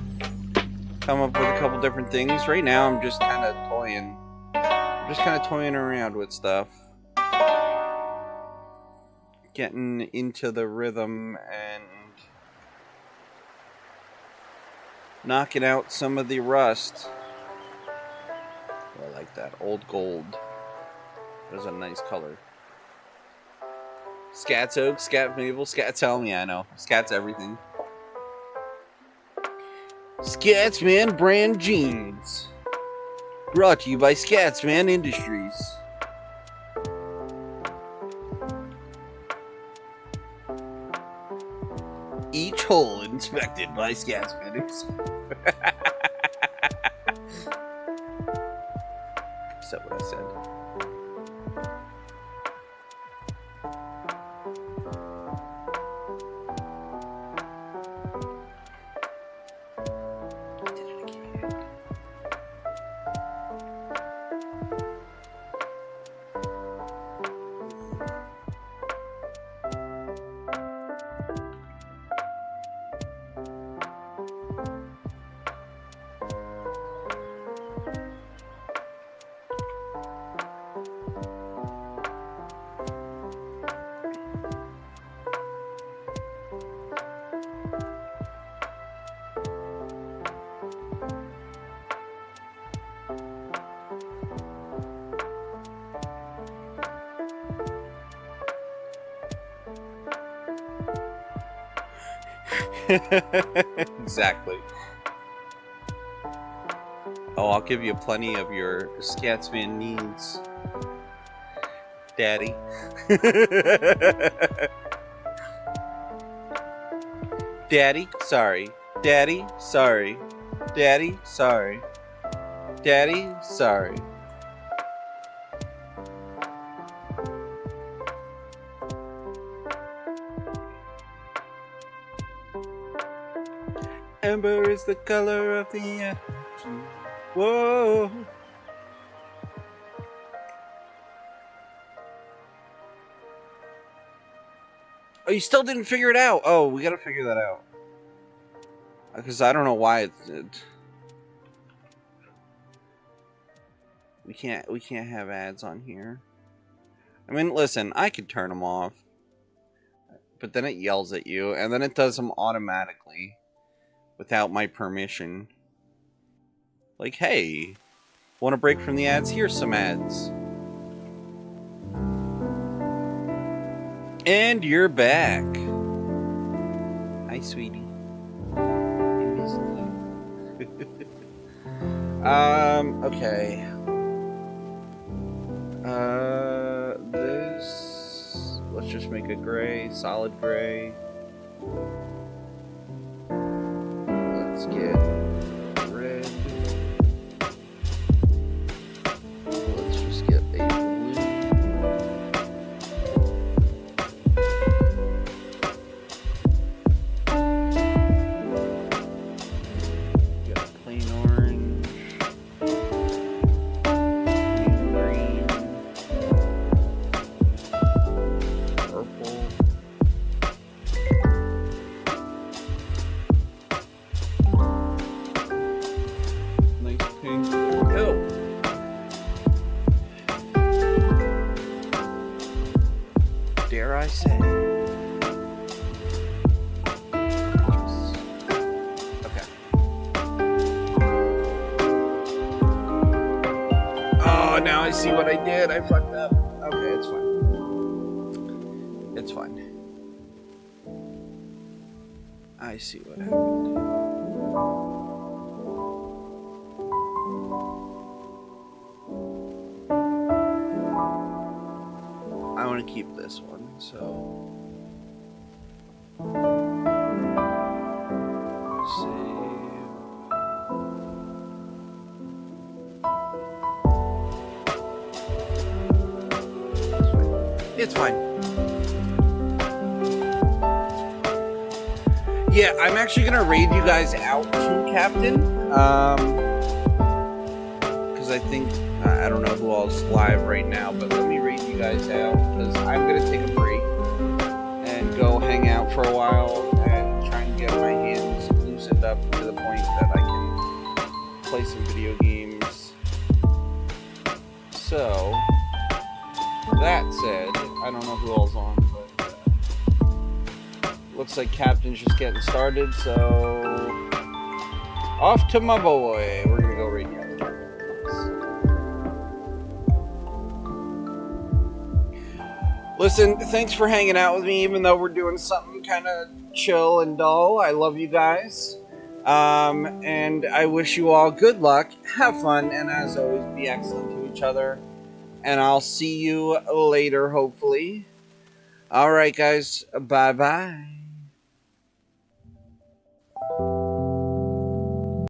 [SPEAKER 1] come up with a couple different things. Right now I'm just kinda toying. I'm just kinda toying around with stuff. Getting into the rhythm and knocking out some of the rust. Oh, I like that. Old gold. That is a nice color. Scats oak, scat maple, scat tell me, I know. Scats everything. Scatsman brand jeans. Brought to you by Scatsman Industries. Each hole inspected by Scatsman. Is that what I said? I did it again. Exactly. Oh, I'll give you plenty of your Scatsman needs, Daddy. Daddy, sorry. Daddy, sorry. Daddy, sorry. Daddy, sorry. Amber is the color of the energy. Whoa. Oh, you still didn't figure it out. Oh, we gotta figure that out. Because I don't know why it. We can't have ads on here. I mean, listen, I could turn them off, but then it yells at you, and then it does them automatically without my permission. Like, hey, want a break from the ads? Here's some ads. And you're back. Hi, sweetie. I missed you. Okay. This... Let's just make it gray, solid gray. Let's get red. Let's just get a blue. Get a plain orange. Plain green. Purple. dare I say. Okay. Oh, now I see what I did. I fucked up. Okay, it's fine. It's fine. I see what happened. I want to keep this one, so... It's fine. Yeah, I'm actually gonna raid you guys out to Captain. Because I think I don't know who all's live right now, but let me raid you guys out because I'm gonna take a break and go hang out for a while and try and get my hands loosened up to the point that I can play some video games. So. That said, I don't know who all's on, but looks like Captain's just getting started, so off to my boy. We're gonna go right now. Listen, thanks for hanging out with me, even though we're doing something kind of chill and dull. I love you guys, and I wish you all good luck, have fun, and as always, be excellent to each other. And I'll see you later, hopefully. Alright, guys. Bye-bye.